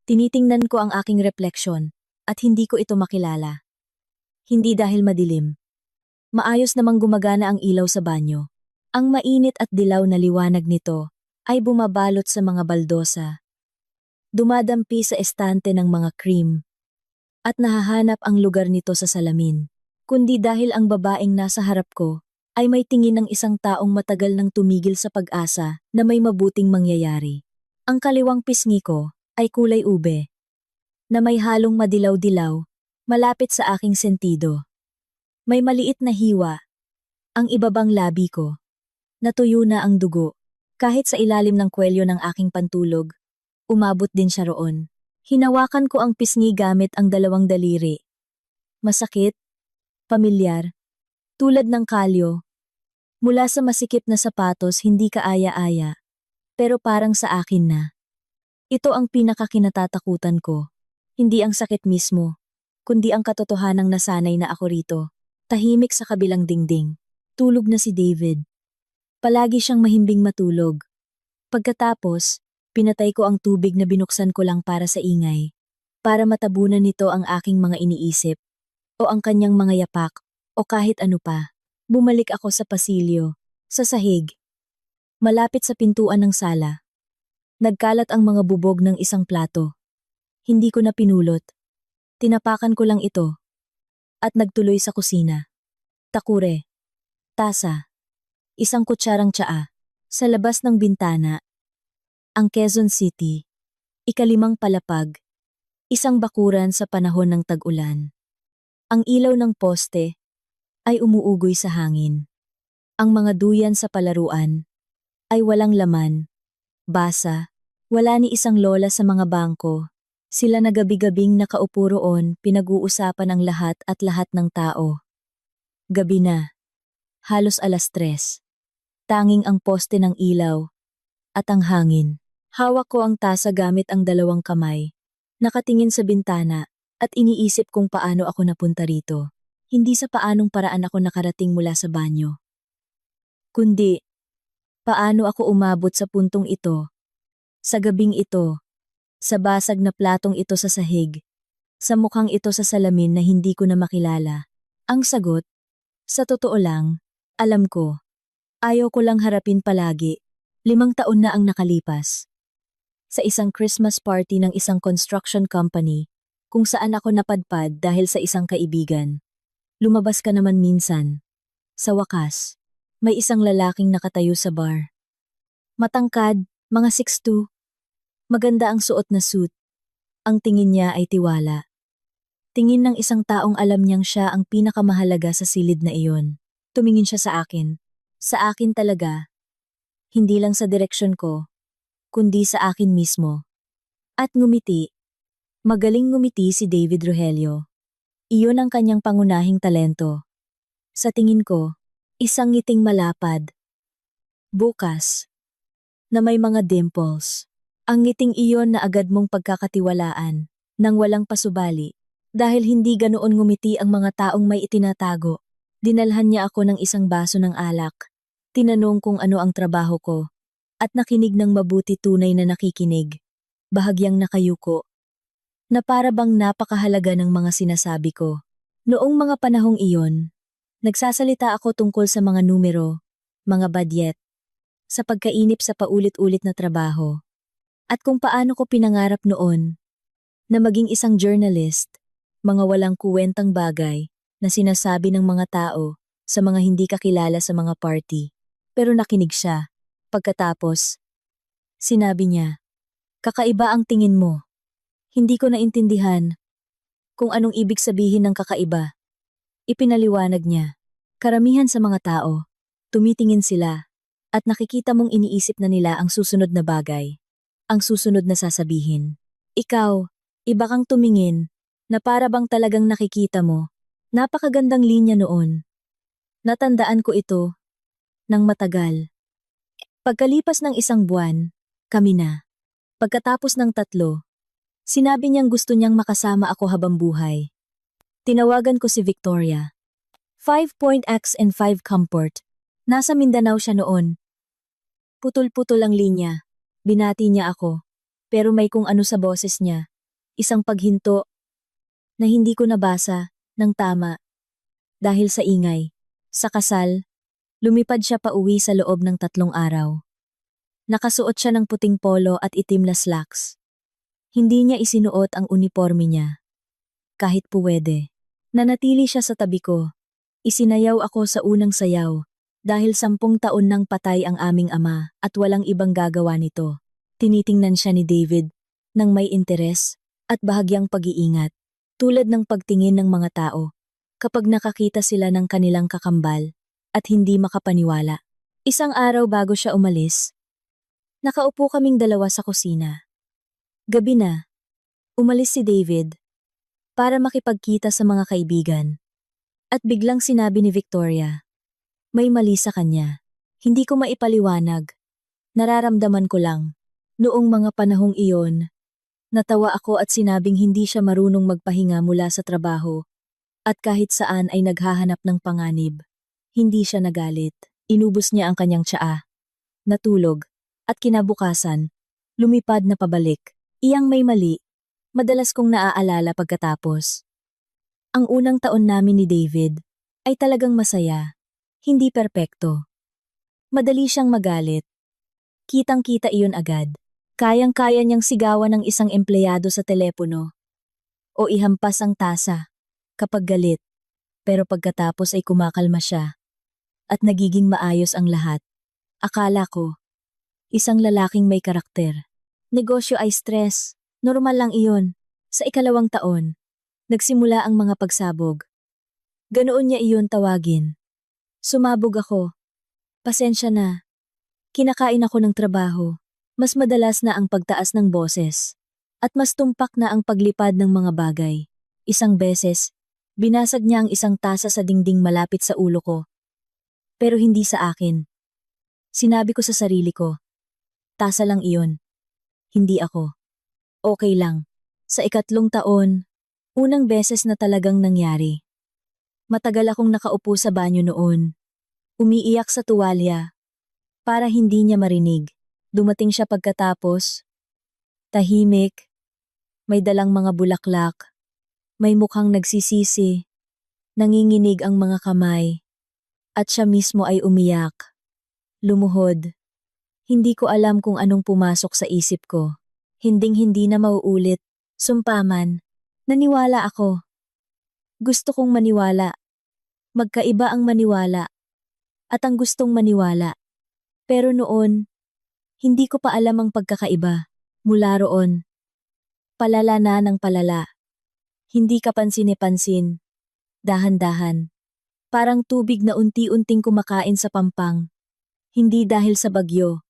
Tinitingnan ko ang aking refleksyon at hindi ko ito makilala. Hindi dahil madilim. Maayos namang gumagana ang ilaw sa banyo. Ang mainit at dilaw na liwanag nito ay bumabalot sa mga baldosa. Dumadampi sa estante ng mga cream. At nahahanap ang lugar nito sa salamin. Kundi dahil ang babaeng nasa harap ko ay may tingin ng isang taong matagal nang tumigil sa pag-asa na may mabuting mangyayari. Ang kaliwang pisngi ko ay kulay ube, na may halong madilaw-dilaw, malapit sa aking sentido. May maliit na hiwa, ang ibabang labi ko. Natuyo na ang dugo, kahit sa ilalim ng kwelyo ng aking pantulog, umabot din siya roon. Hinawakan ko ang pisngi gamit ang dalawang daliri. Masakit, pamilyar, tulad ng kalyo. Mula sa masikip na sapatos hindi kaaya-aya, pero parang sa akin na. Ito ang pinakakinatatakutan ko. Hindi ang sakit mismo, kundi ang katotohanang nasanay na ako rito. Tahimik sa kabilang dingding. Tulog na si David. Palagi siyang mahimbing matulog. Pagkatapos, pinatay ko ang tubig na binuksan ko lang para sa ingay. Para matabunan nito ang aking mga iniisip, o ang kanyang mga yapak, o kahit ano pa. Bumalik ako sa pasilyo, sa sahig. Malapit sa pintuan ng sala. Nagkalat ang mga bubog ng isang plato. Hindi ko na pinulot. Tinapakan ko lang ito. At nagtuloy sa kusina. Takure. Tasa. Isang kutsarang tsaa. Sa labas ng bintana. Ang Quezon City. Ikalimang palapag. Isang bakuran sa panahon ng tag-ulan. Ang ilaw ng poste ay umuugoy sa hangin. Ang mga duyan sa palaruan ay walang laman. Basa, wala ni isang lola sa mga bangko. Sila na gabi-gabing nakaupo roon, pinag-uusapan ang lahat at lahat ng tao. Gabi na. Halos 3:00. Tanging ang poste ng ilaw. At ang hangin. Hawak ko ang tasa gamit ang dalawang kamay. Nakatingin sa bintana at iniisip kung paano ako napunta rito. Hindi sa paanong paraan ako nakarating mula sa banyo. Kundi, paano ako umabot sa puntong ito? Sa gabing ito, sa basag na platong ito sa sahig, sa mukhang ito sa salamin na hindi ko na makilala. Ang sagot, sa totoo lang, alam ko. Ayaw ko lang harapin palagi. 5 taon na ang nakalipas. Sa isang Christmas party ng isang construction company, kung saan ako napadpad dahil sa isang kaibigan. Lumabas ka naman minsan. Sa wakas, may isang lalaking nakatayo sa bar. Matangkad, mga 6'2". Maganda ang suot na suit. Ang tingin niya ay tiwala. Tingin ng isang taong alam niyang siya ang pinakamahalaga sa silid na iyon. Tumingin siya sa akin. Sa akin talaga. Hindi lang sa direksyon ko, kundi sa akin mismo. At ngumiti. Magaling ngumiti si David Rogelio. Iyon ang kanyang pangunahing talento. Sa tingin ko, isang ngiting malapad. Bukas. Na may mga dimples. Ang ngiting iyon na agad mong pagkakatiwalaan, nang walang pasubali. Dahil hindi ganoon ngumiti ang mga taong may itinatago. Dinalhan niya ako ng isang baso ng alak. Tinanong kung ano ang trabaho ko. At nakinig ng mabuti, tunay na nakikinig. Bahagyang nakayuko. Na para bang napakahalaga ng mga sinasabi ko. Noong mga panahong iyon, nagsasalita ako tungkol sa mga numero, mga budget, sa pagkainip sa paulit-ulit na trabaho, at kung paano ko pinangarap noon na maging isang journalist, mga walang kuwentang bagay na sinasabi ng mga tao sa mga hindi kakilala sa mga party. Pero nakinig siya. Pagkatapos, sinabi niya, "Kakaiba ang tingin mo." Hindi ko naintindihan kung anong ibig sabihin ng kakaiba. Ipinaliwanag niya. Karamihan sa mga tao, tumitingin sila at nakikita mong iniisip na nila ang susunod na bagay. Ang susunod na sasabihin. Ikaw, iba kang tumingin na para bang talagang nakikita mo. Napakagandang linya noon. Natandaan ko ito nang matagal. Pagkalipas ng 1 buwan, kami na. Pagkatapos ng 3, sinabi niyang gusto niyang makasama ako habang buhay. Tinawagan ko si Victoria. 5.x and 5 Comfort. Nasa Mindanao siya noon. Putol-putol ang linya. Binati niya ako. Pero may kung ano sa boses niya. isang paghinto na hindi ko nabasa ng tama dahil sa ingay. Sa kasal, lumipad siya pauwi sa loob ng 3 araw. Nakasuot siya ng puting polo at itim na slacks. Hindi niya isinuot ang uniforme niya. Kahit puwede. Nanatili siya sa tabi ko. Isinayaw ako sa unang sayaw dahil 10 taon nang patay ang aming ama at walang ibang gagawa nito. Tinitingnan siya ni David ng may interes at bahagyang pag-iingat, tulad ng pagtingin ng mga tao kapag nakakita sila ng kanilang kakambal at hindi makapaniwala. Isang araw bago siya umalis, nakaupo kaming dalawa sa kusina. Gabi na, umalis si David para makipagkita sa mga kaibigan. At biglang sinabi ni Victoria, may mali sa kanya. Hindi ko maipaliwanag. Nararamdaman ko lang. Noong mga panahong iyon, natawa ako at sinabing hindi siya marunong magpahinga mula sa trabaho at kahit saan ay naghahanap ng panganib. Hindi siya nagalit. Inubos niya ang kanyang tsaa. Natulog. At kinabukasan, lumipad na pabalik. Iyang may mali. Madalas kong naaalala pagkatapos. Ang unang taon namin ni David ay talagang masaya. Hindi perpekto. Madali siyang magalit. Kitang-kita iyon agad. Kayang-kaya niyang sigawan ng isang empleyado sa telepono o ihampas ang tasa kapag galit. Pero pagkatapos ay kumakalma siya at nagiging maayos ang lahat. Akala ko, isang lalaking may karakter. Negosyo ay stress. Normal lang iyon. Sa 2 taon, nagsimula ang mga pagsabog. Ganoon niya iyon tawagin. Sumabog ako. Pasensya na. Kinakain ako ng trabaho. Mas madalas na ang pagtaas ng boses. At mas tumpak na ang paglipad ng mga bagay. Isang beses, binasag niya ang isang tasa sa dingding malapit sa ulo ko. Pero hindi sa akin. Sinabi ko sa sarili ko, tasa lang iyon. Hindi ako. Okay lang. Sa 3 taon, unang beses na talagang nangyari. Matagal akong nakaupo sa banyo noon. Umiiyak sa tuwalya. Para hindi niya marinig. Dumating siya pagkatapos. Tahimik. May dalang mga bulaklak. May mukhang nagsisisi. Nanginginig ang mga kamay. At siya mismo ay umiyak. Lumuhod. Hindi ko alam kung anong pumasok sa isip ko. Hinding-hindi na mauulit. Sumpaman. Naniwala ako. Gusto kong maniwala. Magkaiba ang maniwala. At ang gustong maniwala. Pero noon, hindi ko pa alam ang pagkakaiba. Mula roon, palala na ng palala. Hindi ka pansin-pansin. Dahan-dahan. Parang tubig na unti-unting kumakain sa pampang. Hindi dahil sa bagyo,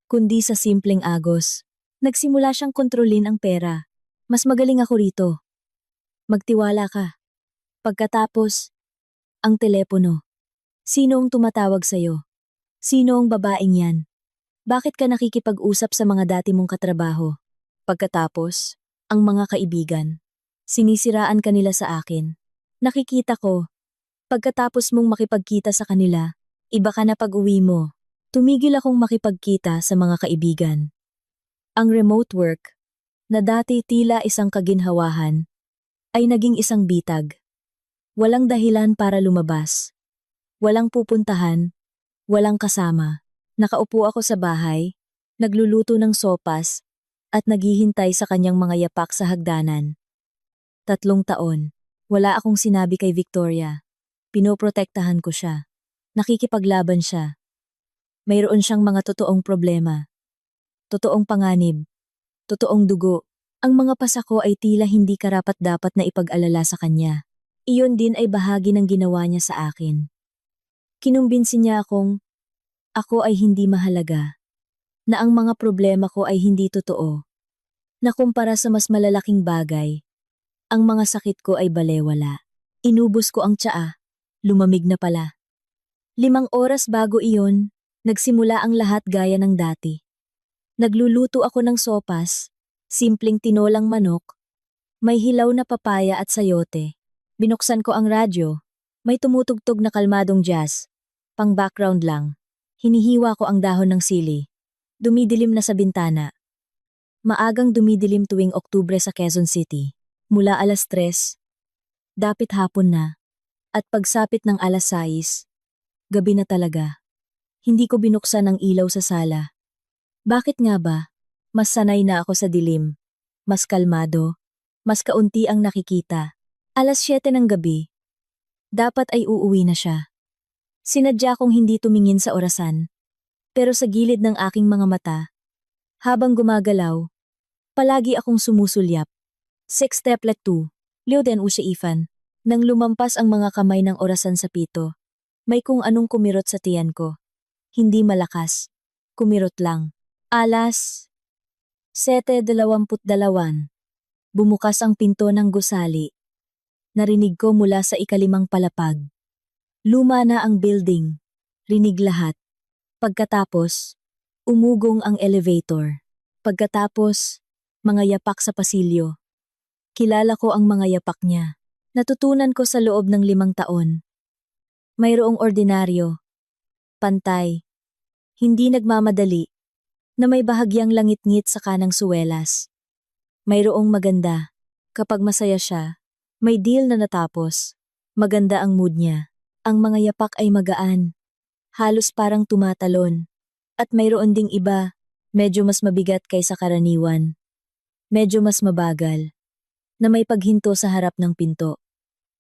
kundi sa simpleng agos. Nagsimula siyang kontrolin ang pera. Mas magaling ako rito. Magtiwala ka. Pagkatapos, ang telepono. Sino ang tumatawag sa'yo? Sino ang babaeng yan? Bakit ka nakikipag-usap sa mga dati mong katrabaho? Pagkatapos, ang mga kaibigan. Sinisiraan kanila sa akin. Nakikita ko. Pagkatapos mong makipagkita sa kanila, iba ka na pag-uwi mo. Tumigil akong makipagkita sa mga kaibigan. Ang remote work, na dati tila isang kaginhawahan, ay naging isang bitag. Walang dahilan para lumabas. Walang pupuntahan. Walang kasama. Nakaupo ako sa bahay, nagluluto ng sopas, at naghihintay sa kanyang mga yapak sa hagdanan. 3 taon. Wala akong sinabi kay Victoria. Pinoprotektahan ko siya. Nakikipaglaban siya. Mayroon siyang mga totoong problema. Totoong panganib. Totoong dugo. Ang mga pasako ay tila hindi karapat-dapat na ipag-alala sa kanya. Iyon din ay bahagi ng ginawa niya sa akin. Kinumbinsi niya akong ako ay hindi mahalaga. Na ang mga problema ko ay hindi totoo. Na kumpara sa mas malalaking bagay, ang mga sakit ko ay balewala. Inubos ko ang tsaa. Lumamig na pala. 5 oras bago iyon, nagsimula ang lahat gaya ng dati. Nagluluto ako ng sopas, simpleng tinolang manok, may hilaw na papaya at sayote. Binuksan ko ang radyo, may tumutugtog na kalmadong jazz, pang background lang. Hinihiwa ko ang dahon ng sili. Dumidilim na sa bintana. Maagang dumidilim tuwing Oktubre sa Quezon City. Mula 3:00, dapit hapon na. At pagsapit ng 6:00, gabi na talaga. Hindi ko binuksan ang ilaw sa sala. Bakit nga ba? Mas sanay na ako sa dilim. Mas kalmado. Mas kaunti ang nakikita. 7:00 ng gabi. Dapat ay uuwi na siya. Sinadya kong hindi tumingin sa orasan. Pero sa gilid ng aking mga mata, habang gumagalaw, palagi akong sumusulyap. 6:2, Liu Den Ifan. Nang lumampas ang mga kamay ng orasan sa pito, may kung anong kumirot sa tiyan ko. Hindi malakas. Kumirot lang. 7:22. Bumukas ang pinto ng gusali. Narinig ko mula sa ikalimang palapag. Luma na ang building. Rinig lahat. Pagkatapos, umugong ang elevator. Pagkatapos, mga yapak sa pasilyo. Kilala ko ang mga yapak niya. Natutunan ko sa loob ng 5 taon. Mayroong ordinaryo, pantay, hindi nagmamadali, na may bahagyang langit-ngit sa kanang suwelas. Mayroong maganda, kapag masaya siya, may deal na natapos, maganda ang mood niya. Ang mga yapak ay magaan, halos parang tumatalon. At mayroon ding iba, medyo mas mabigat kaysa karaniwan. Medyo mas mabagal, na may paghinto sa harap ng pinto.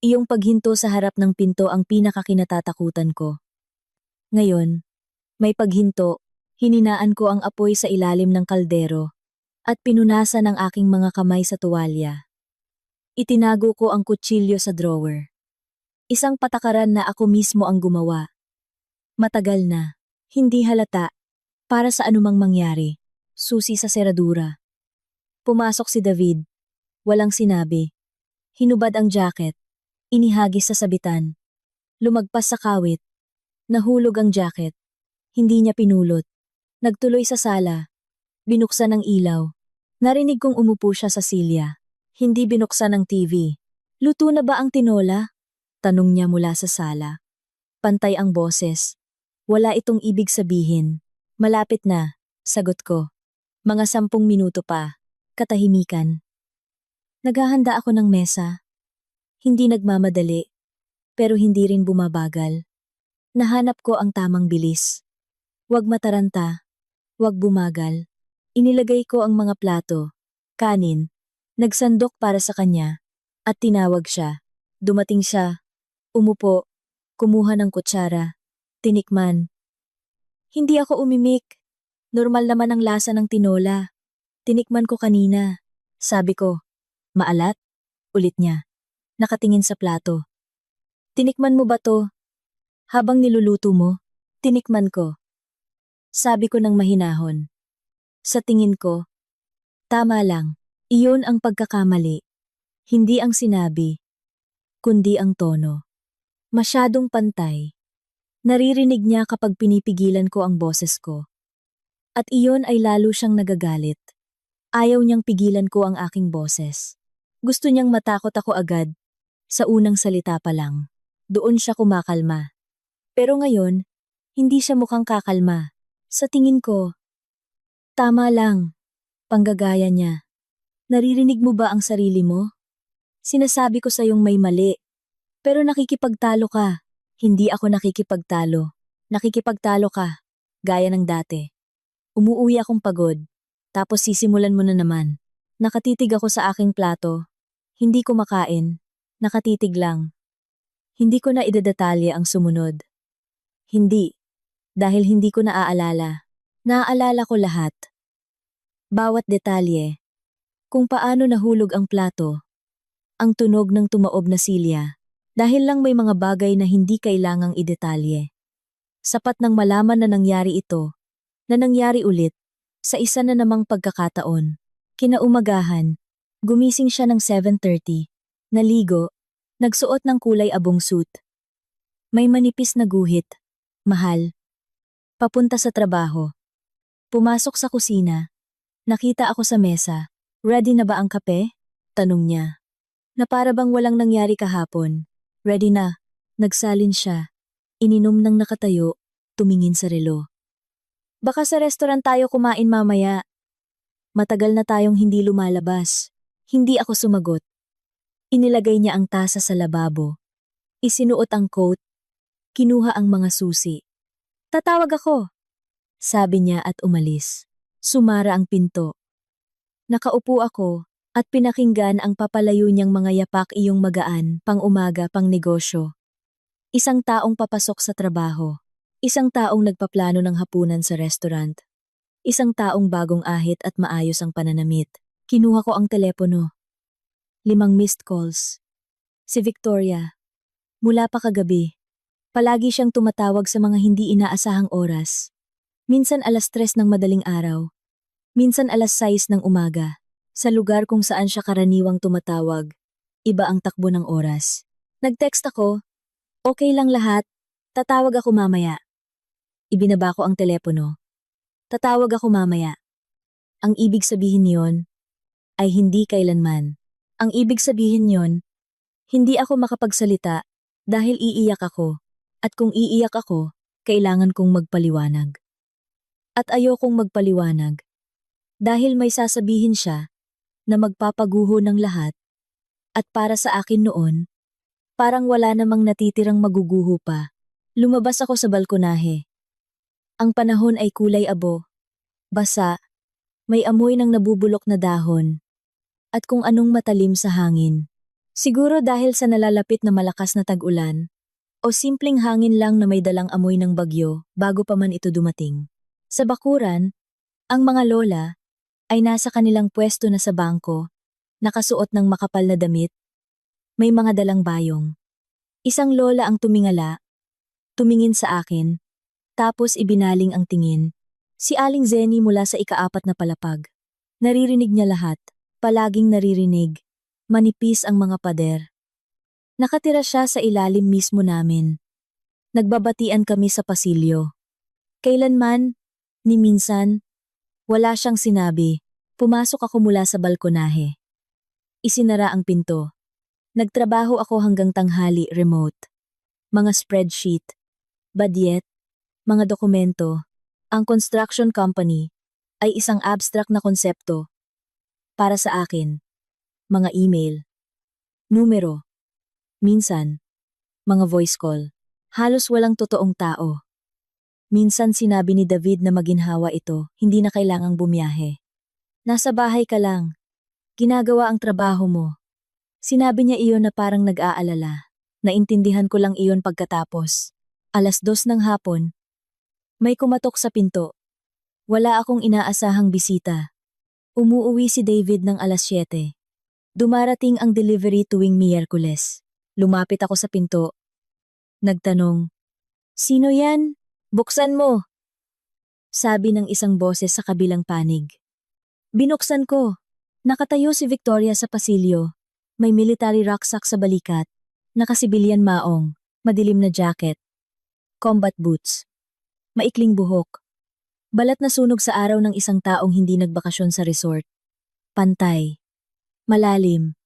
Iyong paghinto sa harap ng pinto ang pinakakinatatakutan ko. Ngayon, may paghinto, hininaan ko ang apoy sa ilalim ng kaldero at pinunasan ang aking mga kamay sa tuwalya. Itinago ko ang kutsilyo sa drawer. Isang patakaran na ako mismo ang gumawa. Matagal na, hindi halata, para sa anumang mangyari, susi sa seradura. Pumasok si David, walang sinabi. Hinubad ang jacket. Inihagis sa sabitan. Lumagpas sa kawit. Nahulog ang jacket. Hindi niya pinulot. Nagtuloy sa sala. Binuksan ang ilaw. Narinig kong umupo siya sa silya. Hindi binuksan ang TV. Luto na ba ang tinola? Tanong niya mula sa sala. Pantay ang boses. Wala itong ibig sabihin. Malapit na, sagot ko. Mga 10 minuto pa. Katahimikan. Naghahanda ako ng mesa. Hindi nagmamadali, pero hindi rin bumabagal. Nahanap ko ang tamang bilis. Huwag mataranta, huwag bumagal. Inilagay ko ang mga plato, kanin, nagsandok para sa kanya, at tinawag siya. Dumating siya, umupo, kumuha ng kutsara, tinikman. Hindi ako umimik. Normal naman ang lasa ng tinola. Tinikman ko kanina. Sabi ko, maalat? Ulit niya. Nakatingin sa plato. Tinikman mo ba to? Habang niluluto mo, tinikman ko. Sabi ko ng mahinahon. Sa tingin ko, tama lang, iyon ang pagkakamali. Hindi ang sinabi, kundi ang tono. Masyadong pantay. Naririnig niya kapag pinipigilan ko ang boses ko. At iyon ay lalo siyang nagagalit. Ayaw niyang pigilan ko ang aking boses. Gusto niyang matakot ako agad. Sa unang salita pa lang, doon siya kumakalma. Pero ngayon, hindi siya mukhang kakalma. Sa tingin ko, tama lang, panggagaya niya. Naririnig mo ba ang sarili mo? Sinasabi ko sa iyong may mali. Pero nakikipagtalo ka. Hindi ako nakikipagtalo. Nakikipagtalo ka, gaya ng dati. Umuuwi akong pagod, tapos sisimulan mo na naman. Nakatitig ako sa aking plato. Hindi ko makain. Nakatitig lang. Hindi ko na idedetalye ang sumunod. Hindi. Dahil hindi ko naaalala. Naaalala ko lahat. Bawat detalye. Kung paano nahulog ang plato. Ang tunog ng tumaob na silya. Dahil lang may mga bagay na hindi kailangang idetalye. Sapat nang malaman na nangyari ito. Na nangyari ulit. Sa isa na namang pagkakataon. Kinaumagahan. Gumising siya ng 7:30. Naligo. Nagsuot ng kulay abong suit. May manipis na guhit. Mahal. Papunta sa trabaho. Pumasok sa kusina. Nakita ako sa mesa. Ready na ba ang kape? Tanong niya. Na para bang walang nangyari kahapon. Ready na. Nagsalin siya. Ininom ng nakatayo. Tumingin sa relo. Baka sa restaurant tayo kumain mamaya. Matagal na tayong hindi lumalabas. Hindi ako sumagot. Inilagay niya ang tasa sa lababo. Isinuot ang coat. Kinuha ang mga susi. Tatawag ako, sabi niya at umalis. Sumara ang pinto. Nakaupo ako at pinakinggan ang papalayo niyang mga yapak iyong magaan, pang-umaga, pang-negosyo. Isang taong papasok sa trabaho. Isang taong nagpaplano ng hapunan sa restaurant. Isang taong bagong ahit at maayos ang pananamit. Kinuha ko ang telepono. 5 missed calls. Si Victoria. Mula pa kagabi. Palagi siyang tumatawag sa mga hindi inaasahang oras. Minsan 3:00 ng madaling araw. Minsan 6:00 ng umaga. Sa lugar kung saan siya karaniwang tumatawag, iba ang takbo ng oras. Nag-text ako, okay lang lahat, tatawag ako mamaya. Ibinaba ko ang telepono. Tatawag ako mamaya. Ang ibig sabihin niyon ay hindi kailanman. Ang ibig sabihin niyon, hindi ako makapagsalita dahil iiyak ako. At kung iiyak ako, kailangan kong magpaliwanag. At ayokong magpaliwanag. Dahil may sasabihin siya na magpapaguho ng lahat. At para sa akin noon, parang wala namang natitirang maguguho pa. Lumabas ako sa balkonahe. Ang panahon ay kulay abo. Basa, may amoy ng nabubulok na dahon, at kung anong matalim sa hangin. Siguro dahil sa nalalapit na malakas na tag-ulan, o simpleng hangin lang na may dalang amoy ng bagyo bago pa man ito dumating. Sa bakuran, ang mga lola ay nasa kanilang pwesto na sa bangko, nakasuot ng makapal na damit, may mga dalang bayong. Isang lola ang tumingala, tumingin sa akin, tapos ibinaling ang tingin. Si Aling Zenny mula sa ika-4 na palapag. Naririnig niya lahat, palaging naririnig. Manipis ang mga pader. Nakatira siya sa ilalim mismo namin. Nagbabatian kami sa pasilyo. Kailanman, ni minsan, wala siyang sinabi. Pumasok ako mula sa balkonahe. Isinara ang pinto. Nagtrabaho ako hanggang tanghali remote. Mga spreadsheet, budget, mga dokumento. Ang construction company ay isang abstract na konsepto. Para sa akin, mga email, numero, minsan, mga voice call. Halos walang totoong tao. Minsan sinabi ni David na maginhawa ito, hindi na kailangang bumiyahe. Nasa bahay ka lang. Ginagawa ang trabaho mo. Sinabi niya iyon na parang nag-aalala. Naintindihan ko lang iyon pagkatapos. 2:00 ng hapon. May kumatok sa pinto. Wala akong inaasahang bisita. Umuuwi si David ng 7:00. Dumarating ang delivery tuwing Miyerkules. Lumapit ako sa pinto. Nagtanong, "Sino yan? Buksan mo!" Sabi ng isang boses sa kabilang panig. Binuksan ko. Nakatayo si Victoria sa pasilyo. May military rucksack sa balikat. Nakasibilyan maong, madilim na jacket. Combat boots. Maikling buhok. Balat na sunog sa araw ng isang taong hindi nagbakasyon sa resort. Pantay. Malalim.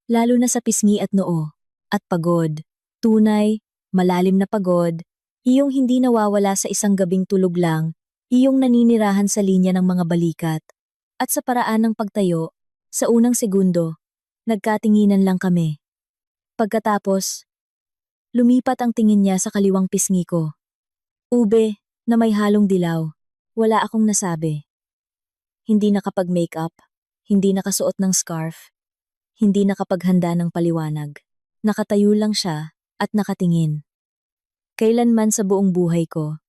Lalo na sa pisngi at noo. At pagod. Tunay, malalim na pagod. Iyong hindi nawawala sa isang gabing tulog lang. Iyong naninirahan sa linya ng mga balikat. At sa paraan ng pagtayo, sa unang segundo, nagkatinginan lang kami. Pagkatapos, lumipat ang tingin niya sa kaliwang pisngi ko. Ube, na may halong dilaw. Wala akong nasabi. Hindi nakapag-makeup, hindi nakasuot ng scarf, hindi nakapaghanda ng paliwanag. Nakatayo lang siya at nakatingin. Kailanman sa buong buhay ko,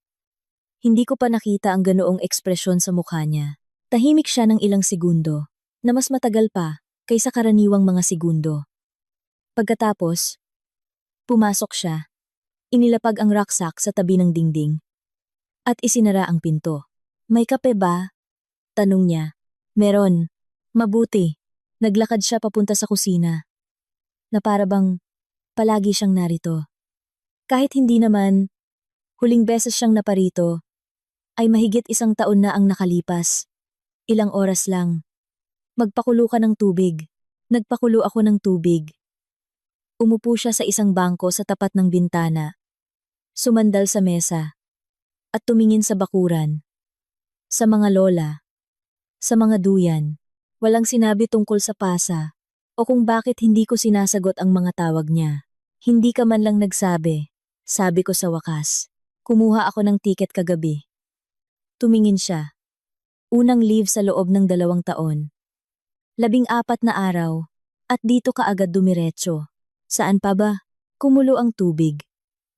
hindi ko pa nakita ang ganoong ekspresyon sa mukha niya. Tahimik siya ng ilang segundo, na mas matagal pa kaysa karaniwang mga segundo. Pagkatapos, pumasok siya. Inilapag ang rucksack sa tabi ng dingding. At isinara ang pinto. May kape ba? Tanong niya. Meron. Mabuti. Naglakad siya papunta sa kusina. Na para bang palagi siyang narito. Kahit hindi naman, huling beses siyang naparito, ay mahigit 1 taon na ang nakalipas. Ilang oras lang. Magpakulo ka ng tubig. Nagpakulo ako ng tubig. Umupo siya sa isang bangko sa tapat ng bintana. Sumandal sa mesa. At tumingin sa bakuran. Sa mga lola. Sa mga duyan, walang sinabi tungkol sa pasa o kung bakit hindi ko sinasagot ang mga tawag niya. Hindi ka man lang nagsabi, sabi ko sa wakas. Kumuha ako ng tiket kagabi. Tumingin siya. Unang leave sa loob ng 2 taon. 14 na araw, at dito ka agad dumiretso. Saan pa ba? Kumulo ang tubig.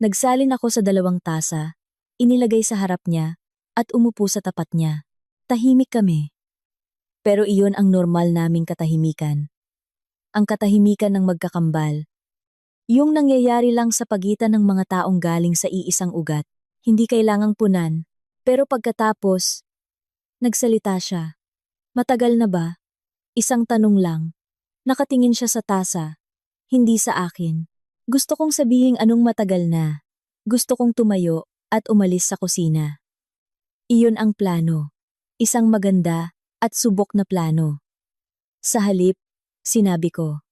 Nagsalin ako sa 2 tasa, inilagay sa harap niya, at umupo sa tapat niya. Tahimik kami. Pero iyon ang normal naming katahimikan. Ang katahimikan ng magkakambal. Yung nangyayari lang sa pagitan ng mga taong galing sa iisang ugat. Hindi kailangang punan. Pero pagkatapos, nagsalita siya. Matagal na ba? Isang tanong lang. Nakatingin siya sa tasa. Hindi sa akin. Gusto kong sabihin anong matagal na. Gusto kong tumayo at umalis sa kusina. Iyon ang plano. Isang maganda at subok na plano. Sa halip, sinabi ko.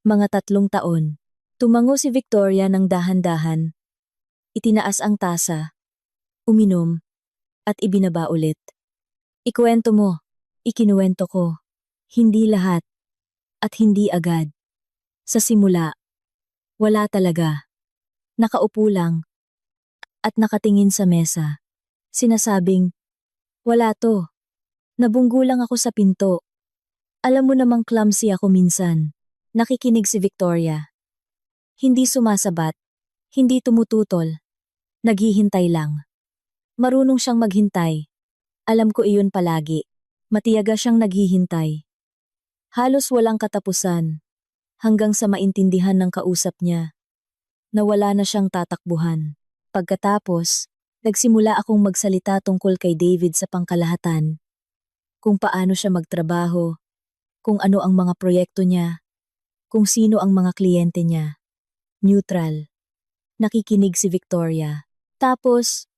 Mga 3 taon. Tumango si Victoria ng dahan-dahan. Itinaas ang tasa. Uminom. At ibinaba ulit. Ikuwento mo. Ikinuwento ko. Hindi lahat. At hindi agad. Sa simula. Wala talaga. Nakaupo lang. At nakatingin sa mesa. Sinasabing, wala to. Nabunggo lang ako sa pinto. Alam mo namang clumsy ako minsan. Nakikinig si Victoria. Hindi sumasabat. Hindi tumututol. Naghihintay lang. Marunong siyang maghintay. Alam ko iyon palagi. Matiyaga siyang naghihintay. Halos walang katapusan. Hanggang sa maintindihan ng kausap niya. Nawala na siyang tatakbuhan. Pagkatapos, nagsimula akong magsalita tungkol kay David sa pangkalahatan. Kung paano siya magtrabaho. Kung ano ang mga proyekto niya. Kung sino ang mga kliyente niya. Neutral. Nakikinig si Victoria. Tapos,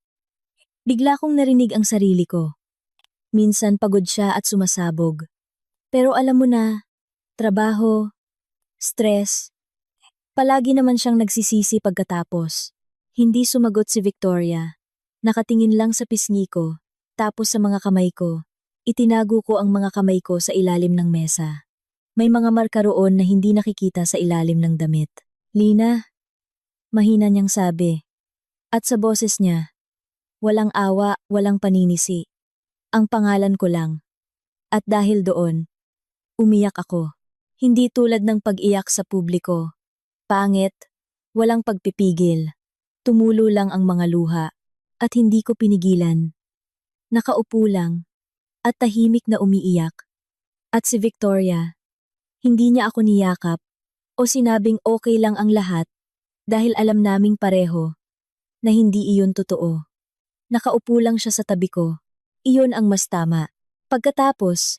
bigla kong narinig ang sarili ko. Minsan pagod siya at sumasabog. Pero alam mo na, trabaho, stress. Palagi naman siyang nagsisisi pagkatapos. Hindi sumagot si Victoria. Nakatingin lang sa pisngi ko, tapos sa mga kamay ko. Itinago ko ang mga kamay ko sa ilalim ng mesa. May mga marka roon na hindi nakikita sa ilalim ng damit. Lina, mahina niyang sabi. At sa boses niya, walang awa, walang paninisi. Ang pangalan ko lang. At dahil doon, umiyak ako. Hindi tulad ng pag-iyak sa publiko. Pangit, walang pagpipigil. Tumulo lang ang mga luha. At hindi ko pinigilan. Nakaupo lang. At tahimik na umiiyak. At si Victoria, hindi niya ako niyakap. O sinabing okay lang ang lahat. Dahil alam naming pareho. Na hindi iyon totoo. Nakaupo lang siya sa tabi ko. Iyon ang mas tama. Pagkatapos,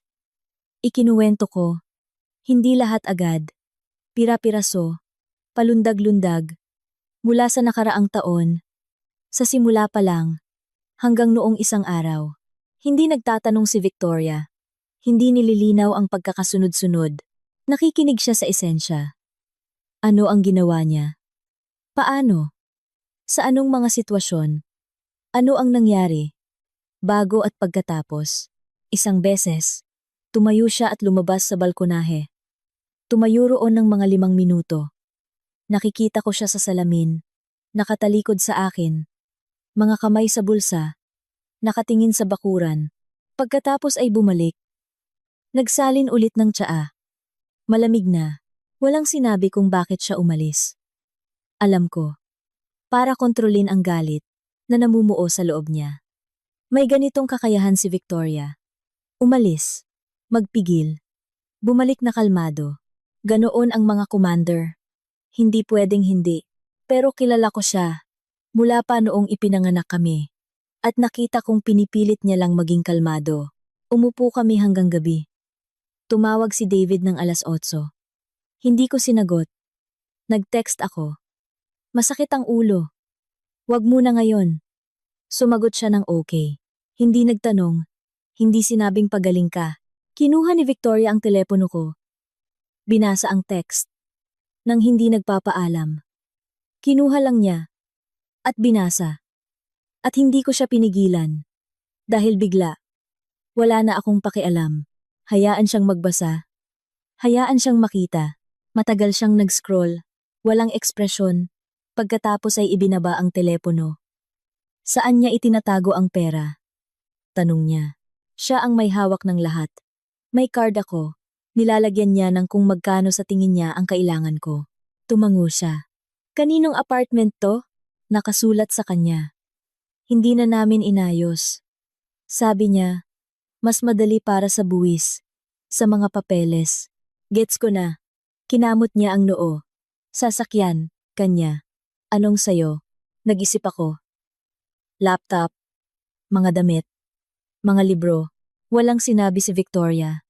ikinuwento ko. Hindi lahat agad. Pira-piraso. Palundag-lundag. Mula sa nakaraang taon. Sa simula pa lang. Hanggang noong isang araw. Hindi nagtatanong si Victoria. Hindi nililinaw ang pagkakasunod-sunod. Nakikinig siya sa esensya. Ano ang ginawa niya? Paano? Sa anong mga sitwasyon? Ano ang nangyari? Bago at pagkatapos. Isang beses, tumayo siya at lumabas sa balkonahe. Tumayo roon ng mga 5 minuto. Nakikita ko siya sa salamin, nakatalikod sa akin, mga kamay sa bulsa, nakatingin sa bakuran. Pagkatapos ay bumalik. Nagsalin ulit ng tsaa. Malamig na, walang sinabi kung bakit siya umalis. Alam ko, para kontrolin ang galit na namumuo sa loob niya. May ganitong kakayahan si Victoria. Umalis, magpigil, bumalik na kalmado. Ganoon ang mga commander. Hindi pwedeng hindi. Pero kilala ko siya. Mula pa noong ipinanganak kami. At nakita kong pinipilit niya lang maging kalmado. Umupo kami hanggang gabi. Tumawag si David ng 8:00. Hindi ko sinagot. Nag-text ako. Masakit ang ulo. Wag muna ngayon. Sumagot siya ng okay. Hindi nagtanong. Hindi sinabing pagaling ka. Kinuha ni Victoria ang telepono ko. Binasa ang text. Nang hindi nagpapaalam. Kinuha lang niya. At binasa. At hindi ko siya pinigilan. Dahil bigla. Wala na akong pakialam. Hayaan siyang magbasa. Hayaan siyang makita. Matagal siyang nag-scroll. Walang ekspresyon. Pagkatapos ay ibinaba ang telepono. Saan niya itinatago ang pera? Tanong niya. Siya ang may hawak ng lahat. May card ako. Nilalagyan niya ng kung magkano sa tingin niya ang kailangan ko. Tumango siya. Kaninong apartment to? Nakasulat sa kanya. Hindi na namin inayos. Sabi niya, mas madali para sa buwis. Sa mga papeles. Gets ko na. Kinamot niya ang noo. Sasakyan, kanya. Anong sayo? Nag-isip ako. Laptop. Mga damit. Mga libro. Walang sinabi si Victoria.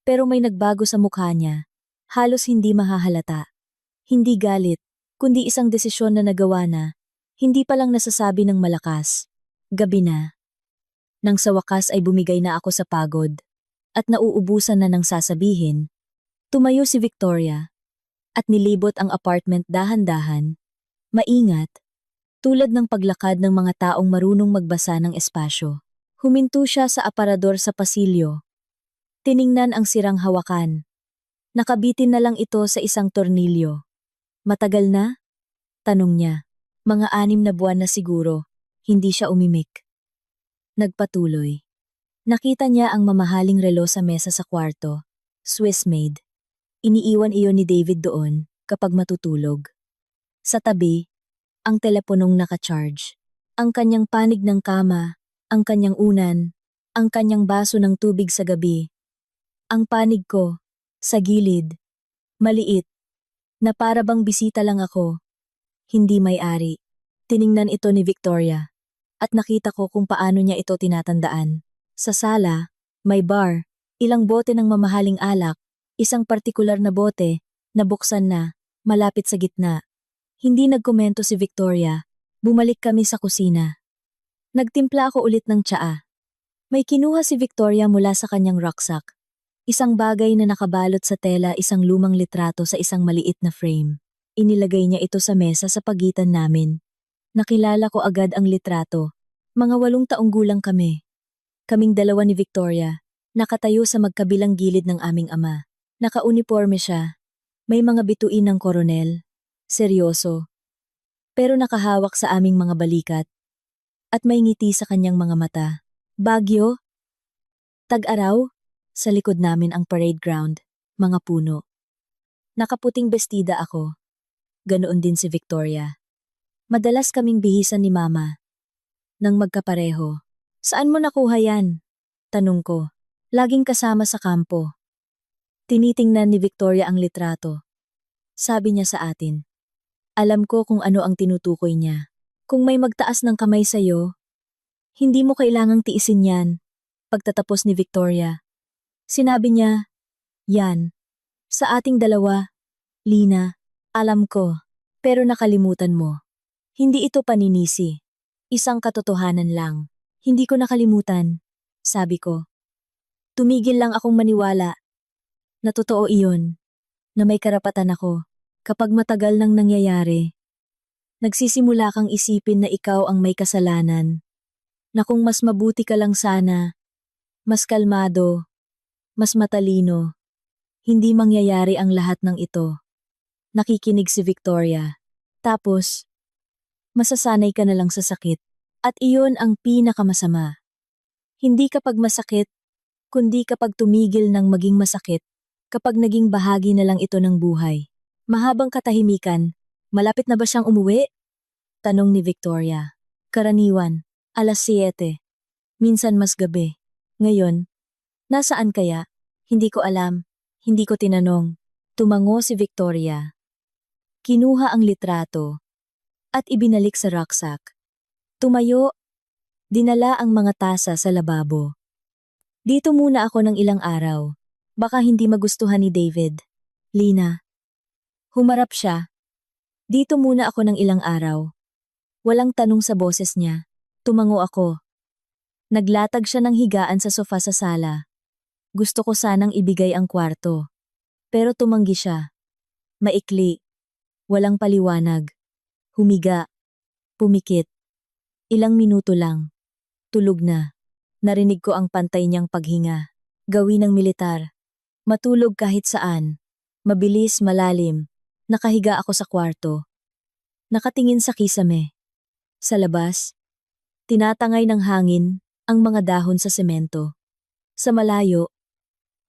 Pero may nagbago sa mukha niya. Halos hindi mahahalata. Hindi galit, kundi isang desisyon na nagawa na. Hindi pa lang nasasabi ng malakas. Gabi na. Nang sa wakas ay bumigay na ako sa pagod. At nauubusan na ng sasabihin. Tumayo si Victoria. At nilibot ang apartment dahan-dahan. Maingat. Tulad ng paglakad ng mga taong marunong magbasa ng espasyo. Huminto siya sa aparador sa pasilyo. Tiningnan ang sirang hawakan. Nakabitin na lang ito sa isang tornilyo. Matagal na? Tanong niya. Mga 6 na buwan na siguro. Hindi siya umimik. Nagpatuloy. Nakita niya ang mamahaling relo sa mesa sa kwarto. Swiss made. Iniiwan iyon ni David doon kapag matutulog. Sa tabi, ang teleponong naka-charge. Ang kanyang panig ng kama, ang kanyang unan, ang kanyang baso ng tubig sa gabi. Ang panig ko, sa gilid, maliit, na para bang bisita lang ako. Hindi may-ari. Tiningnan ito ni Victoria. At nakita ko kung paano niya ito tinatandaan. Sa sala, may bar, ilang bote ng mamahaling alak, isang partikular na bote, nabuksan na, malapit sa gitna. Hindi nagkomento si Victoria. Bumalik kami sa kusina. Nagtimpla ako ulit ng tsaa. May kinuha si Victoria mula sa kanyang rucksack. Isang bagay na nakabalot sa tela, isang lumang litrato sa isang maliit na frame. Inilagay niya ito sa mesa sa pagitan namin. Nakilala ko agad ang litrato. Mga 8 taong gulang kami. Kaming dalawa ni Victoria, nakatayo sa magkabilang gilid ng aming ama. Nakauniforme siya. May mga bituin ng koronel. Seryoso. Pero nakahawak sa aming mga balikat. At may ngiti sa kanyang mga mata. Bagyo? Tag-araw? Sa likod namin ang parade ground, mga puno. Nakaputing bestida ako. Ganoon din si Victoria. Madalas kaming bihisan ni Mama. Nang magkapareho. Saan mo nakuha yan? Tanong ko. Laging kasama sa kampo. Tinitingnan ni Victoria ang litrato. Sabi niya sa atin. Alam ko kung ano ang tinutukoy niya. Kung may magtaas ng kamay sa'yo, hindi mo kailangang tiisin yan. Pagtatapos ni Victoria. Sinabi niya, yan. Sa ating dalawa, Lina, alam ko, pero nakalimutan mo. Hindi ito paninisi. Isang katotohanan lang. Hindi ko nakalimutan, sabi ko. Tumigil lang akong maniwala. Na totoo iyon. Na may karapatan ako. Kapag matagal nang nangyayari. Nagsisimula kang isipin na ikaw ang may kasalanan. Na kung mas mabuti ka lang sana, mas kalmado, mas matalino, hindi mangyayari ang lahat ng ito. Nakikinig si Victoria. Tapos, masasanay ka na lang sa sakit. At iyon ang pinakamasama. Hindi kapag masakit, kundi kapag tumigil ng maging masakit, kapag naging bahagi na lang ito ng buhay. Mahabang katahimikan, malapit na ba siyang umuwi? Tanong ni Victoria. Karaniwan, 7:00. Minsan mas gabi. Ngayon, nasaan kaya? Hindi ko alam. Hindi ko tinanong. Tumango si Victoria. Kinuha ang litrato at ibinalik sa rucksack. Tumayo. Dinala ang mga tasa sa lababo. Dito muna ako ng ilang araw. Baka hindi magustuhan ni David. Lina. Humarap siya. Dito muna ako ng ilang araw. Walang tanong sa boses niya. Tumango ako. Naglatag siya ng higaan sa sofa sa sala. Gusto ko sanang ibigay ang kwarto. Pero tumanggi siya. Maikli. Walang paliwanag. Humiga. Pumikit. Ilang minuto lang. Tulog na. Narinig ko ang pantay niyang paghinga. Gawin ng militar. Matulog kahit saan. Mabilis, malalim. Nakahiga ako sa kwarto. Nakatingin sa kisame. Sa labas, tinatangay ng hangin ang mga dahon sa semento. Sa malayo,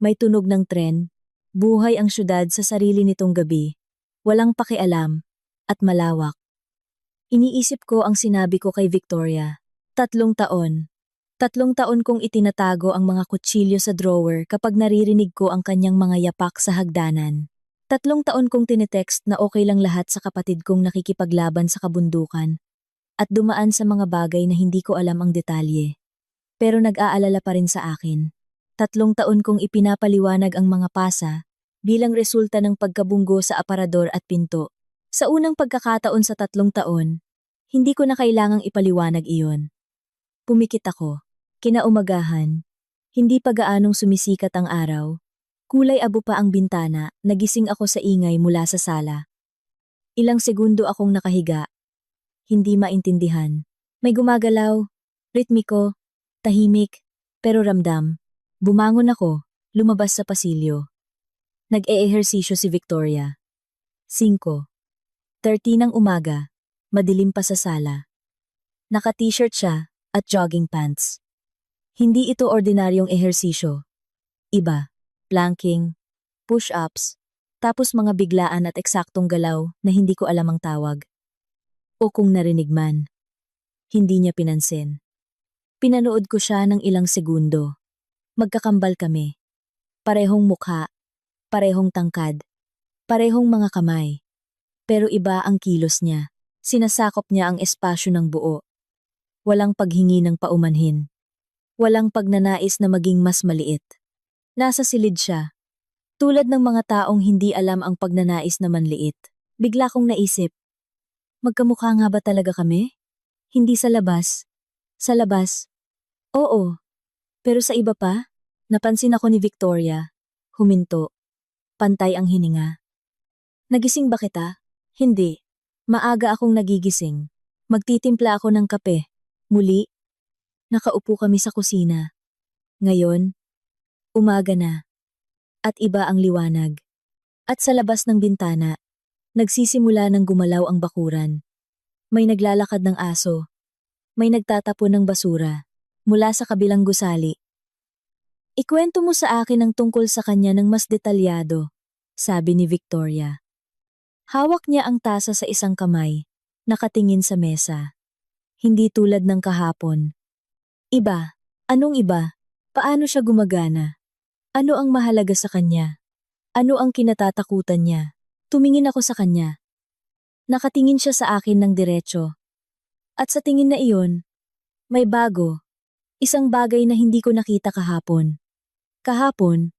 may tunog ng tren. Buhay ang syudad sa sarili nitong gabi. Walang pakialam at malawak. Iniisip ko ang sinabi ko kay Victoria. 3 taon. 3 taon kong itinatago ang mga kutsilyo sa drawer kapag naririnig ko ang kanyang mga yapak sa hagdanan. 3 taon kong tinetext na okay lang lahat sa kapatid kong nakikipaglaban sa kabundukan at dumaan sa mga bagay na hindi ko alam ang detalye. Pero nag-aalala pa rin sa akin. 3 taon kong ipinapaliwanag ang mga pasa bilang resulta ng pagkabunggo sa aparador at pinto. Sa unang pagkakataon sa 3 taon, hindi ko na kailangang ipaliwanag iyon. Pumikit ako. Kinaumagahan. Hindi pa gaanong sumisikat ang araw. Kulay abo pa ang bintana, nagising ako sa ingay mula sa sala. Ilang segundo akong nakahiga. Hindi maintindihan. May gumagalaw, ritmiko, tahimik, pero ramdam. Bumangon ako, lumabas sa pasilyo. Nag-eehersisyo si Victoria. 5:30 ng umaga, madilim pa sa sala. Naka-t-shirt siya at jogging pants. Hindi ito ordinaryong ehersisyo. Iba, planking, push-ups, tapos mga biglaan at eksaktong galaw na hindi ko alam ang tawag. O kung narinig man. Hindi niya pinansin. Pinanood ko siya ng ilang segundo. Magkakambal kami. Parehong mukha, parehong tangkad, parehong mga kamay. Pero iba ang kilos niya. Sinasakop niya ang espasyo ng buo. Walang paghingi ng paumanhin. Walang pagnanais na maging mas maliit. Nasa silid siya. Tulad ng mga taong hindi alam ang pagnanais na manliit. Bigla kong naisip, magkamukha nga ba talaga kami? Hindi sa labas. Sa labas. Oo. Pero sa iba pa, napansin ako ni Victoria. Huminto. Pantay ang hininga. Nagising ba kita? Hindi. Maaga akong nagigising. Magtitimpla ako ng kape. Muli, nakaupo kami sa kusina. Ngayon, umaga na. At iba ang liwanag. At sa labas ng bintana, nagsisimula ng gumalaw ang bakuran. May naglalakad ng aso. May nagtatapon ng basura. Mula sa kabilang gusali. Ikwento mo sa akin ang tungkol sa kanya ng mas detalyado, sabi ni Victoria. Hawak niya ang tasa sa isang kamay, nakatingin sa mesa. Hindi tulad ng kahapon. Iba. Anong iba? Paano siya gumagana? Ano ang mahalaga sa kanya? Ano ang kinatatakutan niya? Tumingin ako sa kanya. Nakatingin siya sa akin ng diretso. At sa tingin na iyon, may bago. Isang bagay na hindi ko nakita kahapon. Kahapon,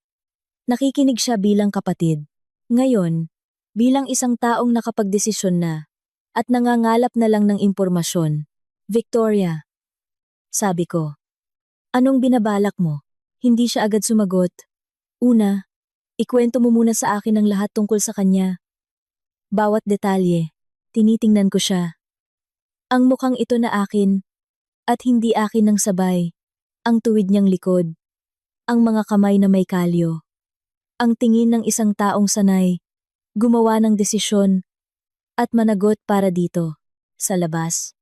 nakikinig siya bilang kapatid. Ngayon, bilang isang taong nakapagdesisyon na at nangangalap na lang ng impormasyon. Victoria, sabi ko. Anong binabalak mo? Hindi siya agad sumagot. Una, ikwento mo muna sa akin ang lahat tungkol sa kanya. Bawat detalye, tinitingnan ko siya. Ang mukhang ito na akin, at hindi akin ng sabay. Ang tuwid niyang likod. Ang mga kamay na may kalyo. Ang tingin ng isang taong sanay. Gumawa ng desisyon. At managot para dito. Sa labas.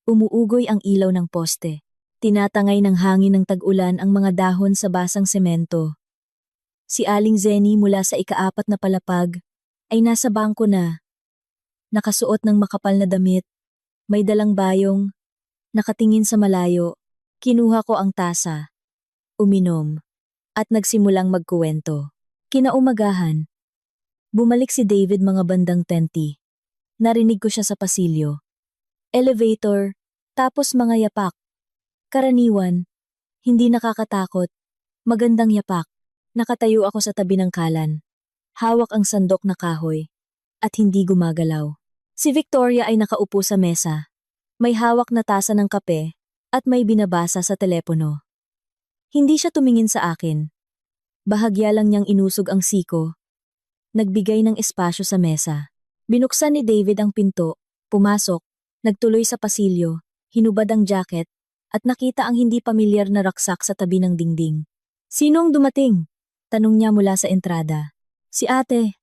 Umuugoy ang ilaw ng poste. Tinatangay ng hangin ng tag-ulan ang mga dahon sa basang semento. Si Aling Zenny mula sa ika-4 na palapag ay nasa bangko na. Nakasuot ng makapal na damit. May dalang bayong. Nakatingin sa malayo. Kinuha ko ang tasa. Uminom. At nagsimulang magkuwento. Kinaumagahan. Bumalik si David mga bandang 10:00. Narinig ko siya sa pasilyo. Elevator, tapos mga yapak. Karaniwan, hindi nakakatakot. Magandang yapak. Nakatayo ako sa tabi ng kalan. Hawak ang sandok na kahoy. At hindi gumagalaw. Si Victoria ay nakaupo sa mesa. May hawak na tasa ng kape at may binabasa sa telepono. Hindi siya tumingin sa akin. Bahagya lang niyang inusog ang siko. Nagbigay ng espasyo sa mesa. Binuksan ni David ang pinto, pumasok, nagtuloy sa pasilyo, hinubad ang jacket, at nakita ang hindi pamilyar na raksak sa tabi ng dingding. "Sinong dumating?" Tanong niya mula sa entrada. "Si ate,"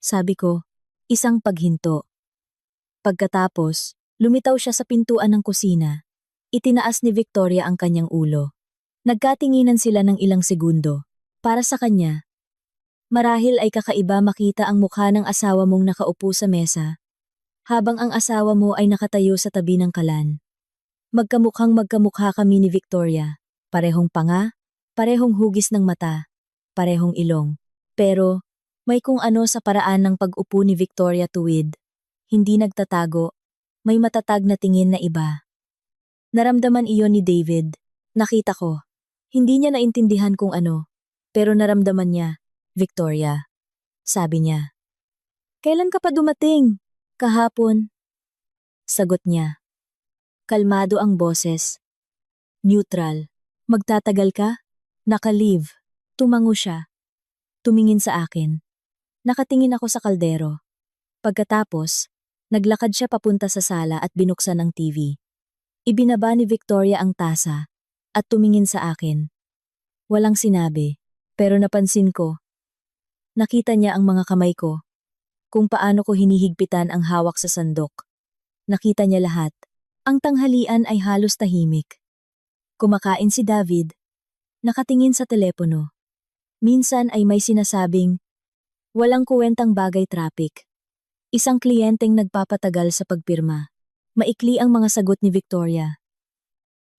sabi ko, isang paghinto. Pagkatapos, lumitaw siya sa pintuan ng kusina. Itinaas ni Victoria ang kanyang ulo. Nagkatinginan sila ng ilang segundo. Para sa kanya, marahil ay kakaiba makita ang mukha ng asawa mong nakaupo sa mesa, habang ang asawa mo ay nakatayo sa tabi ng kalan. Magkamukhang magkamukha kami ni Victoria. Parehong panga, parehong hugis ng mata, parehong ilong. Pero, may kung ano sa paraan ng pag-upo ni Victoria tuwid. Hindi nagtatago, may matatag na tingin na iba. Naramdaman iyon ni David. Nakita ko. Hindi niya naintindihan kung ano, pero naramdaman niya, "Victoria," sabi niya. "Kailan ka pa dumating?" "Kahapon." Sagot niya. Kalmado ang boses. Neutral. "Magtatagal ka?" "Naka-leave." Tumango siya. Tumingin sa akin. Nakatingin ako sa kaldero. Pagkatapos, naglakad siya papunta sa sala at binuksan ang TV. Ibinaba ni Victoria ang tasa at tumingin sa akin. Walang sinabi, pero napansin ko. Nakita niya ang mga kamay ko, kung paano ko hinihigpitan ang hawak sa sandok. Nakita niya lahat. Ang tanghalian ay halos tahimik. Kumakain si David, nakatingin sa telepono. Minsan ay may sinasabing, walang kuwentang bagay traffic. Isang kliyenteng nagpapatagal sa pagpirma. Maikli ang mga sagot ni Victoria.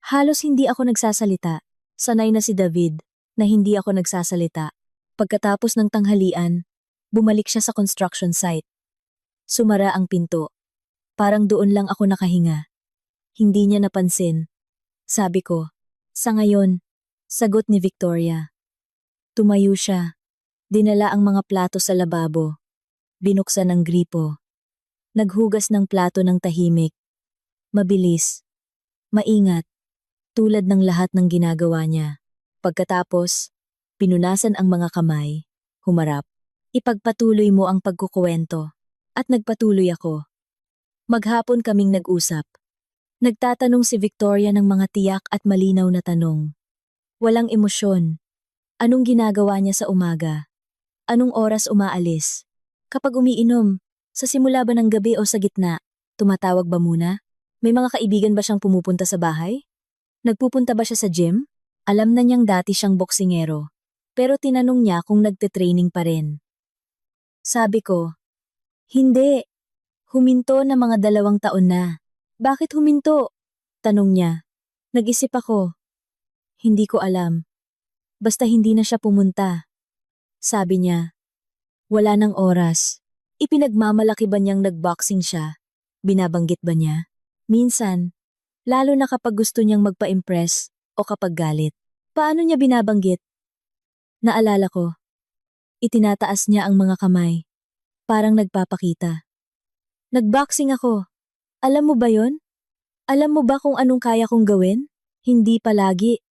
Halos hindi ako nagsasalita. Sanay na si David na hindi ako nagsasalita. Pagkatapos ng tanghalian, bumalik siya sa construction site. Sumara ang pinto. Parang doon lang ako nakahinga. Hindi niya napansin. Sabi ko, "Sa ngayon," sagot ni Victoria. Tumayo siya. Dinala ang mga plato sa lababo. Binuksan ang gripo. Naghugas ng plato ng tahimik. Mabilis. Maingat. Tulad ng lahat ng ginagawa niya. Pagkatapos, pinunasan ang mga kamay. Humarap. "Ipagpatuloy mo ang pagkukuwento." At nagpatuloy ako. Maghapon kaming nag-usap. Nagtatanong si Victoria ng mga tiyak at malinaw na tanong. Walang emosyon. Anong ginagawa niya sa umaga? Anong oras umaalis? Kapag umiinom, sa simula ba ng gabi o sa gitna, tumatawag ba muna? May mga kaibigan ba siyang pumupunta sa bahay? Nagpupunta ba siya sa gym? Alam na niyang dati siyang boksingero. Pero tinanong niya kung nagte-training pa rin. Sabi ko, "Hindi. Huminto na mga 2 taon na." "Bakit huminto?" tanong niya. Nag-isip ako. Hindi ko alam. Basta hindi na siya pumunta. Sabi niya, wala nang oras. Ipinagmamalaki ba niyang nagboxing siya? Binabanggit ba niya? Minsan, lalo na kapag gusto niyang magpa-impress o kapag galit. Paano niya binabanggit? Naalala ko. Itinataas niya ang mga kamay. Parang nagpapakita. Nagboxing ako. Alam mo ba yon? Alam mo ba kung anong kaya kong gawin? Hindi palagi.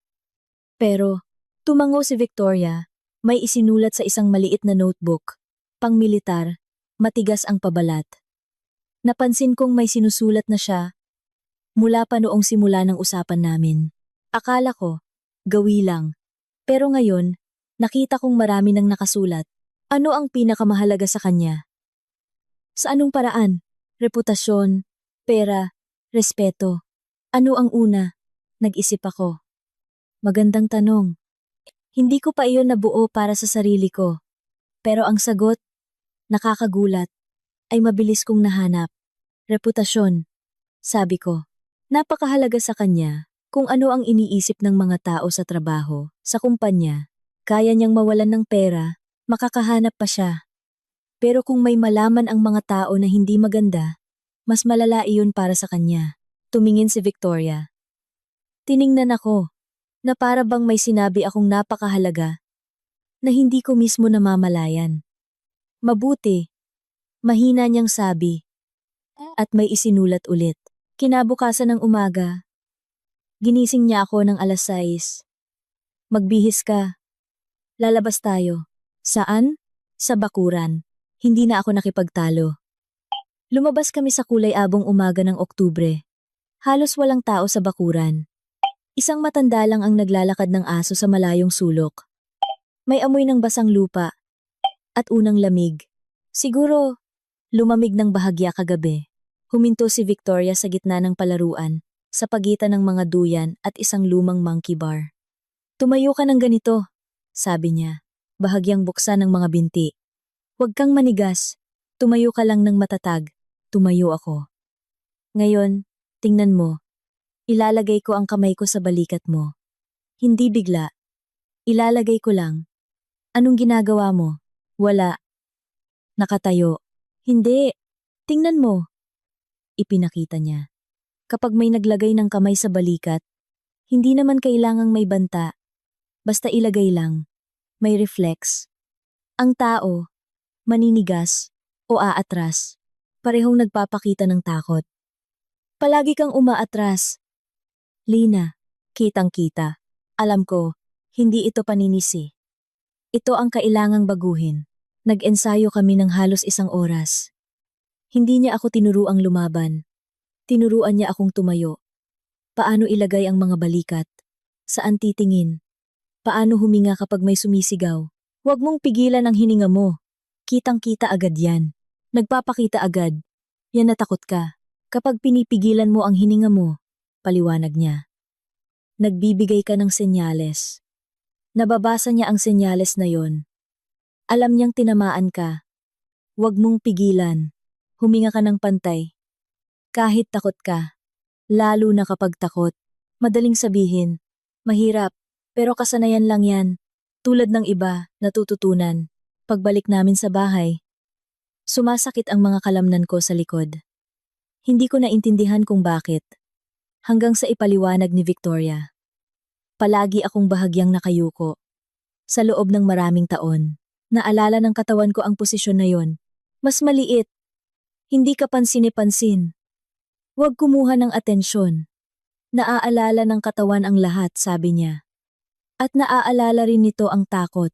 Pero, tumango si Victoria. May isinulat sa isang maliit na notebook. Pang-militar, matigas ang pabalat. Napansin kong may sinusulat na siya mula pa noong simula ng usapan namin. Akala ko, gawi lang. Pero ngayon, nakita kong marami nang nakasulat. Ano ang pinakamahalaga sa kanya? Sa anong paraan? Reputasyon, pera, respeto. Ano ang una? Nag-isip ako. Magandang tanong. Hindi ko pa iyon nabuo para sa sarili ko. Pero ang sagot, nakakagulat, ay mabilis kong nahanap. Reputasyon, sabi ko. Napakahalaga sa kanya kung ano ang iniisip ng mga tao sa trabaho, sa kumpanya. Kaya niyang mawalan ng pera, makakahanap pa siya. Pero kung may malaman ang mga tao na hindi maganda, mas malala iyon para sa kanya. Tumingin si Victoria. Tiningnan ako, na para bang may sinabi akong napakahalaga, na hindi ko mismo namamalayan. Mabuti, mahina niyang sabi, at may isinulat ulit. Kinabukasan ng umaga, ginising niya ako ng 6:00. Magbihis ka. Lalabas tayo. Saan? Sa bakuran. Hindi na ako nakipagtalo. Lumabas kami sa kulay abong umaga ng Oktubre. Halos walang tao sa bakuran. Isang matanda lang ang naglalakad ng aso sa malayong sulok. May amoy ng basang lupa at unang lamig. Siguro, lumamig ng bahagya kagabi. Huminto si Victoria sa gitna ng palaruan, sa pagitan ng mga duyan at isang lumang monkey bar. Tumayo ka ng ganito, sabi niya, bahagyang buksan ng mga binti. Huwag kang manigas, tumayo ka lang ng matatag, tumayo ako. Ngayon, tingnan mo, ilalagay ko ang kamay ko sa balikat mo. Hindi bigla, ilalagay ko lang. Anong ginagawa mo? Wala. Nakatayo. Hindi. Tingnan mo. Ipinakita niya. Kapag may naglagay ng kamay sa balikat, hindi naman kailangang may banta. Basta ilagay lang. May reflex. Ang tao, maninigas o aatras, parehong nagpapakita ng takot. Palagi kang umaatras. Lina, kitang-kita. Alam ko, hindi ito paninisi. Ito ang kailangang baguhin. Nag-ensayo kami ng halos 1 oras. Hindi niya ako tinuruang lumaban. Tinuruan niya akong tumayo. Paano ilagay ang mga balikat? Saan titingin? Paano huminga kapag may sumisigaw? Huwag mong pigilan ang hininga mo. Kitang-kita agad yan. Nagpapakita agad. Yan natakot ka. Kapag pinipigilan mo ang hininga mo, paliwanag niya. Nagbibigay ka ng senyales. Nababasa niya ang senyales na yon. Alam niyang tinamaan ka. Huwag mong pigilan. Huminga ka ng pantay. Kahit takot ka. Lalo na kapag takot. Madaling sabihin. Mahirap. Pero kasanayan lang yan. Tulad ng iba, natututunan. Pagbalik namin sa bahay, sumasakit ang mga kalamnan ko sa likod. Hindi ko naintindihan kung bakit. Hanggang sa ipaliwanag ni Victoria. Palagi akong bahagyang nakayuko. Sa loob ng maraming taon, naalala ng katawan ko ang posisyon na yon. Mas maliit. Hindi ka pansini-pansin. Huwag kumuha ng atensyon. Naaalala ng katawan ang lahat, sabi niya. At naaalala rin nito ang takot.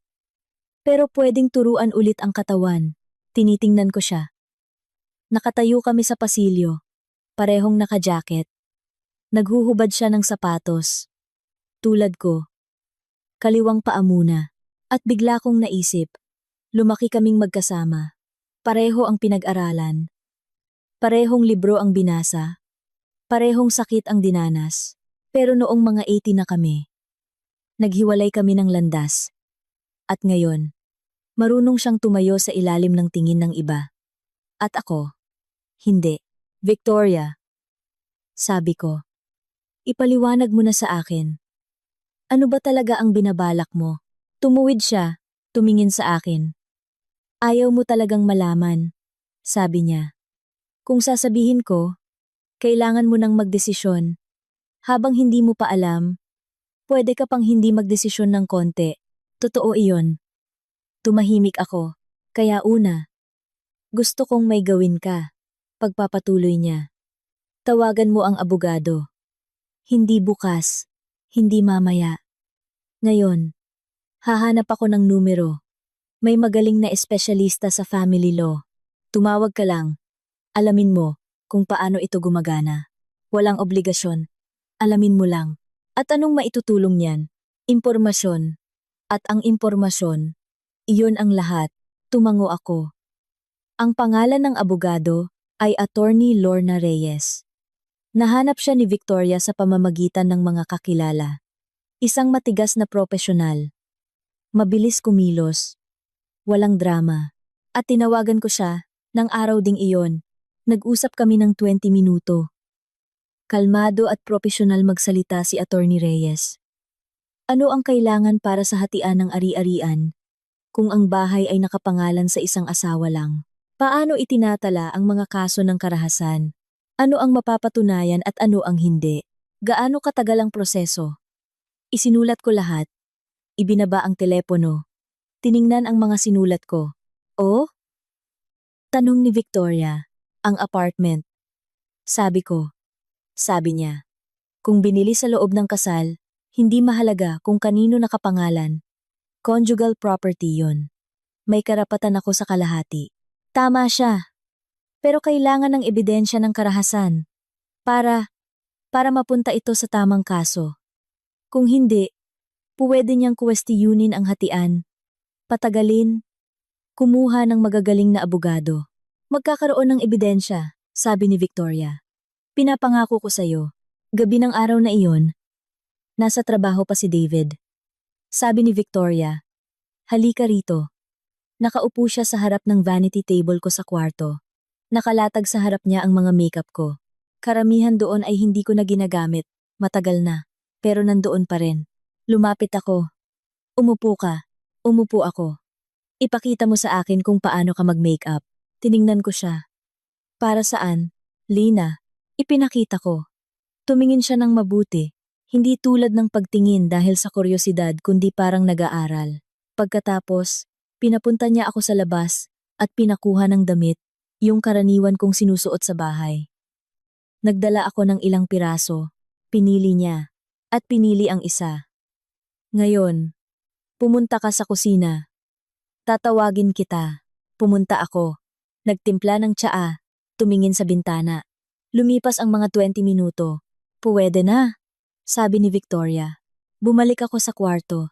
Pero pwedeng turuan ulit ang katawan. Tinitingnan ko siya. Nakatayo kami sa pasilyo. Parehong naka-jacket. Naghuhubad siya ng sapatos. Tulad ko. Kaliwang paa muna. At bigla kong naisip. Lumaki kaming magkasama. Pareho ang pinag-aralan. Parehong libro ang binasa. Parehong sakit ang dinanas. Pero noong mga 80 na kami, naghiwalay kami ng landas. At ngayon, marunong siyang tumayo sa ilalim ng tingin ng iba. At ako, hindi. Victoria, sabi ko, ipaliwanag mo na sa akin. Ano ba talaga ang binabalak mo? Tumuwid siya, tumingin sa akin. Ayaw mo talagang malaman, sabi niya. Kung sasabihin ko, kailangan mo nang magdesisyon. Habang hindi mo pa alam, pwede ka pang hindi magdesisyon ng konti. Totoo iyon. Tumahimik ako. Kaya una, gusto kong may gawin ka. Pagpapatuloy niya. Tawagan mo ang abogado. Hindi bukas. Hindi mamaya. Ngayon, hahanap ako ng numero. May magaling na espesyalista sa family law. Tumawag ka lang. Alamin mo kung paano ito gumagana. Walang obligasyon. Alamin mo lang. At anong maitutulong niyan? Impormasyon. At ang impormasyon, iyon ang lahat. Tumango ako. Ang pangalan ng abogado ay Attorney Lorna Reyes. Nahanap siya ni Victoria sa pamamagitan ng mga kakilala. Isang matigas na propesyonal. Mabilis kumilos. Walang drama. At tinawagan ko siya, ng araw ding iyon. Nag-usap kami ng 20 minuto. Kalmado at propesyonal magsalita si Attorney Reyes. Ano ang kailangan para sa hatian ng ari-arian kung ang bahay ay nakapangalan sa isang asawa lang? Paano itinatala ang mga kaso ng karahasan? Ano ang mapapatunayan at ano ang hindi? Gaano katagal ang proseso? Isinulat ko lahat. Ibinaba ang telepono. Tiningnan ang mga sinulat ko. Oh? Tanong ni Victoria. Ang apartment. Sabi ko. Sabi niya. Kung binili sa loob ng kasal, hindi mahalaga kung kanino nakapangalan. Conjugal property yun. May karapatan ako sa kalahati. Tama siya. Pero kailangan ng ebidensya ng karahasan. Para mapunta ito sa tamang kaso. Kung hindi, puwede niyang kuwestiyunin ang hatian, patagalin, kumuha ng magagaling na abogado. Magkakaroon ng ebidensya, sabi ni Victoria. Pinapangako ko sa'yo, gabi ng araw na iyon, nasa trabaho pa si David. Sabi ni Victoria, halika rito. Nakaupo siya sa harap ng vanity table ko sa kwarto. Nakalatag sa harap niya ang mga makeup ko. Karamihan doon ay hindi ko na ginagamit, matagal na, pero nandoon pa rin. Lumapit ako. Umupo ka. Umupo ako. Ipakita mo sa akin kung paano ka mag-makeup. Tiningnan ko siya. Para saan? Lina. Ipinakita ko. Tumingin siya ng mabuti. Hindi tulad ng pagtingin dahil sa kuryosidad kundi parang nag-aaral. Pagkatapos, pinapunta niya ako sa labas at pinakuha ng damit, yung karaniwan kong sinusuot sa bahay. Nagdala ako ng ilang piraso, pinili niya, at pinili ang isa. Ngayon, pumunta ka sa kusina. Tatawagin kita. Pumunta ako. Nagtimpla ng tsaa, tumingin sa bintana. Lumipas ang mga 20 minuto. Puwede na, sabi ni Victoria. Bumalik ako sa kwarto.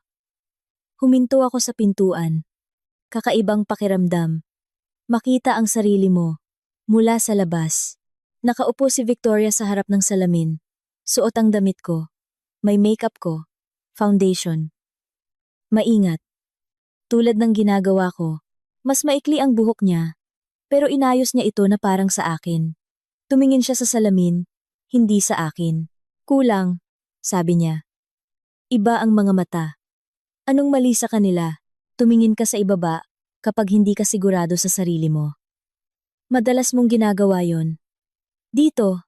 Huminto ako sa pintuan. Kakaibang pakiramdam. Makita ang sarili mo. Mula sa labas. Nakaupo si Victoria sa harap ng salamin. Suot ang damit ko. May makeup ko. Foundation. Maingat. Tulad ng ginagawa ko. Mas maikli ang buhok niya. Pero inayos niya ito na parang sa akin. Tumingin siya sa salamin. Hindi sa akin. Kulang, sabi niya. Iba ang mga mata. Anong mali sa kanila? Tumingin ka sa ibaba kapag hindi ka sigurado sa sarili mo. Madalas mong ginagawa yon. Dito,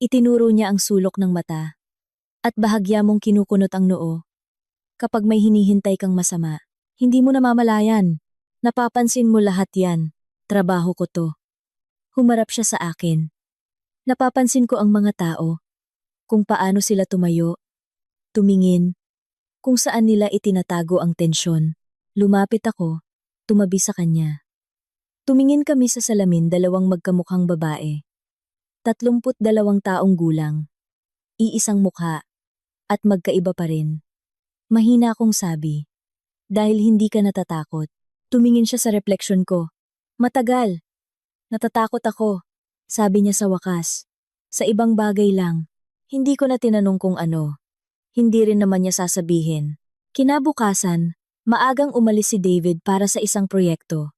itinuro niya ang sulok ng mata. At bahagya mong kinukunot ang noo. Kapag may hinihintay kang masama, hindi mo namamalayan. Napapansin mo lahat yan. Trabaho ko to. Humarap siya sa akin. Napapansin ko ang mga tao. Kung paano sila tumayo, tumingin, kung saan nila itinatago ang tensyon. Lumapit ako, tumabi sa kanya. Tumingin kami sa salamin, dalawang magkamukhang babae. 32 taong gulang. Iisang mukha. At magkaiba pa rin. Mahina akong sabi. Dahil hindi ka natatakot. Tumingin siya sa refleksyon ko. Matagal. Natatakot ako. Sabi niya sa wakas. Sa ibang bagay lang. Hindi ko na tinanong kung ano. Hindi rin naman niya sasabihin. Kinabukasan, maagang umalis si David para sa isang proyekto.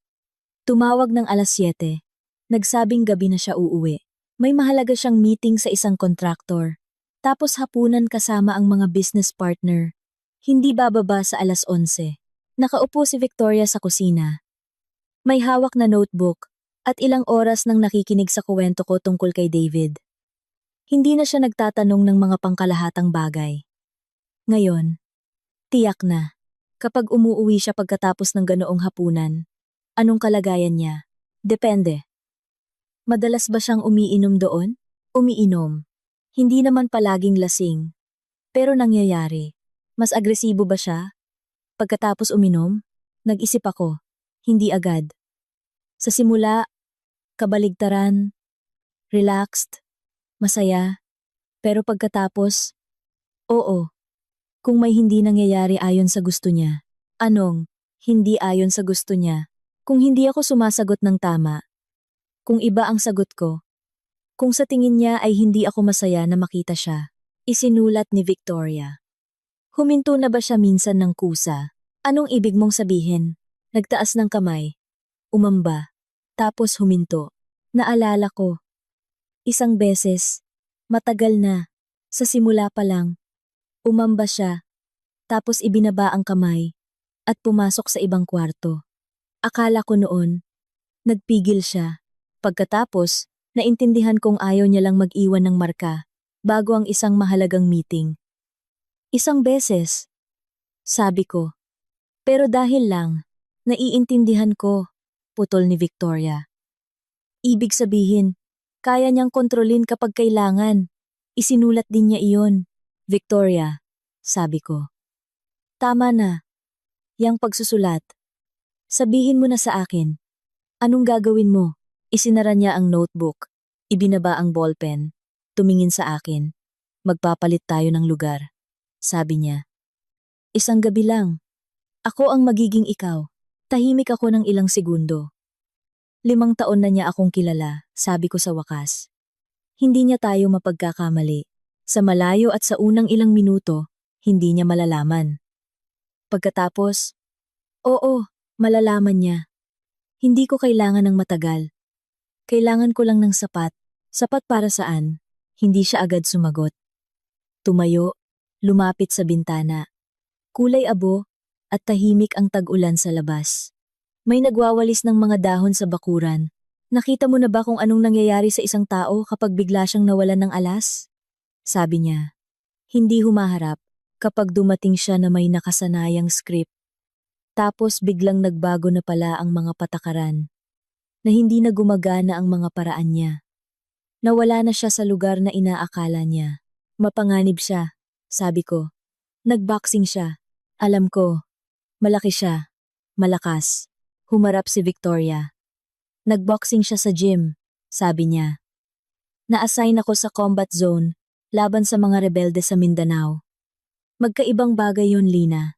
Tumawag ng 7:00. Nagsabing gabi na siya uuwi. May mahalaga siyang meeting sa isang kontraktor. Tapos hapunan kasama ang mga business partner. Hindi bababa sa 11:00. Nakaupo si Victoria sa kusina. May hawak na notebook at ilang oras nang nakikinig sa kwento ko tungkol kay David. Hindi na siya nagtatanong ng mga pangkalahatang bagay. Ngayon, tiyak na, kapag umuuwi siya pagkatapos ng ganoong hapunan, anong kalagayan niya? Depende. Madalas ba siyang umiinom doon? Umiinom. Hindi naman palaging lasing. Pero nangyayari. Mas agresibo ba siya? Pagkatapos uminom, nag-isip ako. Hindi agad. Sa simula, kabaligtaran, relaxed, masaya. Pero pagkatapos, oo. Kung may hindi nangyayari ayon sa gusto niya. Anong, hindi ayon sa gusto niya? Kung hindi ako sumasagot ng tama. Kung iba ang sagot ko. Kung sa tingin niya ay hindi ako masaya na makita siya. Isinulat ni Victoria. Huminto na ba siya minsan ng kusa? Anong ibig mong sabihin? Nagtaas ng kamay. Umamba. Tapos huminto. Naalala ko. Isang beses. Matagal na. Sa simula pa lang. Umamba siya. Tapos ibinaba ang kamay. At pumasok sa ibang kwarto. Akala ko noon. Nagpigil siya. Pagkatapos, naintindihan kong ayaw niya lang mag-iwan ng marka. Bago ang isang mahalagang meeting. Isang beses. Sabi ko. Pero dahil lang, naiintindihan ko, putol ni Victoria. Ibig sabihin, kaya niyang kontrolin kapag kailangan. Isinulat din niya iyon. Victoria, sabi ko. Tama na. Yang pagsusulat. Sabihin mo na sa akin. Anong gagawin mo? Isinara niya ang notebook. Ibinaba ang ballpen. Tumingin sa akin. Magpapalit tayo ng lugar. sabi niya. Isang gabi lang. Ako ang magiging ikaw. Tahimik ako ng ilang segundo. 5 taon na niya akong kilala, sabi ko sa wakas. Hindi niya tayo mapagkakamali. Sa malayo at sa unang ilang minuto, hindi niya malalaman. Pagkatapos, oo, malalaman niya. Hindi ko kailangan ng matagal. Kailangan ko lang ng sapat. Sapat para saan? Hindi siya agad sumagot. Tumayo, lumapit sa bintana. Kulay abo at tahimik ang tag-ulan sa labas. May nagwawalis ng mga dahon sa bakuran. Nakita mo na ba kung anong nangyayari sa isang tao kapag bigla siyang nawalan ng alas? Sabi niya. Hindi humaharap kapag dumating siya na may nakasanayang script. Tapos biglang nagbago na pala ang mga patakaran. Na hindi na gumagana ang mga paraan niya. Nawala na siya sa lugar na inaakala niya. Mapanganib siya, sabi ko. Nagboxing siya. Alam ko. Malaki siya. Malakas. Humarap si Victoria. Nagboxing siya sa gym, sabi niya. Na-assign ako sa combat zone, laban sa mga rebelde sa Mindanao. Magkaibang bagay yun, Lina.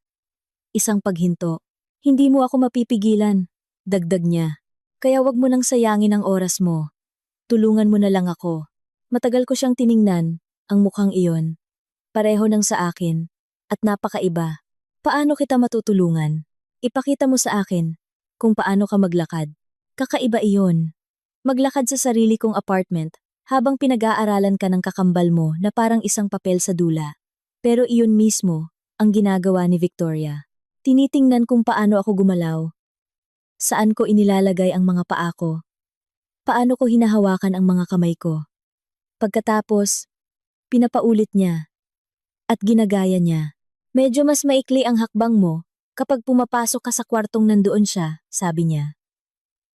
Isang paghinto. Hindi mo ako mapipigilan, dagdag niya. Kaya wag mo nang sayangin ang oras mo. Tulungan mo na lang ako. Matagal ko siyang tiningnan, ang mukhang iyon. Pareho nang sa akin, at napakaiba. Paano kita matutulungan? Ipakita mo sa akin kung paano ka maglakad. Kakaiba iyon. Maglakad sa sarili kong apartment habang pinag-aaralan ka ng kakambal mo na parang isang papel sa dula. Pero iyon mismo ang ginagawa ni Victoria. Tinitingnan kung paano ako gumalaw. Saan ko inilalagay ang mga paa ko. Paano ko hinahawakan ang mga kamay ko. Pagkatapos, pinapaulit niya. At ginagaya niya. Medyo mas maikli ang hakbang mo kapag pumapasok ka sa kwartong nandoon siya, sabi niya.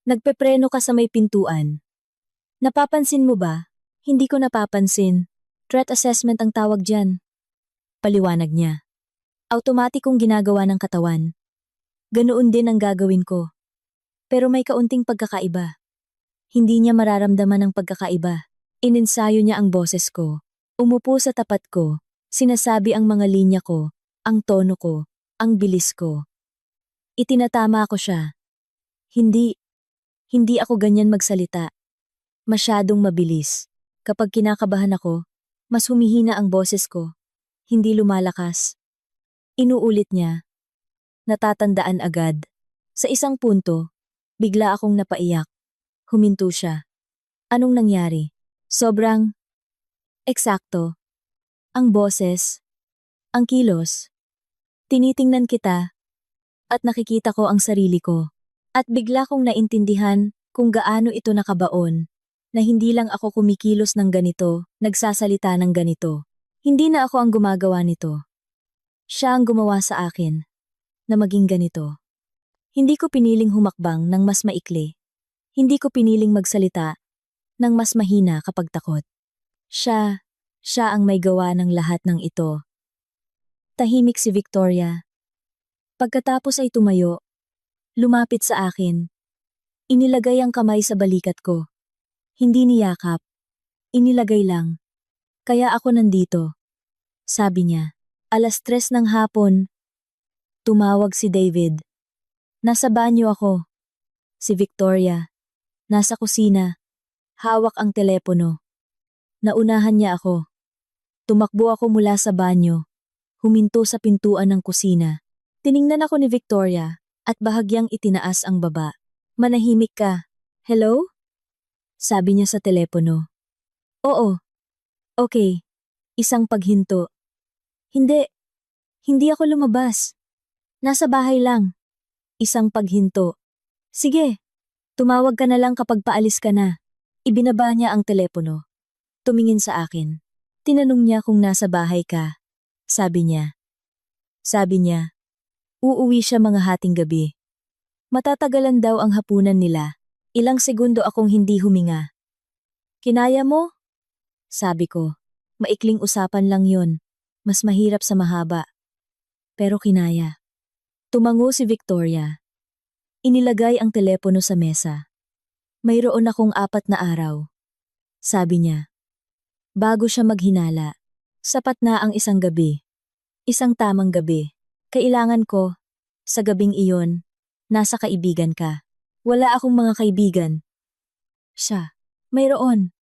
Nagpepreno ka sa may pintuan. Napapansin mo ba? Hindi ko napapansin. Threat assessment ang tawag dyan. Paliwanag niya. Automatikong ginagawa ng katawan. Ganoon din ang gagawin ko. Pero may kaunting pagkakaiba. Hindi niya mararamdaman ang pagkakaiba. Ininsayo niya ang boses ko. Umupo sa tapat ko. Sinasabi ang mga linya ko, ang tono ko, ang bilis ko. Itinatama ko siya. Hindi ako ganyan magsalita. Masyadong mabilis. Kapag kinakabahan ako, mas humihina ang boses ko. Hindi lumalakas. Inuulit niya. Natatandaan agad. Sa isang punto, bigla akong napaiyak. Huminto siya. Anong nangyari? Sobrang eksakto. Ang boses, ang kilos. Tinitingnan kita at nakikita ko ang sarili ko. At bigla kong naintindihan kung gaano ito nakabaon, na hindi lang ako kumikilos ng ganito, nagsasalita ng ganito. Hindi na ako ang gumagawa nito. Siya ang gumawa sa akin, na maging ganito. Hindi ko piniling humakbang ng mas maikli. Hindi ko piniling magsalita ng mas mahina kapag takot. Siya ang may gawa ng lahat ng ito. Tahimik si Victoria. Pagkatapos ay tumayo, lumapit sa akin. Inilagay ang kamay sa balikat ko. Hindi niyakap. Inilagay lang. Kaya ako nandito. Sabi niya. 3:00 ng hapon. Tumawag si David. Nasa banyo ako. Si Victoria. Nasa kusina. Hawak ang telepono. Naunahan niya ako. Tumakbo ako mula sa banyo. Huminto sa pintuan ng kusina. Tiningnan ako ni Victoria at bahagyang itinaas ang baba. Manahimik ka. Hello? Sabi niya sa telepono. Oo. Okay. Isang paghinto. Hindi ako lumabas. Nasa bahay lang. Isang paghinto. Sige. Tumawag ka na lang kapag paalis ka na. Ibinaba niya ang telepono. Tumingin sa akin. Tinanong niya kung nasa bahay ka. Sabi niya, uuwi siya mga hating gabi. Matatagalan daw ang hapunan nila. Ilang segundo akong hindi huminga. Kinaya mo? Sabi ko, maikling usapan lang yon. Mas mahirap sa mahaba. Pero kinaya. Tumango si Victoria. Inilagay ang telepono sa mesa. Mayroon akong 4 na araw. Sabi niya. Bago siya maghinala. Sapat na ang isang gabi. Isang tamang gabi. Kailangan ko, sa gabing iyon, nasa kaibigan ka. Wala akong mga kaibigan. Siya. Mayroon.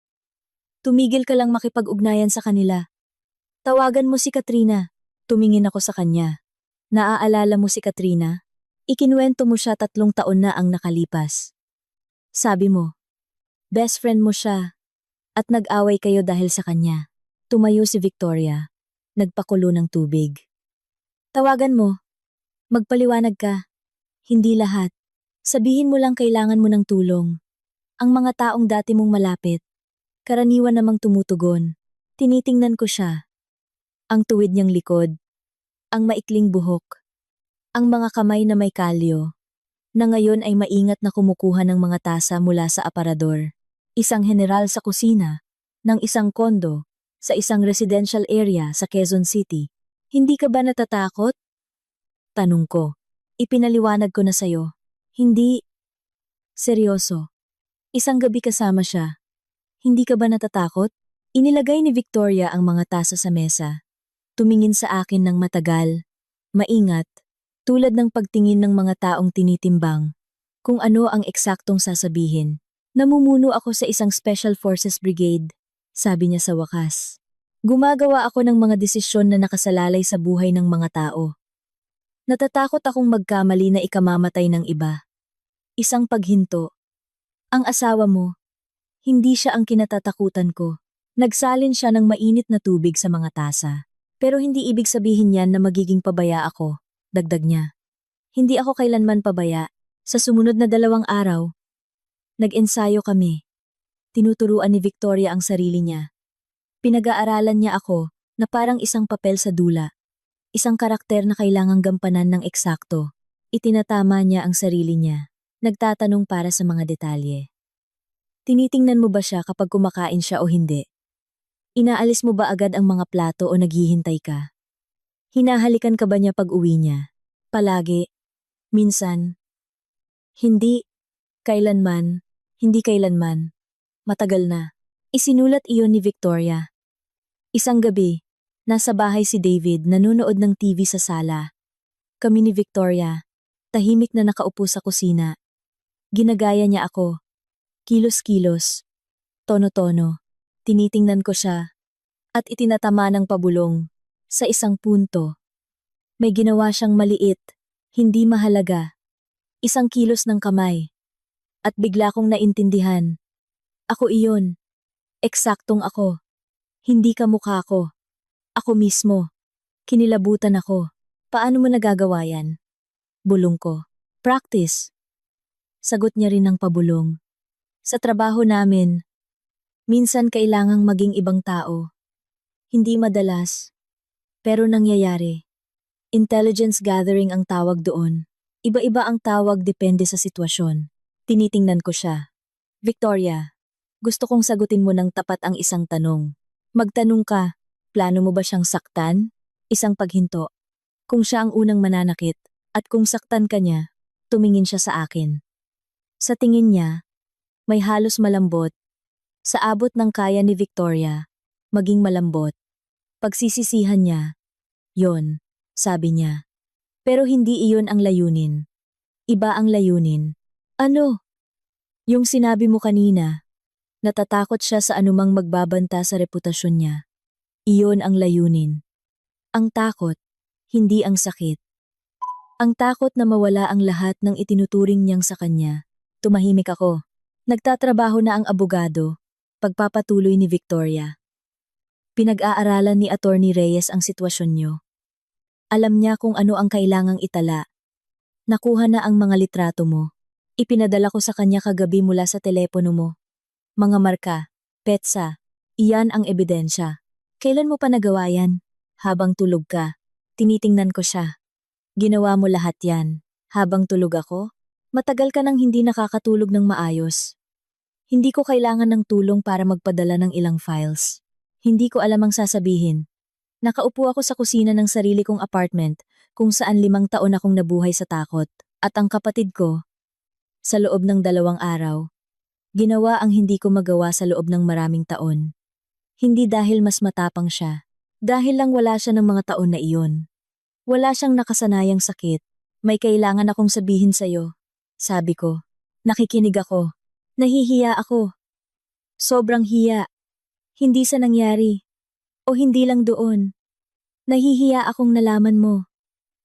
Tumigil ka lang makipag-ugnayan sa kanila. Tawagan mo si Katrina. Tumingin ako sa kanya. Naaalala mo si Katrina? Ikinuwento mo siya 3 taon na ang nakalipas. Sabi mo, best friend mo siya at nag-away kayo dahil sa kanya. Tumayo si Victoria. Nagpakulo ng tubig. Tawagan mo. Magpaliwanag ka. Hindi lahat. Sabihin mo lang kailangan mo ng tulong. Ang mga taong dati mong malapit, karaniwan namang tumutugon. Tinitingnan ko siya. Ang tuwid niyang likod, ang maikling buhok, ang mga kamay na may kalyo, na ngayon ay maingat na kumukuha ng mga tasa mula sa aparador. Isang general sa kusina, ng isang kondo, sa isang residential area sa Quezon City. Hindi ka ba natatakot? Tanong ko. Ipinaliwanag ko na sayo. Hindi. Seryoso. Isang gabi kasama siya. Hindi ka ba natatakot? Inilagay ni Victoria ang mga tasa sa mesa. Tumingin sa akin ng matagal, maingat, tulad ng pagtingin ng mga taong tinitimbang. Kung ano ang eksaktong sasabihin. Namumuno ako sa isang Special Forces Brigade, sabi niya sa wakas. Gumagawa ako ng mga desisyon na nakasalalay sa buhay ng mga tao. Natatakot akong magkamali na ikamamatay ng iba. Isang paghinto. Ang asawa mo, hindi siya ang kinatatakutan ko. Nagsalin siya ng mainit na tubig sa mga tasa. Pero hindi ibig sabihin yan na magiging pabaya ako, dagdag niya. Hindi ako kailanman pabaya. Sa sumunod na 2 araw, nag-ensayo kami. Tinuturuan ni Victoria ang sarili niya. Pinag-aaralan niya ako na parang isang papel sa dula. Isang karakter na kailangang gampanan ng eksakto. Itinatama niya ang sarili niya. Nagtatanong para sa mga detalye. Tinitingnan mo ba siya kapag kumakain siya o hindi? Inaalis mo ba agad ang mga plato o naghihintay ka? Hinahalikan ka ba niya pag uwi niya? Palagi? Minsan? Hindi. Kailanman? Hindi kailanman. Matagal na. Isinulat iyon ni Victoria. Isang gabi, nasa bahay si David nanonood ng TV sa sala. Kami ni Victoria, tahimik na nakaupo sa kusina. Ginagaya niya ako. Kilos-kilos. Tono-tono. Tinitingnan ko siya. At itinatama ng pabulong. Sa isang punto. May ginawa siyang maliit. Hindi mahalaga. Isang kilos ng kamay. At bigla kong naintindihan. Ako iyon. Eksaktong ako. Hindi ka mukha ko. Ako mismo. Kinilabutan ako. Paano mo nagagawa yan? Bulong ko. Practice. Sagot niya rin ng pabulong. Sa trabaho namin, minsan kailangang maging ibang tao. Hindi madalas. Pero nangyayari. Intelligence gathering ang tawag doon. Iba-iba ang tawag depende sa sitwasyon. Tinitingnan ko siya. Victoria, gusto kong sagutin mo ng tapat ang isang tanong. Magtanong ka, plano mo ba siyang saktan? Isang paghinto. Kung siya ang unang mananakit, at kung saktan ka niya, tumingin siya sa akin. Sa tingin niya, may halos malambot. Sa abot ng kaya ni Victoria, maging malambot. Pagsisisihan niya, yon, sabi niya. Pero hindi iyon ang layunin. Iba ang layunin. Ano? Yung sinabi mo kanina, natatakot siya sa anumang magbabanta sa reputasyon niya. Iyon ang layunin. Ang takot, hindi ang sakit. Ang takot na mawala ang lahat ng itinuturing niyang sa kanya. Tumahimik ako. Nagtatrabaho na ang abogado. Pagpapatuloy ni Victoria. Pinag-aaralan ni Attorney Reyes ang sitwasyon niyo. Alam niya kung ano ang kailangang itala. Nakuha na ang mga litrato mo. Ipinadala ko sa kanya kagabi mula sa telepono mo. Mga marka, petsa, iyan ang ebidensya. Kailan mo pa nagawa yan? Habang tulog ka. Tinitingnan ko siya. Ginawa mo lahat yan. Habang tulog ako? Matagal ka nang hindi nakakatulog ng maayos. Hindi ko kailangan ng tulong para magpadala ng ilang files. Hindi ko alam ang sasabihin. Nakaupo ako sa kusina ng sarili kong apartment kung saan 5 taon akong nabuhay sa takot. At ang kapatid ko, sa loob ng 2 araw, ginawa ang hindi ko magawa sa loob ng maraming taon. Hindi dahil mas matapang siya. Dahil lang wala siya ng mga taon na iyon. Wala siyang nakasanayang sakit. May kailangan akong sabihin sa'yo. Sabi ko. Nakikinig ako. Nahihiya ako. Sobrang hiya. Hindi sa nangyari. O hindi lang doon. Nahihiya akong nalaman mo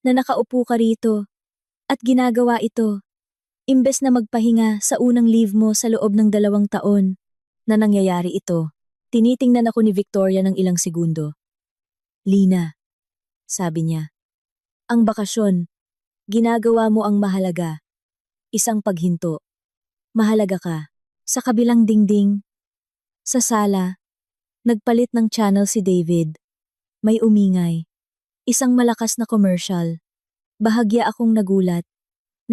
na nakaupo ka rito at ginagawa ito. Imbes na magpahinga sa unang leave mo sa loob ng 2 taon na nangyayari ito. Tinitingnan ako ni Victoria ng ilang segundo. Lina, sabi niya. Ang bakasyon, ginagawa mo ang mahalaga. Isang paghinto. Mahalaga ka. Sa kabilang dingding. Sa sala. Nagpalit ng channel si David. May umingay. Isang malakas na commercial. Bahagya akong nagulat.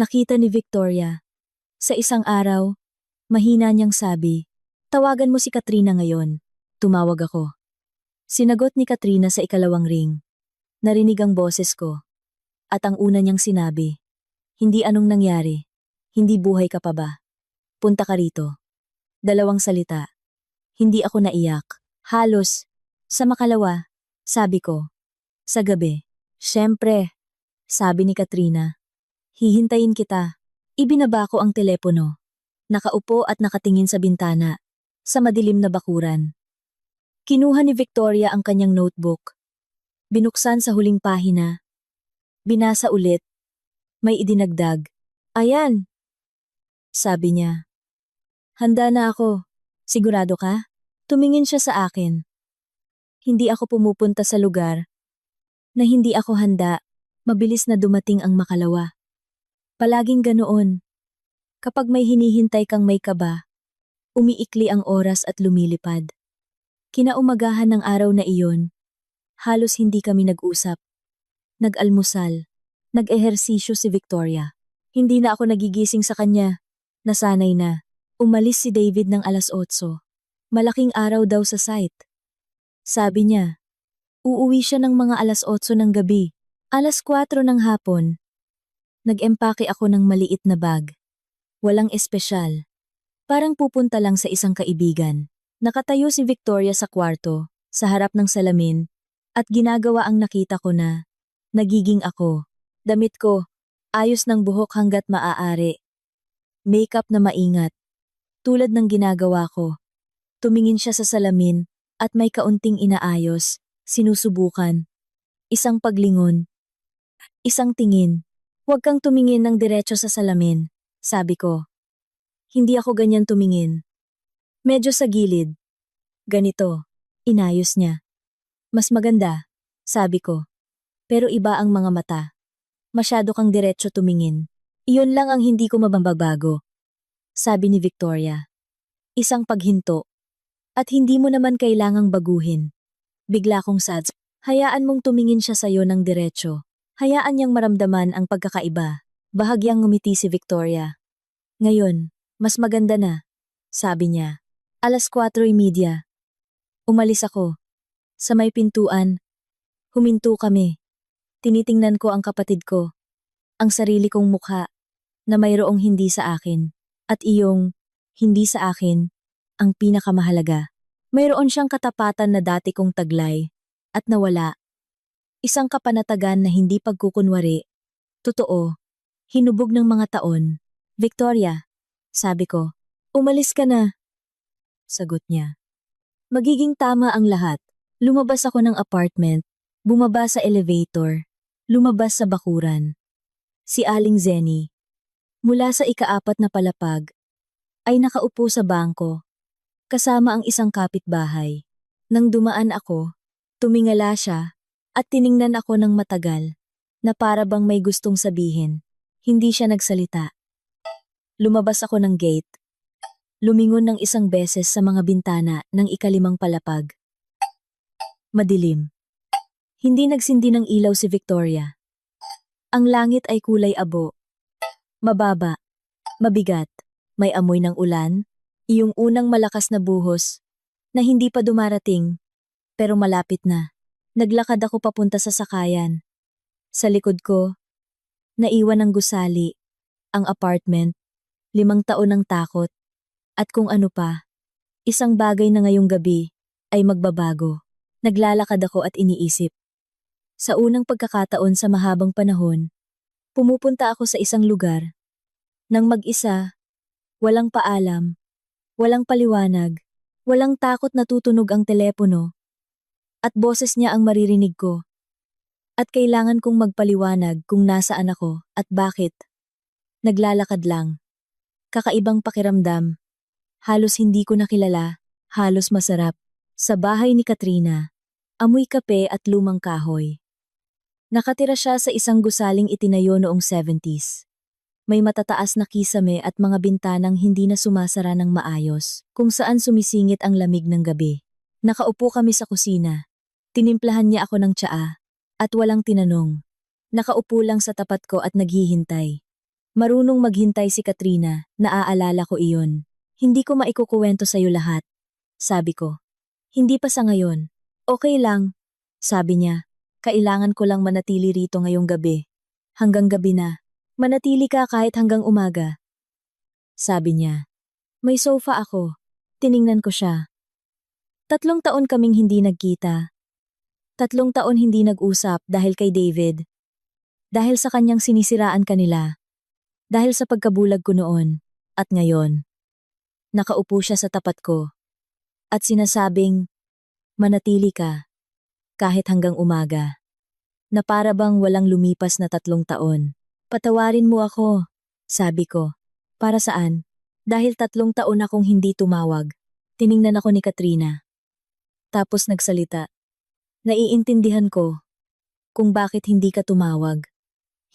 Nakita ni Victoria. Sa isang araw, mahina niyang sabi, tawagan mo si Katrina ngayon. Tumawag ako. Sinagot ni Katrina sa ikalawang ring. Narinig ang boses ko. At ang una niyang sinabi, hindi anong nangyari. Hindi buhay ka pa ba? Punta ka rito. 2 salita. Hindi ako naiyak. Halos. Sa makalawa, sabi ko. Sa gabi. Siyempre, sabi ni Katrina. Hihintayin kita. Ibinaba ko ang telepono. Nakaupo at nakatingin sa bintana. Sa madilim na bakuran. Kinuha ni Victoria ang kanyang notebook. Binuksan sa huling pahina. Binasa ulit. May idinagdag. Ayan. Sabi niya. Handa na ako. Sigurado ka? Tumingin siya sa akin. Hindi ako pumupunta sa lugar na hindi ako handa. Mabilis na dumating ang makalawa. Palaging ganoon. Kapag may hinihintay kang may kaba, umiikli ang oras at lumilipad. Kinaumagahan ng araw na iyon, halos hindi kami nag-usap. Nag-almusal, nag-ehersisyo si Victoria. Hindi na ako nagigising sa kanya. Nasanay na. Umalis si David ng 8:00. Malaking araw daw sa site. Sabi niya, uuwi siya ng mga 8:00 ng gabi. 4:00 ng hapon. Nag-empake ako ng maliit na bag. Walang espesyal. Parang pupunta lang sa isang kaibigan. Nakatayo si Victoria sa kwarto, sa harap ng salamin, at ginagawa ang nakita ko na, nagiging ako. Damit ko, ayos ng buhok hanggat maaari. Makeup na maingat. Tulad ng ginagawa ko. Tumingin siya sa salamin, at may kaunting inaayos, sinusubukan. Isang paglingon. Isang tingin. Huwag kang tumingin ng diretso sa salamin, sabi ko. Hindi ako ganyan tumingin. Medyo sa gilid. Ganito, inayos niya. Mas maganda, sabi ko. Pero iba ang mga mata. Masyado kang diretso tumingin. Iyon lang ang hindi ko mabambabago. Sabi ni Victoria. Isang paghinto. At hindi mo naman kailangang baguhin. Bigla kong sads. Hayaan mong tumingin siya sa'yo ng diretso. Hayaan niyang maramdaman ang pagkakaiba. Bahagyang ngumiti si Victoria. Ngayon, mas maganda na, sabi niya. 4:30. Umalis ako. Sa may pintuan. Huminto kami. Tinitingnan ko ang kapatid ko. Ang sarili kong mukha. Na mayroong hindi sa akin. At iyong, hindi sa akin, ang pinakamahalaga. Mayroon siyang katapatan na dati kong taglay. At nawala. Isang kapanatagan na hindi pagkukunwari. Totoo. Hinubog ng mga taon. Victoria, sabi ko, umalis ka na. Sagot niya. Magiging tama ang lahat. Lumabas ako ng apartment, bumaba sa elevator, lumabas sa bakuran. Si Aling Zenny, mula sa ika-4 na palapag, ay nakaupo sa bangko, kasama ang isang kapitbahay. Nang dumaan ako, tumingala siya, at tiningnan ako ng matagal, na para bang may gustong sabihin. Hindi siya nagsalita. Lumabas ako ng gate. Lumingon ng isang beses sa mga bintana ng ika-5 palapag. Madilim. Hindi nagsindi ng ilaw si Victoria. Ang langit ay kulay abo. Mababa. Mabigat. May amoy ng ulan. Iyong unang malakas na buhos. Na hindi pa dumarating. Pero malapit na. Naglakad ako papunta sa sakayan. Sa likod ko, naiwan ng gusali. Ang apartment. 5 taon ng takot. At kung ano pa, isang bagay na ngayong gabi ay magbabago. Naglalakad ako at iniisip. Sa unang pagkakataon sa mahabang panahon, pumupunta ako sa isang lugar. Nang mag-isa, walang paalam, walang paliwanag, walang takot na tutunog ang telepono, at boses niya ang maririnig ko. At kailangan kong magpaliwanag kung nasaan ako at bakit. Naglalakad lang. Kakaibang pakiramdam. Halos hindi ko nakilala, halos masarap. Sa bahay ni Katrina, amoy kape at lumang kahoy. Nakatira siya sa isang gusaling itinayo noong 70s. May matataas na kisame at mga bintanang hindi na sumasara ng maayos, kung saan sumisingit ang lamig ng gabi. Nakaupo kami sa kusina. Tinimplahan niya ako ng tsaa, at walang tinanong. Nakaupo lang sa tapat ko at naghihintay. Marunong maghintay si Katrina, naaalala ko iyon. Hindi ko maikukuwento sa'yo lahat. Sabi ko. Hindi pa sa ngayon. Okay lang. Sabi niya. Kailangan ko lang manatili rito ngayong gabi. Hanggang gabi na. Manatili ka kahit hanggang umaga. Sabi niya. May sofa ako. Tiningnan ko siya. 3 taon kaming hindi nagkita. 3 taon hindi nag-usap dahil kay David. Dahil sa kanyang sinisiraan kanila. Dahil sa pagkabulag ko noon. At ngayon. Nakaupo siya sa tapat ko. At sinasabing, manatili ka. Kahit hanggang umaga. Na para bang walang lumipas na 3 taon. Patawarin mo ako, sabi ko. Para saan? Dahil 3 taon akong hindi tumawag. Tiningnan ako ni Katrina. Tapos nagsalita. Naiintindihan ko kung bakit hindi ka tumawag.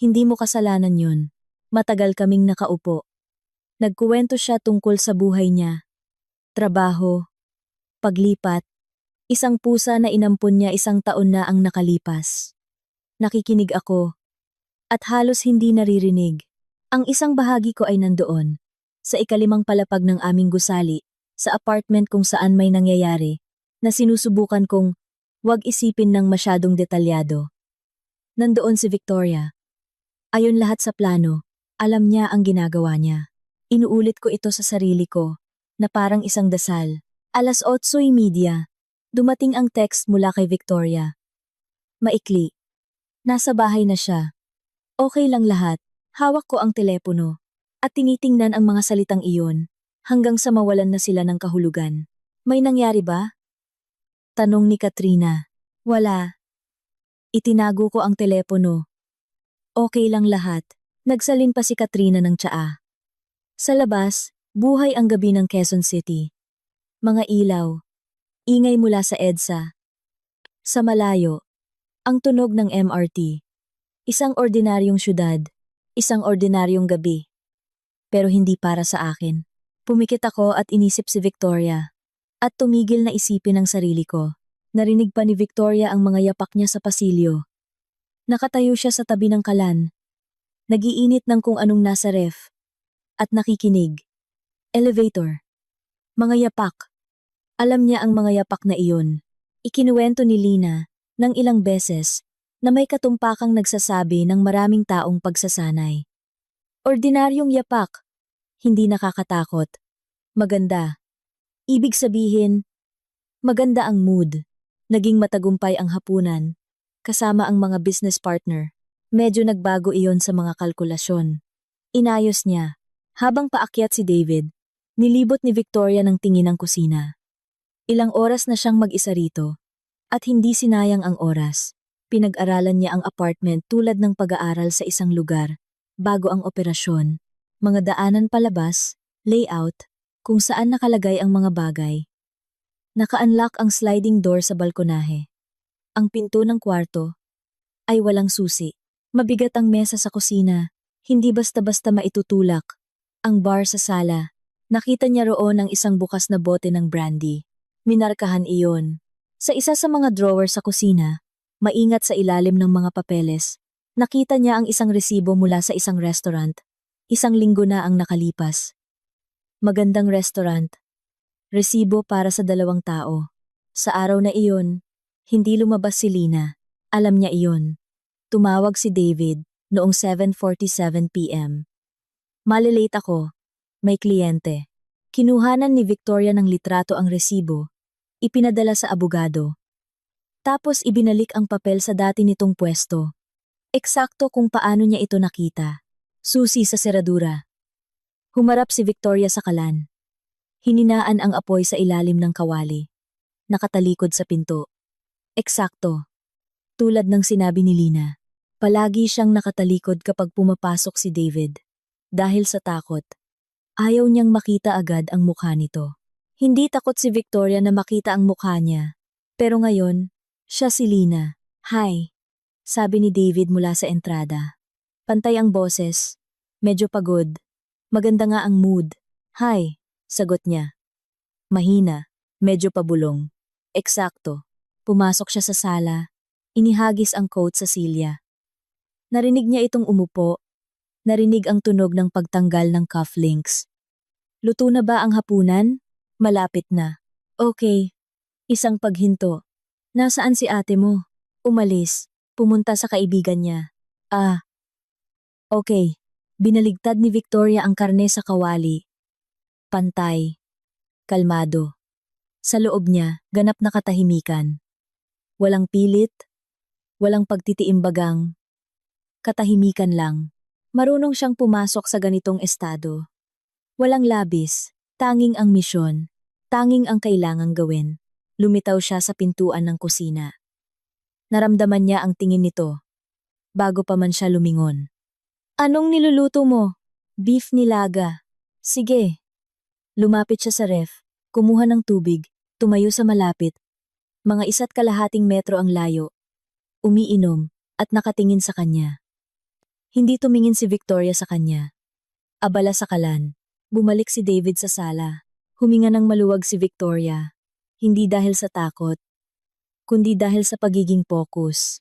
Hindi mo kasalanan yun. Matagal kaming nakaupo. Nagkuwento siya tungkol sa buhay niya. Trabaho, paglipat, isang pusa na inampun niya 1 taon na ang nakalipas. Nakikinig ako. At halos hindi naririnig. Ang isang bahagi ko ay nandoon. Sa ikalimang palapag ng aming gusali, sa apartment kung saan may nangyayari, na sinusubukan kong wag isipin ng masyadong detalyado. Nandoon si Victoria. Ayon lahat sa plano, alam niya ang ginagawa niya. Inuulit ko ito sa sarili ko, na parang isang dasal. 8:30, dumating ang text mula kay Victoria. Maikli. Nasa bahay na siya. Okay lang lahat. Hawak ko ang telepono. At tinitingnan ang mga salitang iyon, hanggang sa mawalan na sila ng kahulugan. May nangyari ba? Tanong ni Katrina. Wala. Itinago ko ang telepono. Okay lang lahat. Nagsalin pa si Katrina ng tsaa. Sa labas, buhay ang gabi ng Quezon City. Mga ilaw. Ingay mula sa EDSA. Sa malayo, ang tunog ng MRT. Isang ordinaryong syudad. Isang ordinaryong gabi. Pero hindi para sa akin. Pumikit ako at inisip si Victoria. At tumigil na isipin ang sarili ko. Narinig pa ni Victoria ang mga yapak niya sa pasilyo. Nakatayo siya sa tabi ng kalan. Nagiinit ng kung anong nasa ref. At nakikinig. Elevator. Mga yapak. Alam niya ang mga yapak na iyon. Ikinuwento ni Lina ng ilang beses na may katumpakang nagsasabi ng maraming taong pagsasanay. Ordinaryong yapak. Hindi nakakatakot. Maganda. Ibig sabihin, maganda ang mood. Naging matagumpay ang hapunan. Kasama ang mga business partner. Medyo nagbago iyon sa mga kalkulasyon. Inayos niya. Habang paakyat si David, nilibot ni Victoria ng tingin ang kusina. Ilang oras na siyang mag-isa rito. At hindi sinayang ang oras. Pinag-aralan niya ang apartment tulad ng pag-aaral sa isang lugar. Bago ang operasyon, mga daanan palabas, layout, kung saan nakalagay ang mga bagay. Naka-unlock ang sliding door sa balkonahe. Ang pinto ng kwarto ay walang susi. Mabigat ang mesa sa kusina, hindi basta-basta maitutulak. Ang bar sa sala, nakita niya roon ang isang bukas na bote ng brandy. Minarkahan iyon. Sa isa sa mga drawer sa kusina, maingat sa ilalim ng mga papeles, nakita niya ang isang resibo mula sa isang restaurant. 1 linggo na ang nakalipas. Magandang restaurant. Resibo para sa 2 tao. Sa araw na iyon, hindi lumabas si Lina. Alam niya iyon. Tumawag si David noong 7:47 p.m. Malilate ako. May kliyente. Kinuhanan ni Victoria ng litrato ang resibo. Ipinadala sa abogado. Tapos ibinalik ang papel sa dati nitong pwesto. Eksakto kung paano niya ito nakita. Susi sa seradura. Humarap si Victoria sa kalan. Hininaan ang apoy sa ilalim ng kawali. Nakatalikod sa pinto. Eksakto. Tulad ng sinabi ni Lina. Palagi siyang nakatalikod kapag pumapasok si David. Dahil sa takot. Ayaw niyang makita agad ang mukha nito. Hindi takot si Victoria na makita ang mukha niya. Pero ngayon, siya si Lina. Hi, sabi ni David mula sa entrada. Pantay ang boses. Medyo pagod. Maganda nga ang mood. Hi, sagot niya. Mahina, medyo pabulong. Eksakto. Pumasok siya sa sala. Inihagis ang coat sa silya. Narinig niya itong umupo. Narinig ang tunog ng pagtanggal ng cufflinks. Luto na ba ang hapunan? Malapit na. Okay. Isang paghinto. Nasaan si ate mo? Umalis. Pumunta sa kaibigan niya. Okay. Binaligtad ni Victoria ang karne sa kawali. Pantay. Kalmado. Sa loob niya, ganap na katahimikan. Walang pilit. Walang pagtitiimbagang. Katahimikan lang. Marunong siyang pumasok sa ganitong estado. Walang labis. Tanging ang misyon. Tanging ang kailangang gawin. Lumitaw siya sa pintuan ng kusina. Naramdaman niya ang tingin nito. Bago pa man siya lumingon. Anong niluluto mo? Beef nilaga. Sige. Lumapit siya sa ref, kumuha ng tubig, tumayo sa malapit. Mga 1.5 metro ang layo. Umiinom at nakatingin sa kanya. Hindi tumingin si Victoria sa kanya. Abala sa kalan. Bumalik si David sa sala. Huminga ng maluwag si Victoria. Hindi dahil sa takot, kundi dahil sa pagiging focus.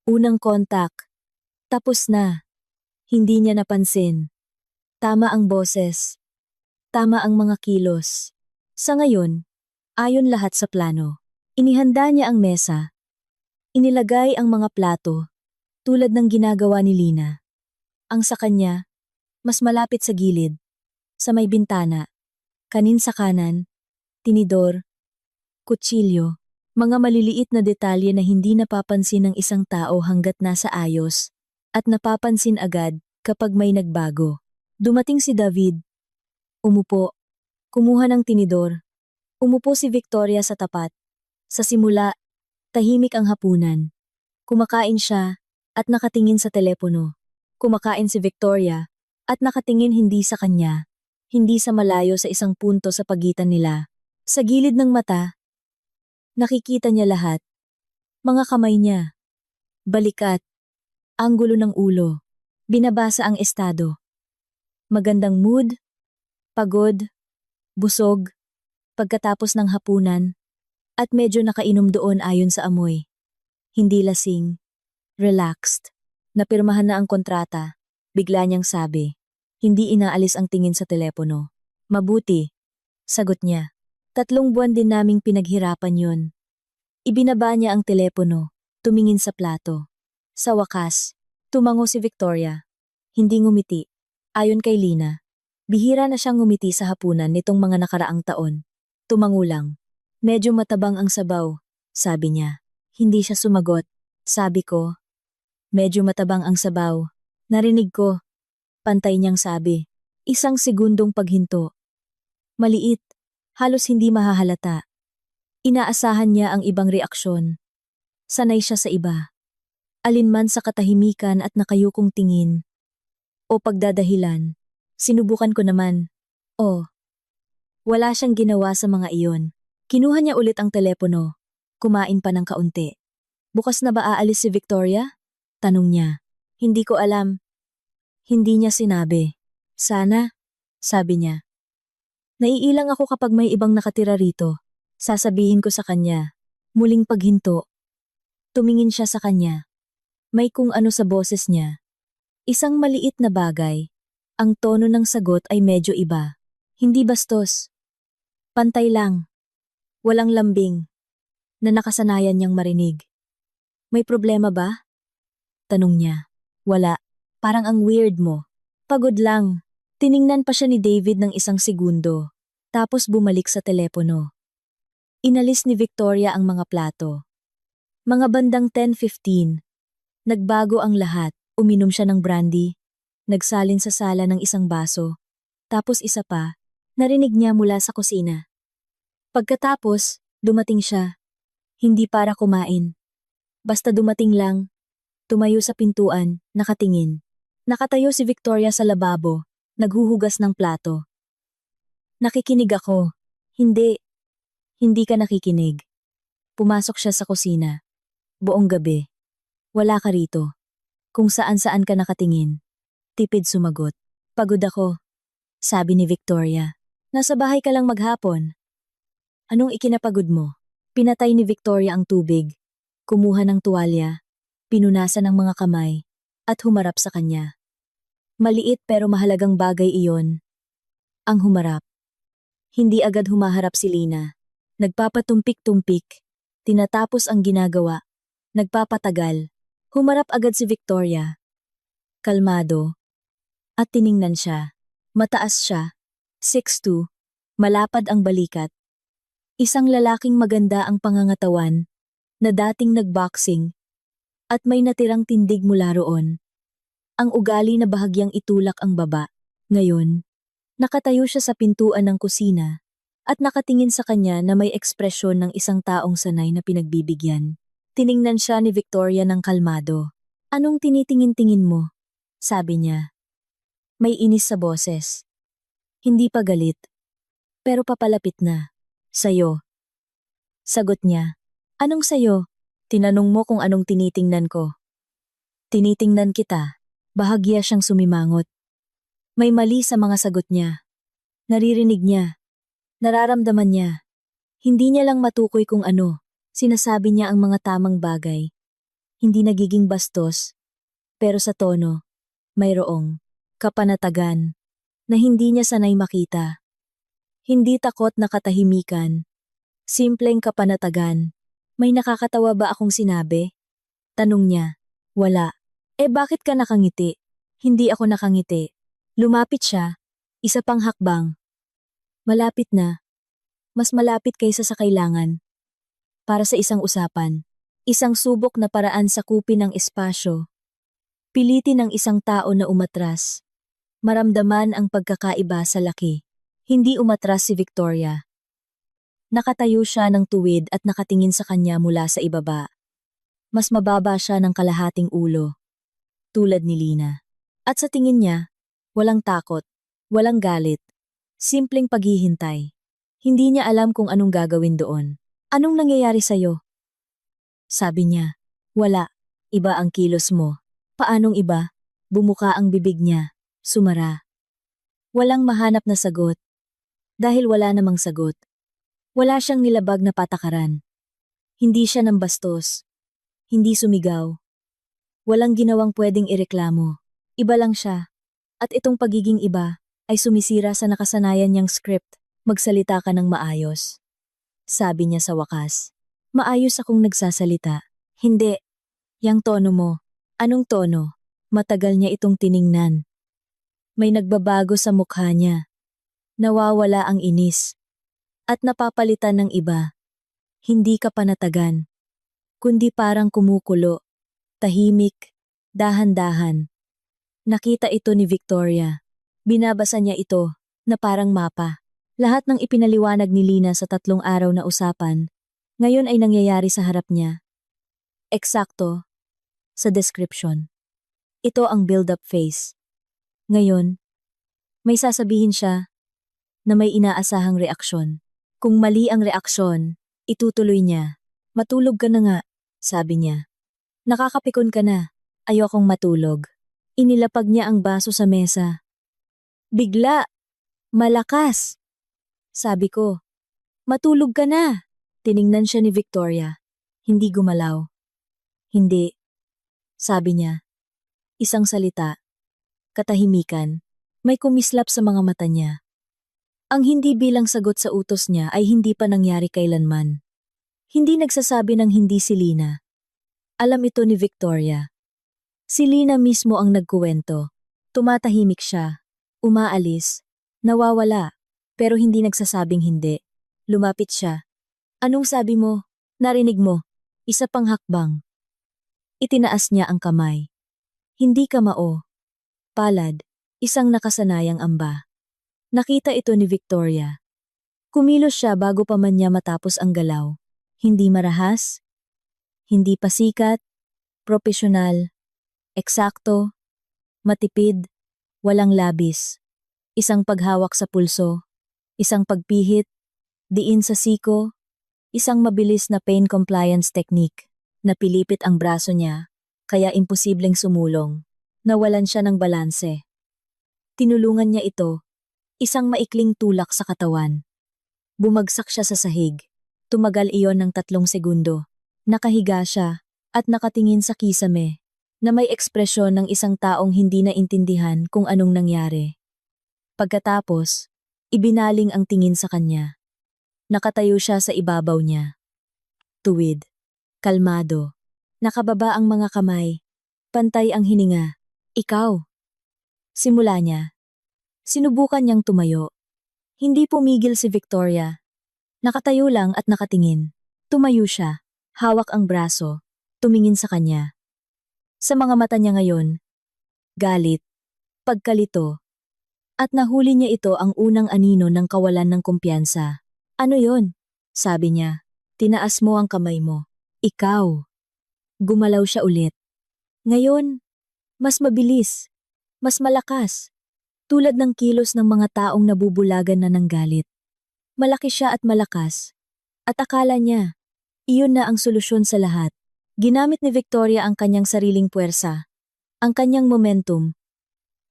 Unang kontak. Tapos na. Hindi niya napansin. Tama ang boses. Tama ang mga kilos. Sa ngayon, ayon lahat sa plano. Inihanda niya ang mesa. Inilagay ang mga plato, tulad ng ginagawa ni Lina. Ang sa kanya, mas malapit sa gilid, sa may bintana, kanin sa kanan, tinidor, kutsilyo, mga maliliit na detalye na hindi napapansin ng isang tao hanggat nasa ayos, at napapansin agad kapag may nagbago. Dumating si David. Umupo. Kumuha ng tinidor. Umupo si Victoria sa tapat. Sa simula, tahimik ang hapunan. Kumakain siya at nakatingin sa telepono. Kumakain si Victoria at nakatingin hindi sa kanya, hindi sa malayo sa isang punto sa pagitan nila. Sa gilid ng mata, nakikita niya lahat. Mga kamay niya. Balikat. Anggulo ng ulo. Binabasa ang estado. Magandang mood. Pagod. Busog. Pagkatapos ng hapunan. At medyo nakainom doon ayon sa amoy. Hindi lasing. Relaxed. Napirmahan na ang kontrata. Bigla niyang sabi. Hindi inaalis ang tingin sa telepono. Mabuti. Sagot niya. 3 buwan din naming pinaghirapan yun. Ibinaba niya ang telepono. Tumingin sa plato. Sa wakas, tumango si Victoria. Hindi ngumiti. Ayon kay Lina, bihira na siyang ngumiti sa hapunan nitong mga nakaraang taon. Tumango lang. Medyo matabang ang sabaw, sabi niya. Hindi siya sumagot. Sabi ko, medyo matabang ang sabaw. Narinig ko. Pantay niyang sabi. 1 segundong paghinto. Maliit, halos hindi mahahalata. Inaasahan niya ang ibang reaksyon. Sanay siya sa iba. Alinman sa katahimikan at nakayukong tingin. O pagdadahilan. Sinubukan ko naman. Wala siyang ginawa sa mga iyon. Kinuha niya ulit ang telepono. Kumain pa ng kaunti. Bukas na ba aalis si Victoria? Tanong niya. Hindi ko alam. Hindi niya sinabi. Sana, sabi niya. Naiilang ako kapag may ibang nakatira rito. Sasabihin ko sa kanya. Muling paghinto. Tumingin siya sa kanya. May kung ano sa boses niya. Isang maliit na bagay. Ang tono ng sagot ay medyo iba. Hindi bastos. Pantay lang. Walang lambing. Na nakasanayan niyang marinig. May problema ba? Tanong niya. Wala. Parang ang weird mo. Pagod lang. Tiningnan pa siya ni David ng 1 segundo. Tapos bumalik sa telepono. Inalis ni Victoria ang mga plato. Mga bandang 10:15. Nagbago ang lahat. Uminom siya ng brandy. Nagsalin sa sala ng isang baso. Tapos isa pa, narinig niya mula sa kusina. Pagkatapos, dumating siya. Hindi para kumain. Basta dumating lang. Tumayo sa pintuan, nakatingin. Nakatayo si Victoria sa lababo, naghuhugas ng plato. Nakikinig ako. Hindi. Hindi ka nakikinig. Pumasok siya sa kusina. Buong gabi. Wala ka rito. Kung saan-saan ka nakatingin. Tipid sumagot. Pagod ako. Sabi ni Victoria. Nasa bahay ka lang maghapon. Anong ikinapagod mo? Pinatay ni Victoria ang tubig. Kumuha ng tuwalya. Pinunasan ang mga kamay. At humarap sa kanya. Maliit pero mahalagang bagay iyon. Ang humarap. Hindi agad humaharap si Lina. Nagpapatumpik-tumpik. Tinatapos ang ginagawa. Nagpapatagal. Humarap agad si Victoria. Kalmado. At tiningnan siya. Mataas siya. 6'2". Malapad ang balikat. Isang lalaking maganda ang pangangatawan. Na dating nagboxing. At may natirang tindig mula roon. Ang ugali na bahagyang itulak ang baba. Ngayon, nakatayo siya sa pintuan ng kusina. At nakatingin sa kanya na may ekspresyon ng isang taong sanay na pinagbibigyan. Tiningnan siya ni Victoria ng kalmado. Anong tinitingin-tingin mo? Sabi niya. May inis sa boses. Hindi pa galit. Pero papalapit na. Sayo. Sagot niya. Anong sayo? Tinanong mo kung anong tinitingnan ko. Tinitingnan kita. Bahagya siyang sumimangot. May mali sa mga sagot niya. Naririnig niya. Nararamdaman niya. Hindi niya lang matukoy kung ano. Sinasabi niya ang mga tamang bagay. Hindi nagiging bastos. Pero sa tono, mayroong kapanatagan na hindi niya sanay makita. Hindi takot na katahimikan. Simpleng kapanatagan. May nakakatawa ba akong sinabi? Tanong niya. Wala. Bakit ka nakangiti? Hindi ako nakangiti. Lumapit siya. Isa pang hakbang. Malapit na. Mas malapit kaysa sa kailangan. Para sa isang usapan. Isang subok na paraan sa kupin ng espasyo. Pilitin ng isang tao na umatras. Maramdaman ang pagkakaiba sa laki. Hindi umatras si Victoria. Nakatayo siya ng tuwid at nakatingin sa kanya mula sa ibaba. Mas mababa siya ng kalahating ulo. Tulad ni Lina. At sa tingin niya, walang takot, walang galit. Simpleng paghihintay. Hindi niya alam kung anong gagawin doon. Anong nangyayari sa'yo? Sabi niya. Wala. Iba ang kilos mo. Paanong iba? Bumuka ang bibig niya. Sumara. Walang mahanap na sagot. Dahil wala namang sagot. Wala siyang nilabag na patakaran. Hindi siya nambastos. Hindi sumigaw. Walang ginawang pwedeng ireklamo. Iba lang siya. At itong pagiging iba ay sumisira sa nakasanayan niyang script. Magsalita ka ng maayos. Sabi niya sa wakas. Maayos akong nagsasalita. Hindi. Yang tono mo. Anong tono? Matagal niya itong tiningnan. May nagbabago sa mukha niya. Nawawala ang inis. At napapalitan ng iba. Hindi ka panatagan. Kundi parang kumukulo. Tahimik. Dahan-dahan. Nakita ito ni Victoria. Binabasa niya ito, na parang mapa. Lahat ng ipinaliwanag ni Lina sa 3 araw na usapan, ngayon ay nangyayari sa harap niya. Eksakto. Sa description. Ito ang build-up phase. Ngayon, may sasabihin siya na may inaasahang reaksyon. Kung mali ang reaksyon, itutuloy niya. Matulog ka na nga, sabi niya. Nakakapikon ka na. Ayokong matulog. Inilapag niya ang baso sa mesa. Bigla. Malakas. Sabi ko. Matulog ka na. Tiningnan siya ni Victoria. Hindi gumalaw. Hindi. Sabi niya. Isang salita. Katahimikan. May kumislap sa mga mata niya. Ang hindi bilang sagot sa utos niya ay hindi pa nangyari kailanman. Hindi nagsasabi ng hindi si Lina. Alam ito ni Victoria. Si Lina mismo ang nagkuwento. Tumatahimik siya. Umaalis. Nawawala. Pero hindi nagsasabing hindi. Lumapit siya. Anong sabi mo? Narinig mo? Isa pang hakbang. Itinaas niya ang kamay. Hindi kamao. Palad. Isang nakasanayang amba. Nakita ito ni Victoria. Kumilos siya bago pa man niya matapos ang galaw. Hindi marahas. Hindi pasikat. Propesyonal. Eksakto. Matipid. Walang labis. Isang paghawak sa pulso. Isang pagpihit. Diin sa siko. Isang mabilis na pain compliance technique. Napilipit ang braso niya, kaya imposibleng sumulong. Nawalan siya ng balanse. Tinulungan niya ito, isang maikling tulak sa katawan. Bumagsak siya sa sahig. Tumagal iyon ng 3 segundo. Nakahiga siya, at nakatingin sa kisame, na may ekspresyon ng isang taong hindi naintindihan kung anong nangyari. Pagkatapos, ibinaling ang tingin sa kanya. Nakatayo siya sa ibabaw niya. Tuwid. Kalmado. Nakababa ang mga kamay. Pantay ang hininga. Ikaw. Simula niya. Sinubukan niyang tumayo. Hindi pumigil si Victoria. Nakatayo lang at nakatingin. Tumayo siya. Hawak ang braso. Tumingin sa kanya. Sa mga mata niya ngayon, galit, pagkalito, at nahuli niya ito ang unang anino ng kawalan ng kumpiyansa. Ano yon? Sabi niya. Tinaas mo ang kamay mo. Ikaw. Gumalaw siya ulit. Ngayon, mas mabilis, mas malakas, tulad ng kilos ng mga taong nabubulagan na ng galit. Malaki siya at malakas, at akala niya, iyon na ang solusyon sa lahat. Ginamit ni Victoria ang kanyang sariling puwersa, ang kanyang momentum,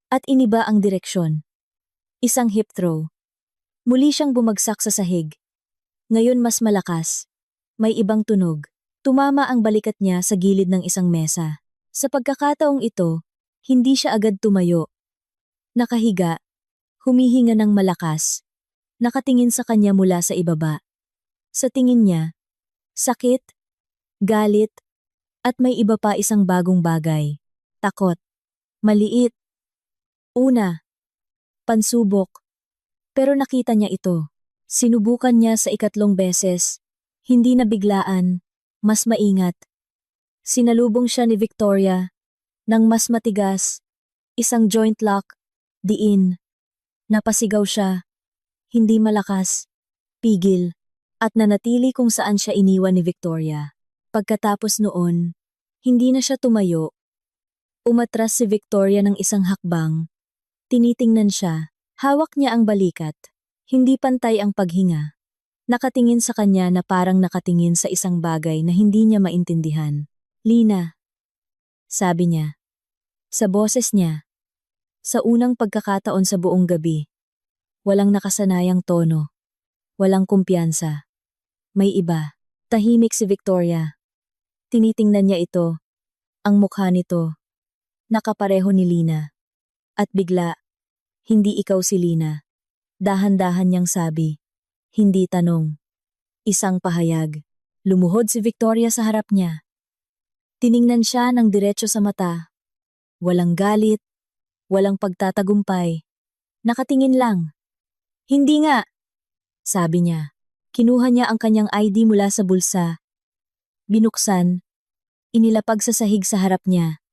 at iniba ang direksyon. Isang hip throw. Muli siyang bumagsak sa sahig. Ngayon mas malakas. May ibang tunog. Tumama ang balikat niya sa gilid ng isang mesa. Sa pagkakataong ito, hindi siya agad tumayo. Nakahiga, humihinga ng malakas. Nakatingin sa kanya mula sa ibaba. Sa tingin niya, sakit, galit, at may iba pa isang bagong bagay. Takot. Maliit. Una. Pansubok. Pero nakita niya ito. Sinubukan niya sa 3 beses. Hindi na biglaan. Mas maingat. Sinalubong siya ni Victoria ng mas matigas, isang joint lock, diin. Napasigaw siya, hindi malakas, pigil, at nanatili kung saan siya iniwan ni Victoria. Pagkatapos noon, hindi na siya tumayo. Umatras si Victoria ng isang hakbang. Tinitingnan siya, hawak niya ang balikat, hindi pantay ang paghinga. Nakatingin sa kanya na parang nakatingin sa isang bagay na hindi niya maintindihan. Lina. Sabi niya. Sa boses niya. Sa unang pagkakataon sa buong gabi. Walang nakasanayang tono. Walang kumpiyansa. May iba. Tahimik si Victoria. Tinitingnan niya ito. Ang mukha nito. Nakapareho ni Lina. At bigla, hindi ikaw si Lina. Dahan-dahan niyang sabi. Hindi tanong. Isang pahayag. Lumuhod si Victoria sa harap niya. Tiningnan siya ng diretso sa mata. Walang galit. Walang pagtatagumpay. Nakatingin lang. Hindi nga. Sabi niya. Kinuha niya ang kanyang ID mula sa bulsa. Binuksan. Inilapag sa sahig sa harap niya.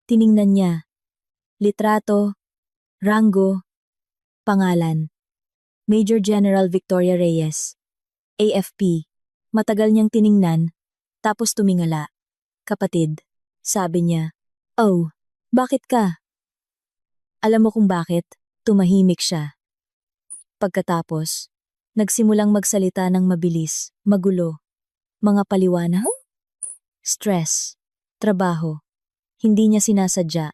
Tiningnan niya. Litrato. Rango. Pangalan. Major General Victoria Reyes. AFP. Matagal niyang tiningnan, tapos tumingala. Kapatid. Sabi niya. Oh, bakit ka? Alam mo kung bakit? Tumahimik siya. Pagkatapos, nagsimulang magsalita ng mabilis, magulo. Mga paliwanag? Stress. Trabaho. Hindi niya sinasadya.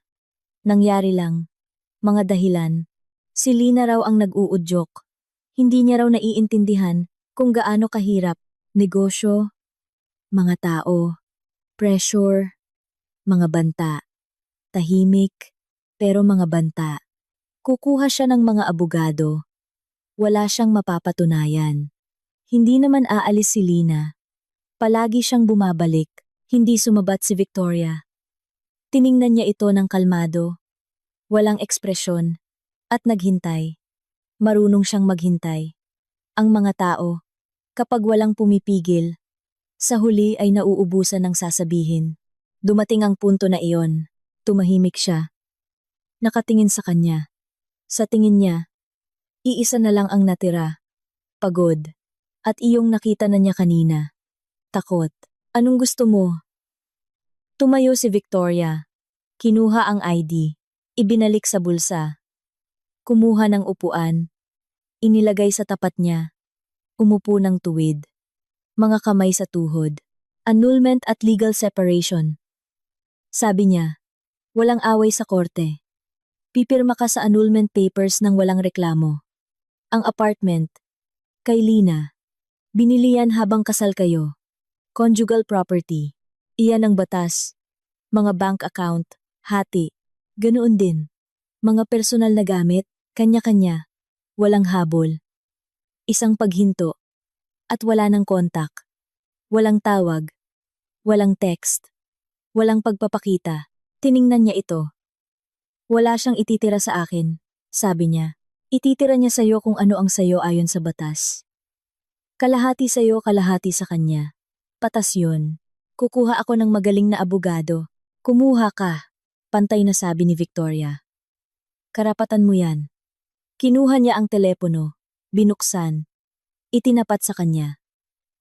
Nangyari lang. Mga dahilan. Si Lina raw ang nag-uudyok. Hindi niya raw naiintindihan kung gaano kahirap. Negosyo, mga tao, pressure, mga banta. Tahimik, pero mga banta. Kukuha siya ng mga abogado. Wala siyang mapapatunayan. Hindi naman aalis si Lina. Palagi siyang bumabalik. Hindi sumabat si Victoria. Tiningnan niya ito ng kalmado. Walang ekspresyon. At naghintay. Marunong siyang maghintay. Ang mga tao, kapag walang pumipigil, Sa huli ay nauubusan ng sasabihin. Dumating ang punto na iyon. Tumahimik siya. Nakatingin sa kanya. Sa tingin niya, iisa na lang ang natira. Pagod. At iyong nakita na niya kanina. Takot. Anong gusto mo? Tumayo si Victoria. Kinuha ang ID. Ibinalik sa bulsa. Kumuha ng upuan. Inilagay sa tapat niya. Umupo ng tuwid. Mga kamay sa tuhod. Annulment at legal separation. Sabi niya, walang away sa korte. Pipirma ka sa annulment papers nang walang reklamo. Ang apartment, kay Lina. Binili yan habang kasal kayo. Conjugal property. Iyan ang batas. Mga bank account, hati. Ganoon din. Mga personal na gamit, kanya-kanya. Walang habol. Isang paghinto. At wala ng kontak. Walang tawag. Walang text. Walang pagpapakita. Tiningnan niya ito. Wala siyang ititira sa akin, sabi niya. Ititira niya sa'yo kung ano ang sayo ayon sa batas. Kalahati sa'yo, kalahati sa kanya. Patas yun. Kukuha ako ng magaling na abogado. Kumuha ka, pantay na sabi ni Victoria. Karapatan mo yan. Kinuha niya ang telepono. Binuksan. Itinapat sa kanya.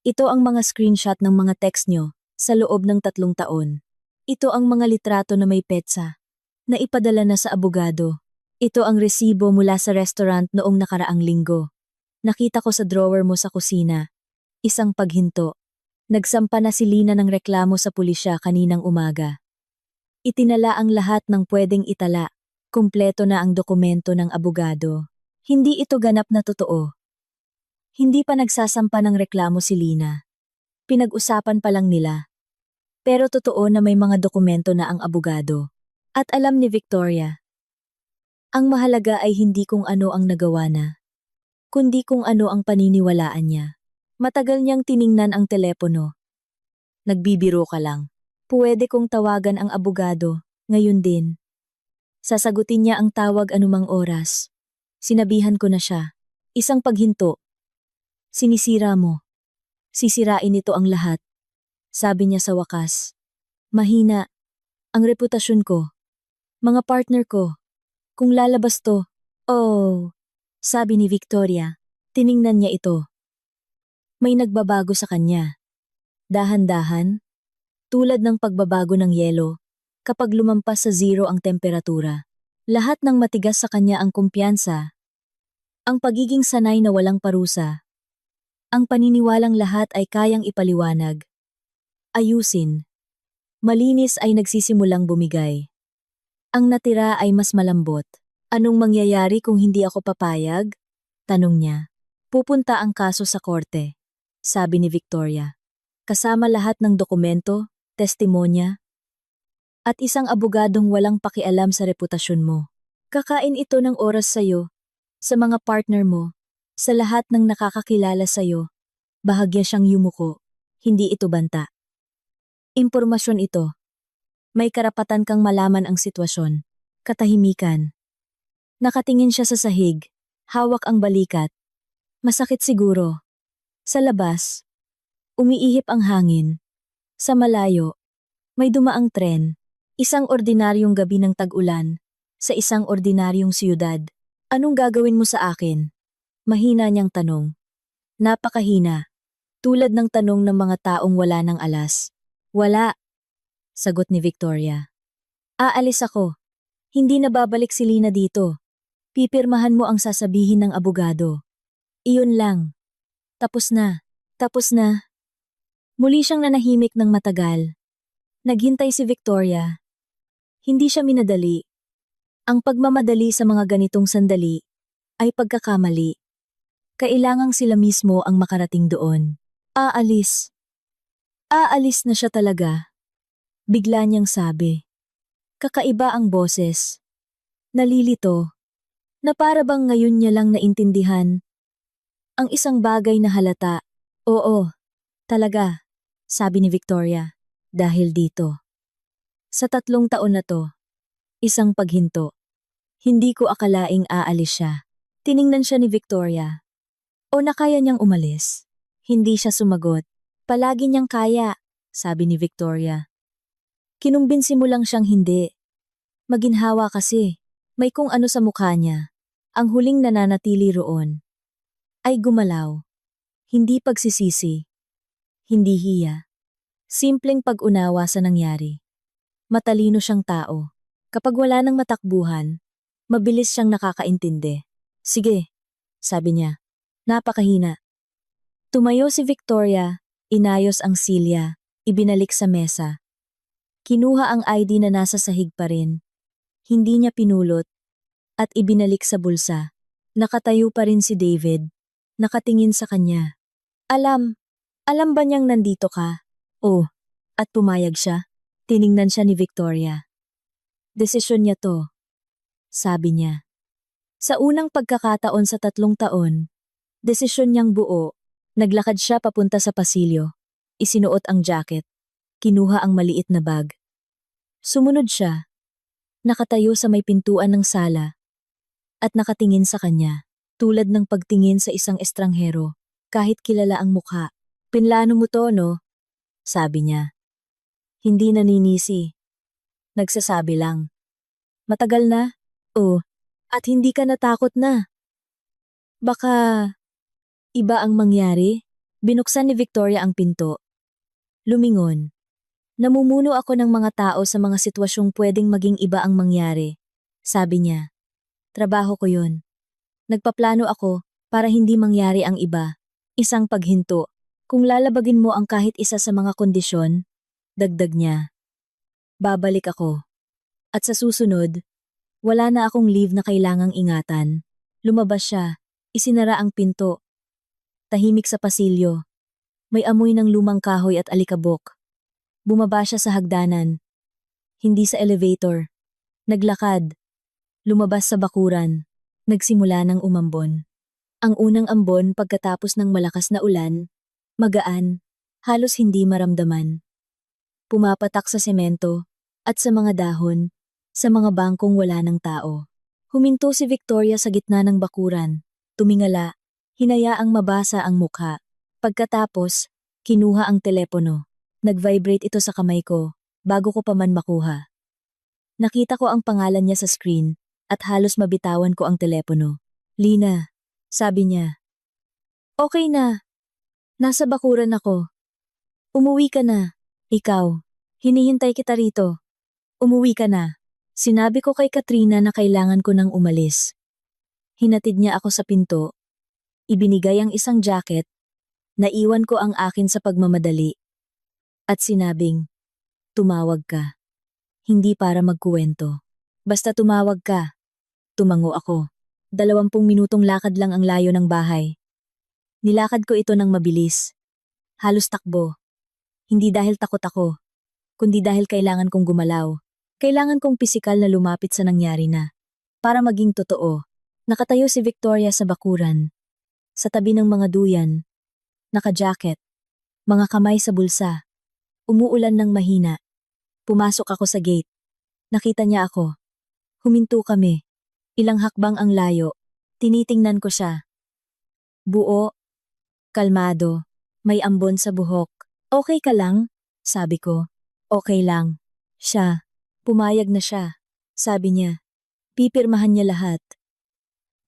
Ito ang mga screenshot ng mga text nyo sa loob ng 3 taon. Ito ang mga litrato na may petsa na ipadala na sa abogado. Ito ang resibo mula sa restaurant noong nakaraang linggo. Nakita ko sa drawer mo sa kusina. Isang paghinto. Nagsampa na si Lina ng reklamo sa pulisya kaninang umaga. Itinala ang lahat ng pwedeng itala. Kumpleto na ang dokumento ng abogado. Hindi ito ganap na totoo. Hindi pa nagsasampa ng reklamo si Lina. Pinag-usapan pa lang nila. Pero totoo na may mga dokumento na ang abogado. At alam ni Victoria. Ang mahalaga ay hindi kung ano ang nagawa na, kundi kung ano ang paniniwalaan niya. Matagal niyang tiningnan ang telepono. Nagbibiro ka lang. Pwede kong tawagan ang abogado, ngayon din. Sasagutin niya ang tawag anumang oras. Sinabihan ko na siya. Isang paghinto. Sinisira mo. Sisirain nito ang lahat. Sabi niya sa wakas. Mahina. Ang reputasyon ko. Mga partner ko. Kung lalabas to. Oh. Sabi ni Victoria. Tiningnan niya ito. May nagbabago sa kanya. Dahan-dahan. Tulad ng pagbabago ng yelo. Kapag lumampas sa 0 ang temperatura. Lahat ng matigas sa kanya ang kumpiyansa. Ang pagiging sanay na walang parusa. Ang paniniwalang lahat ay kayang ipaliwanag. Ayusin. Malinis ay nagsisimulang bumigay. Ang natira ay mas malambot. Anong mangyayari kung hindi ako papayag? Tanong niya. Pupunta ang kaso sa korte, sabi ni Victoria. Kasama lahat ng dokumento, testimonya, at isang abogadong walang pakialam sa reputasyon mo. Kakain ito ng oras sa'yo, sa mga partner mo, sa lahat ng nakakakilala sa'yo. Bahagya siyang yumuko, hindi ito banta. Impormasyon ito. May karapatan kang malaman ang sitwasyon. Katahimikan. Nakatingin siya sa sahig, hawak ang balikat. Masakit siguro. Sa labas, umiihip ang hangin. Sa malayo, may dumaang tren. Isang ordinaryong gabi ng tag-ulan, sa isang ordinaryong siyudad. Anong gagawin mo sa akin? Mahina niyang tanong. Napakahina. Tulad ng tanong ng mga taong wala ng alas. Wala, sagot ni Victoria. Aalis ako. Hindi na babalik si Lina dito. Pipirmahan mo ang sasabihin ng abogado. Iyon lang. Tapos na. Tapos na. Muli siyang nanahimik ng matagal. Naghintay si Victoria. Hindi siya minadali. Ang pagmamadali sa mga ganitong sandali ay pagkakamali. Kailangang sila mismo ang makarating doon. Aalis. Aalis na siya talaga. Bigla niyang sabi. Kakaiba ang boses. Nalilito. Na para bang ngayon niya lang naintindihan. Ang isang bagay na halata. Oo, talaga, sabi ni Victoria. Dahil dito. Sa 3 taon na to. Isang paghinto. Hindi ko akalaing aalis siya. Tiningnan siya ni Victoria. O na kaya niyang umalis. Hindi siya sumagot. Palagi niyang kaya, sabi ni Victoria. Kinumbinsi mo lang siyang hindi. Maginhawa kasi, may kung ano sa mukha niya. Ang huling nananatili roon ay gumalaw. Hindi pagsisisi, hindi hiya. Simpleng pag-unawa sa nangyari. Matalino siyang tao. Kapag wala nang matakbuhan, mabilis siyang nakakaintindi. Sige, sabi niya. Napakahina. Tumayo si Victoria, inayos ang silya, ibinalik sa mesa. Kinuha ang ID na nasa sahig pa rin. Hindi niya pinulot at ibinalik sa bulsa. Nakatayo pa rin si David, nakatingin sa kanya. Alam ba niyang nandito ka? Oh, at pumayag siya. Tiningnan siya ni Victoria. Desisyon niya to, sabi niya. Sa unang pagkakataon sa 3 taon, desisyon niyang buo. Naglakad siya papunta sa pasilyo. Isinuot ang jacket. Kinuha ang maliit na bag. Sumunod siya. Nakatayo sa may pintuan ng sala. At nakatingin sa kanya. Tulad ng pagtingin sa isang estranghero. Kahit kilala ang mukha. Pinlano mo to, no? Sabi niya. Hindi naninisi. Nagsasabi lang. Matagal na? Oh, at hindi ka natakot na. Baka iba ang mangyari? Binuksan ni Victoria ang pinto. Lumingon. Namumuno ako ng mga tao sa mga sitwasyong pwedeng maging iba ang mangyari. Sabi niya. Trabaho ko yun. Nagpaplano ako para hindi mangyari ang iba. Isang paghinto. Kung lalabagin mo ang kahit isa sa mga kondisyon, dagdag niya. Babalik ako. At sa susunod, wala na akong leave na kailangang ingatan. Lumabas siya. Isinara ang pinto. Tahimik sa pasilyo. May amoy ng lumang kahoy at alikabok. Bumaba siya sa hagdanan. Hindi sa elevator. Naglakad. Lumabas sa bakuran. Nagsimula ng umambon. Ang unang ambon pagkatapos ng malakas na ulan, magaan, halos hindi maramdaman. Pumapatak sa semento at sa mga dahon, sa mga bangkong wala ng tao. Huminto si Victoria sa gitna ng bakuran. Tumingala, hinayaang mabasa ang mukha. Pagkatapos, kinuha ang telepono. Nag-vibrate ito sa kamay ko, bago ko pa man makuha. Nakita ko ang pangalan niya sa screen, at halos mabitawan ko ang telepono. Lina, sabi niya. Okay na. Nasa bakuran ako. Umuwi ka na. Ikaw, hinihintay kita rito. Umuwi ka na. Sinabi ko kay Katrina na kailangan ko nang umalis. Hinatid niya ako sa pinto. Ibinigay ang isang jacket. Naiwan ko ang akin sa pagmamadali. At sinabing, tumawag ka. Hindi para magkuwento. Basta tumawag ka. Tumango ako. 20 minutong lakad lang ang layo ng bahay. Nilakad ko ito ng mabilis. Halos takbo. Hindi dahil takot ako, kundi dahil kailangan kong gumalaw. Kailangan kong pisikal na lumapit sa nangyari na. Para maging totoo, nakatayo si Victoria sa bakuran. Sa tabi ng mga duyan. Naka-jacket. Mga kamay sa bulsa. Umuulan ng mahina. Pumasok ako sa gate. Nakita niya ako. Huminto kami. Ilang hakbang ang layo. Tinitingnan ko siya. Buo. Kalmado. May ambon sa buhok. Okay ka lang? Sabi ko. Okay lang. Siya. Pumayag na siya. Sabi niya. Pipirmahan niya lahat.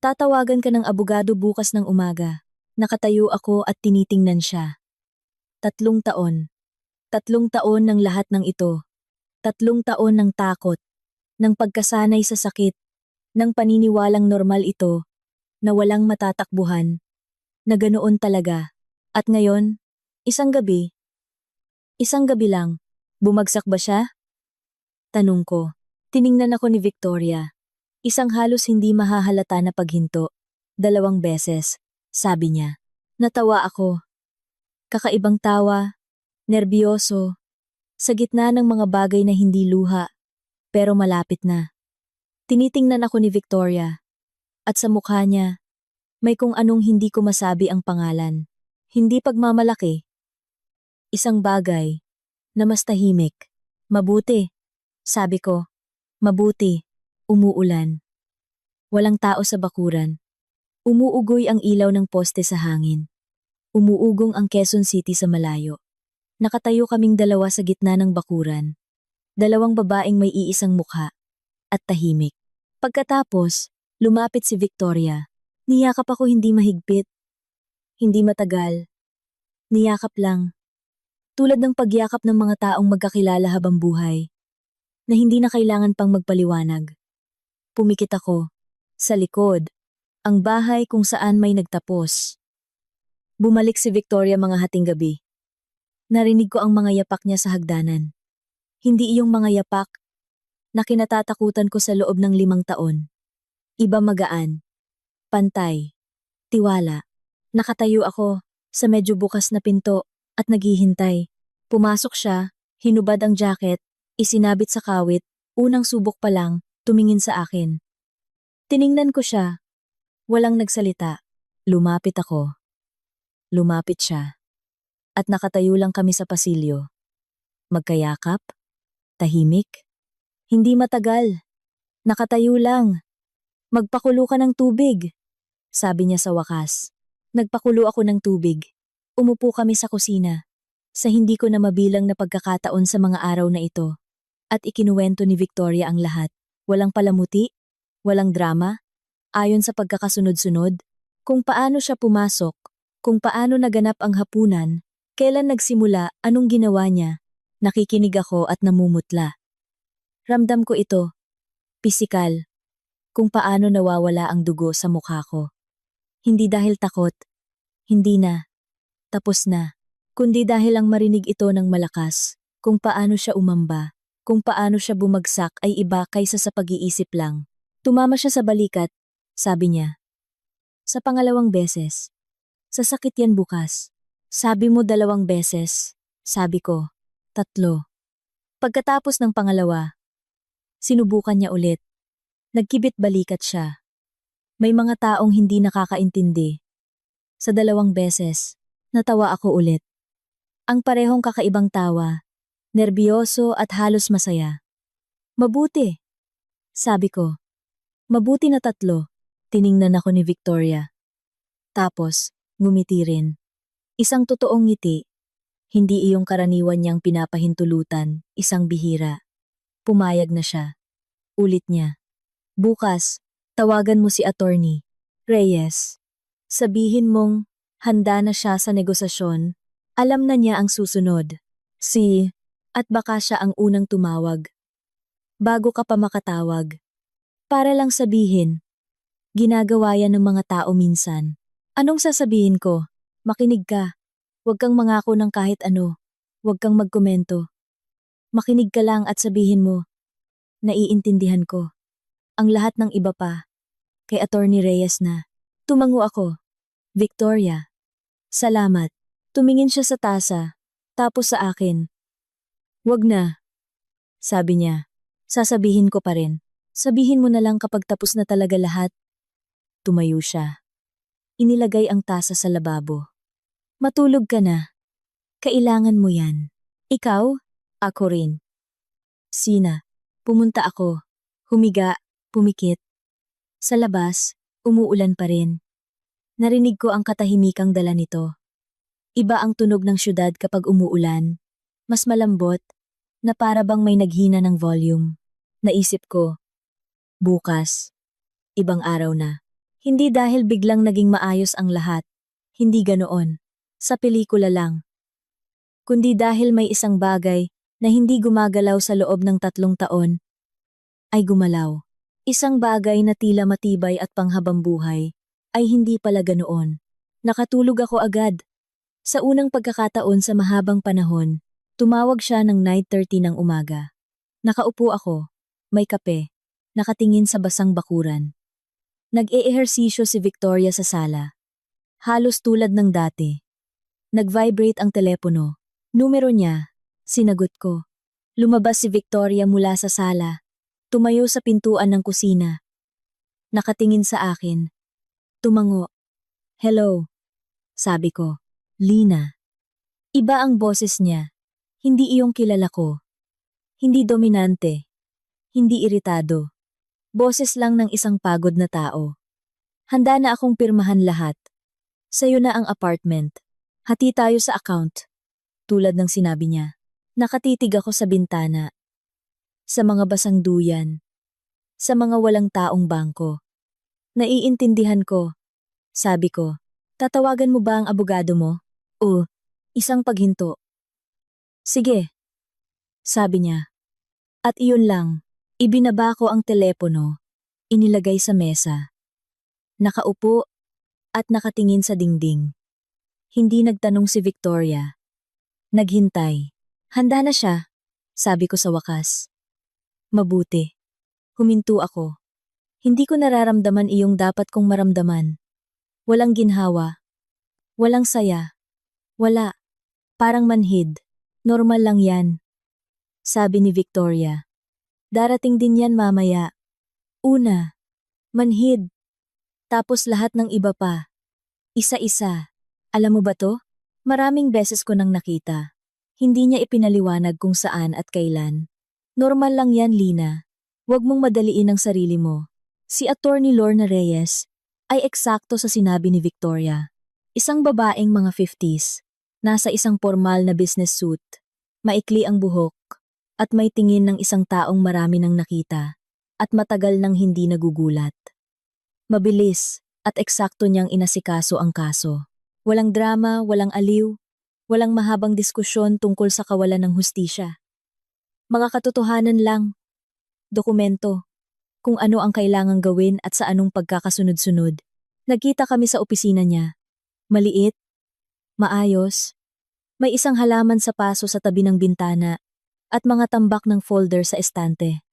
Tatawagan ka ng abogado bukas ng umaga. Nakatayo ako at tinitingnan siya. 3 taon. 3 taon ng lahat ng ito. 3 taon ng takot. Ng pagkasanay sa sakit. Ng paniniwalang normal ito. Na walang matatakbuhan. Na ganoon talaga. At ngayon, isang gabi lang, bumagsak ba siya? Tanong ko. Tiningnan ako ni Victoria. Isang halos hindi mahahalata na paghinto. 2 beses, sabi niya. Natawa ako. Kakaibang tawa, nerbiyoso, sa gitna ng mga bagay na hindi luha, pero malapit na. Tinitingnan ako ni Victoria, at sa mukha niya, may kung anong hindi ko masabi ang pangalan. Hindi pagmamalaki. Isang bagay na mas tahimik. Mabuti, sabi ko. Mabuti. Umuulan. Walang tao sa bakuran. Umuugoy ang ilaw ng poste sa hangin. Umuugong ang Quezon City sa malayo. Nakatayo kaming dalawa sa gitna ng bakuran. Dalawang babaeng may iisang mukha at tahimik. Pagkatapos, lumapit si Victoria. Niyakap ako hindi mahigpit, hindi matagal. Niyakap lang. Tulad ng pagyakap ng mga taong magkakilala habang buhay, na hindi na kailangan pang magpaliwanag. Pumikit ako. Sa likod, ang bahay kung saan may nagtapos. Bumalik si Victoria mga hating gabi. Narinig ko ang mga yapak niya sa hagdanan. Hindi iyong mga yapak na kinatatakutan ko sa loob ng 5 taon. Iba magaan, pantay, tiwala. Nakatayo ako sa medyo bukas na pinto at naghihintay. Pumasok siya, hinubad ang jacket, isinabit sa kawit, unang subok pa lang, tumingin sa akin. Tiningnan ko siya. Walang nagsalita. Lumapit ako. Lumapit siya. At nakatayo lang kami sa pasilyo. Magkayakap? Tahimik? Hindi matagal. Nakatayo lang. Magpakulo ka ng tubig, sabi niya sa wakas. Nagpakulo ako ng tubig. Umupo kami sa kusina. Sa hindi ko na mabilang na pagkakataon sa mga araw na ito. At ikinuwento ni Victoria ang lahat. Walang palamuti, walang drama, ayon sa pagkakasunod-sunod, kung paano siya pumasok, kung paano naganap ang hapunan, kailan nagsimula, anong ginawa niya. Nakikinig ako at namumutla. Ramdam ko ito, pisikal, kung paano nawawala ang dugo sa mukha ko. Hindi dahil takot, hindi na, tapos na, kundi dahil ang marinig ito ng malakas, kung paano siya umamba, kung paano siya bumagsak ay iba kaysa sa pag-iisip lang. Tumama siya sa balikat, sabi niya. Sa pangalawang beses. Sasakit yan bukas. Sabi mo 2 beses. Sabi ko, 3. Pagkatapos ng pangalawa, sinubukan niya ulit. Nagkibit balikat siya. May mga taong hindi nakakaintindi. Sa 2 beses, natawa ako ulit. Ang parehong kakaibang tawa, nerbiyoso at halos masaya. Mabuti, sabi ko. Mabuti na 3, tiningnan ako ni Victoria. Tapos, ngumiti rin. Isang totoong ngiti. Hindi iyong karaniwan niyang pinapahintulutan, isang bihira. Pumayag na siya. Ulit niya. Bukas, tawagan mo si Attorney Reyes. Sabihin mong, handa na siya sa negosasyon. Alam na niya ang susunod. At baka siya ang unang tumawag. Bago ka pa makatawag. Para lang sabihin. Ginagawa yan ng mga tao minsan. Anong sasabihin ko? Makinig ka. Huwag kang mangako ng kahit ano. Huwag kang magkomento. Makinig ka lang at sabihin mo. Naiintindihan ko. Ang lahat ng iba pa. Kay Attorney Reyes na. Tumango ako. Victoria. Salamat. Tumingin siya sa tasa. Tapos sa akin. Wag na. Sabi niya. Sasabihin ko pa rin. Sabihin mo na lang kapag tapos na talaga lahat. Tumayo siya. Inilagay ang tasa sa lababo. Matulog ka na. Kailangan mo yan. Ikaw? Ako rin. Sina. Pumunta ako. Humiga, pumikit. Sa labas, umuulan pa rin. Narinig ko ang katahimikang dala nito. Iba ang tunog ng syudad kapag umuulan. Mas malambot, na para bang may naghina ng volume. Naisip ko, bukas, ibang araw na. Hindi dahil biglang naging maayos ang lahat. Hindi ganoon. Sa pelikula lang. Kundi dahil may isang bagay na hindi gumagalaw sa loob ng 3 taon, ay gumalaw. Isang bagay na tila matibay at panghabang buhay, ay hindi pala ganoon. Nakatulog ako agad. Sa unang pagkakataon sa mahabang panahon, tumawag siya ng 9:30 ng umaga. Nakaupo ako, may kape, nakatingin sa basang bakuran. Nag-eehersisyo si Victoria sa sala. Halos tulad ng dati. Nag-vibrate ang telepono. Numero niya. Sinagot ko. Lumabas si Victoria mula sa sala. Tumayo sa pintuan ng kusina. Nakatingin sa akin. Tumango. Hello. Sabi ko. Lina. Iba ang boses niya. Hindi iyong kilala ko. Hindi dominante. Hindi iritado. Boses lang ng isang pagod na tao. Handa na akong pirmahan lahat. Sa'yo na ang apartment. Hati tayo sa account. tulad ng sinabi niya. Nakatitig ako sa bintana, sa mga basang duyan, sa mga walang taong bangko. Naiintindihan ko, sabi ko. Tatawagan mo ba ang abogado mo? O, isang paghinto. Sige, sabi niya. At iyon lang, ibinaba ko ang telepono, inilagay sa mesa. Nakaupo at nakatingin sa dingding. Hindi nagtanong si Victoria. Naghintay. Handa na siya, sabi ko sa wakas. Mabuti. Huminto ako. Hindi ko nararamdaman iyong dapat kong maramdaman. Walang ginhawa. Walang saya. Wala. Parang manhid. Normal lang yan. Sabi ni Victoria. Darating din yan mamaya. Una, manhid. Tapos lahat ng iba pa. Isa-isa. Alam mo ba to? Maraming beses ko nang nakita. Hindi niya ipinaliwanag kung saan at kailan. Normal lang yan, Lina. Huwag mong madaliin ang sarili mo. Si Attorney Lorna Reyes ay eksakto sa sinabi ni Victoria. Isang babaeng mga 50s, nasa isang formal na business suit, maikli ang buhok, at may tingin ng isang taong marami nang nakita, at matagal nang hindi nagugulat. Mabilis at eksakto niyang inasikaso ang kaso. Walang drama, walang aliw, walang mahabang diskusyon tungkol sa kawalan ng hustisya. Mga katotohanan lang, dokumento, kung ano ang kailangang gawin at sa anong pagkakasunod-sunod. Nagkita kami sa opisina niya. Maliit, maayos, may isang halaman sa paso sa tabi ng bintana at mga tambak ng folder sa estante.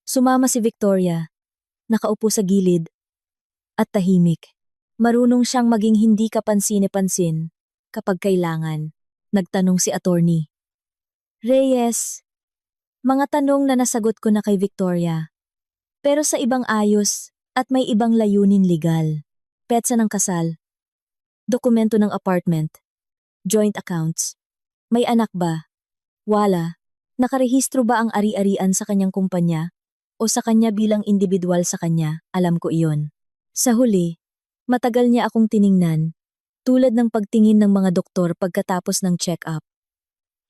Sumama si Victoria, nakaupo sa gilid, at tahimik. Marunong siyang maging hindi kapansin-pansin kapag kailangan, nagtanong si attorney. Reyes, mga tanong na nasagot ko na kay Victoria. Pero sa ibang ayos at may ibang layunin legal. Petsa ng kasal. Dokumento ng apartment. Joint accounts. May anak ba? Wala. Nakarehistro ba ang ari-arian sa kanyang kumpanya? O sa kanya bilang individual sa kanya? Alam ko iyon. Sa huli, matagal niya akong tiningnan, tulad ng pagtingin ng mga doktor pagkatapos ng check-up.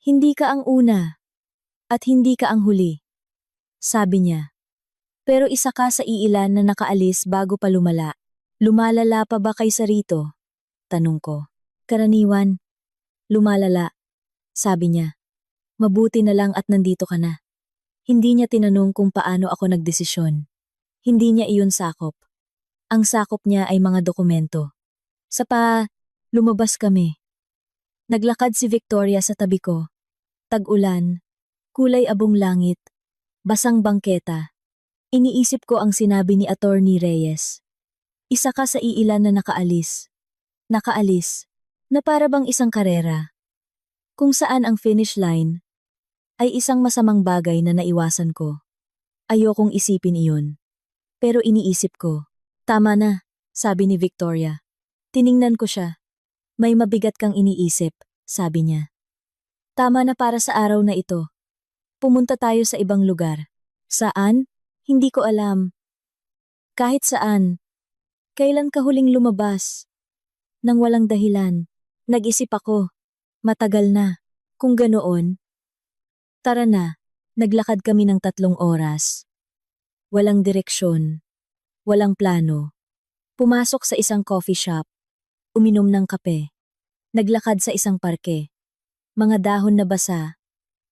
Hindi ka ang una. At hindi ka ang huli. Sabi niya. Pero isa ka sa iilan na nakaalis bago pa lumala. Lumalala pa ba kaysa rito? Tanong ko. Karaniwan. Lumalala. Sabi niya. Mabuti na lang at nandito ka na. Hindi niya tinanong kung paano ako nagdesisyon. Hindi niya iyon sakop. Ang sakop niya ay mga dokumento. Lumabas kami. Naglakad si Victoria sa tabi ko. Tag-ulan. Kulay abong langit. Basang bangketa. Iniisip ko ang sinabi ni Attorney Reyes. Isa ka sa iilan na nakaalis. Nakaalis, na para bang isang karera. Kung saan ang finish line ay isang masamang bagay na naiwasan ko. Ayokong isipin iyon. Pero iniisip ko. Tama na, sabi ni Victoria. Tiningnan ko siya. May mabigat kang iniisip, sabi niya. Tama na para sa araw na ito. Pumunta tayo sa ibang lugar. Saan? Hindi ko alam. Kahit saan. Kailan ka huling lumabas? Nang walang dahilan. Nag-isip ako. Matagal na. Kung ganoon. Tara na. Naglakad kami ng 3 oras. Walang direksyon. Walang plano. Pumasok sa isang coffee shop. Uminom ng kape. Naglakad sa isang parke. Mga dahon na basa.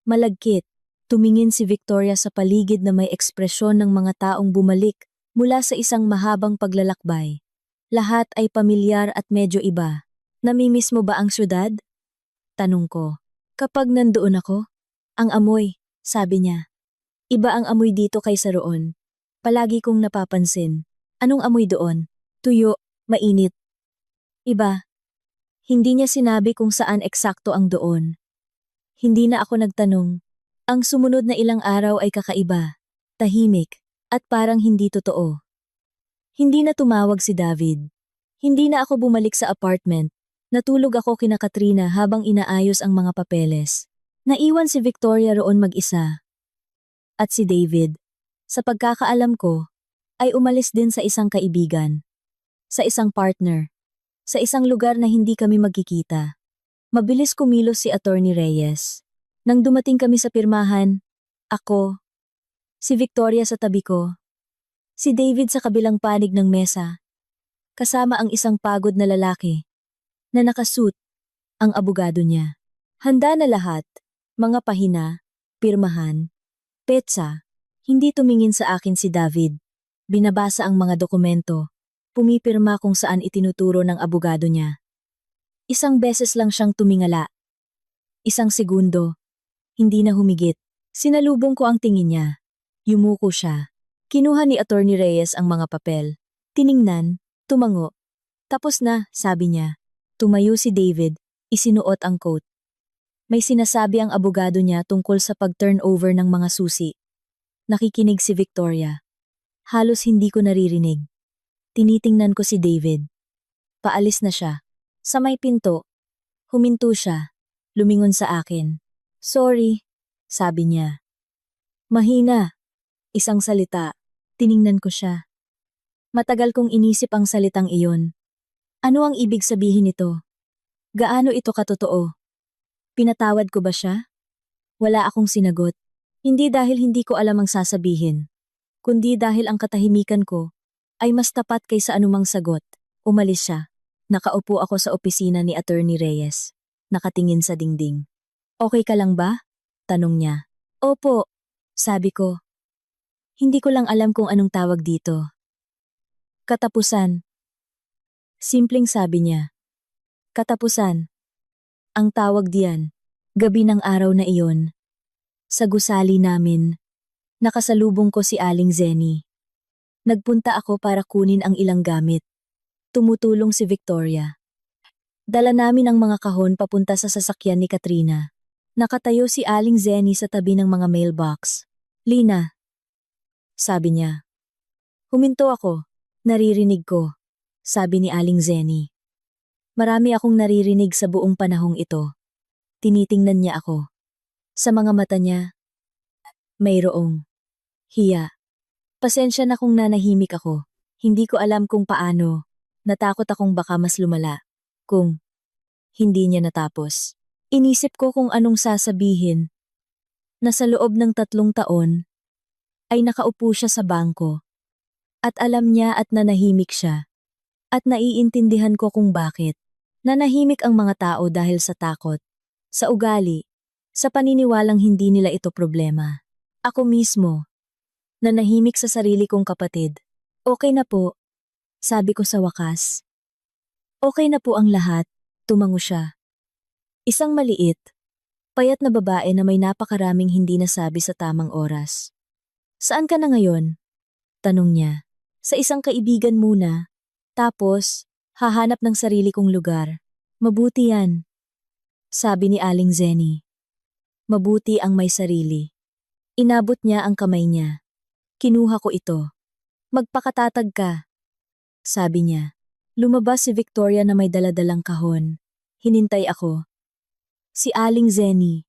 Malagkit. Tumingin si Victoria sa paligid na may ekspresyon ng mga taong bumalik mula sa isang mahabang paglalakbay. Lahat ay pamilyar at medyo iba. Namimiss mo ba ang syudad? Tanong ko. Kapag nandoon ako? Ang amoy, sabi niya. Iba ang amoy dito kaysa roon. Palagi kong napapansin. Anong amoy doon? Tuyo, mainit. Iba. Hindi niya sinabi kung saan eksakto ang doon. Hindi na ako nagtanong. Ang sumunod na ilang araw ay kakaiba, tahimik, at parang hindi totoo. Hindi na tumawag si David. Hindi na ako bumalik sa apartment. Natulog ako kina Katrina habang inaayos ang mga papeles. Naiwan si Victoria roon mag-isa. At si David, sa pagkakaalam ko, ay umalis din sa isang kaibigan. Sa isang partner. Sa isang lugar na hindi kami magkikita. Mabilis kumilos si Attorney Reyes. Nang dumating kami sa pirmahan, ako, si Victoria sa tabi ko, si David sa kabilang panig ng mesa, kasama ang isang pagod na lalaki na nakasuit, ang abogado niya. Handa na lahat, mga pahina, pirmahan, petsa. Hindi tumingin sa akin si David. Binabasa ang mga dokumento, pumipirma kung saan itinuturo ng abogado niya. Isang beses lang siyang tumingala. Isang segundo, hindi na humigit. Sinalubong ko ang tingin niya. Yumuko siya. Kinuha ni Attorney Reyes ang mga papel. Tiningnan, tumango. Tapos na, sabi niya. Tumayo si David, isinuot ang coat. May sinasabi ang abogado niya tungkol sa pag-turnover ng mga susi. Nakikinig si Victoria. Halos hindi ko naririnig. Tinitingnan ko si David. Paalis na siya. Sa may pinto. Huminto siya. Lumingon sa akin. Sorry, sabi niya. Mahina. Isang salita. Tiningnan ko siya. Matagal kong inisip ang salitang iyon. Ano ang ibig sabihin nito? Gaano ito katotoo? Pinatawad ko ba siya? Wala akong sinagot. Hindi dahil hindi ko alam ang sasabihin, kundi dahil ang katahimikan ko ay mas tapat kaysa anumang sagot. Umalis siya. Nakaupo ako sa opisina ni Attorney Reyes. Nakatingin sa dingding. Okay ka lang ba? Tanong niya. Opo, sabi ko. Hindi ko lang alam kung anong tawag dito. Katapusan. Simpleng sabi niya. Katapusan. Ang tawag diyan, gabi ng araw na iyon. Sa gusali namin, nakasalubong ko si Aling Zenny. Nagpunta ako para kunin ang ilang gamit. Tumutulong si Victoria. Dala namin ang mga kahon papunta sa sasakyan ni Katrina. Nakatayo si Aling Zenny sa tabi ng mga mailbox. Lina, sabi niya. Huminto ako. Naririnig ko, sabi ni Aling Zenny. Marami akong naririnig sa buong panahong ito. Tinitingnan niya ako. Sa mga mata niya, mayroong hiya. Pasensya na kung nanahimik ako. Hindi ko alam kung paano. Natakot akong baka mas lumala. Kung hindi niya natapos. Inisip ko kung anong sasabihin. Na sa loob ng 3 taon, ay nakaupo siya sa bangko. At alam niya at nanahimik siya. At naiintindihan ko kung bakit. Nanahimik ang mga tao dahil sa takot, sa ugali, sa paniniwalang hindi nila ito problema. Ako mismo, nanahimik sa sarili kong kapatid. Okay na po, sabi ko sa wakas. Okay na po ang lahat, tumango siya. Isang maliit, payat na babae na may napakaraming hindi nasabi sa tamang oras. Saan ka na ngayon? Tanong niya. Sa isang kaibigan muna, tapos hahanap ng sarili kong lugar. Mabuti yan, sabi ni Aling Zenny. Mabuti ang may sarili. Inabot niya ang kamay niya. Kinuha ko ito. Magpakatatag ka, sabi niya. Lumabas si Victoria na may daladalang kahon. Hinintay ako. Si Aling Zenny.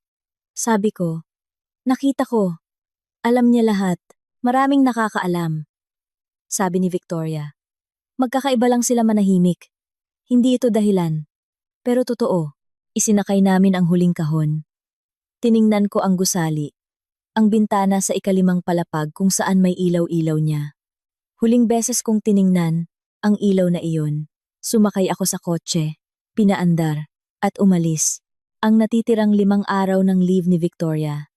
Sabi ko. Nakita ko. Alam niya lahat. Maraming nakakaalam. Sabi ni Victoria. Magkakaiba lang sila manahimik. Hindi ito dahilan. Pero totoo, isinakay namin ang huling kahon. Tiningnan ko ang gusali. Ang bintana sa ika-5 palapag kung saan may ilaw-ilaw niya. Huling beses kong tiningnan ang ilaw na iyon. Sumakay ako sa kotse, pinaandar, at umalis. Ang natitirang 5 araw ng leave ni Victoria.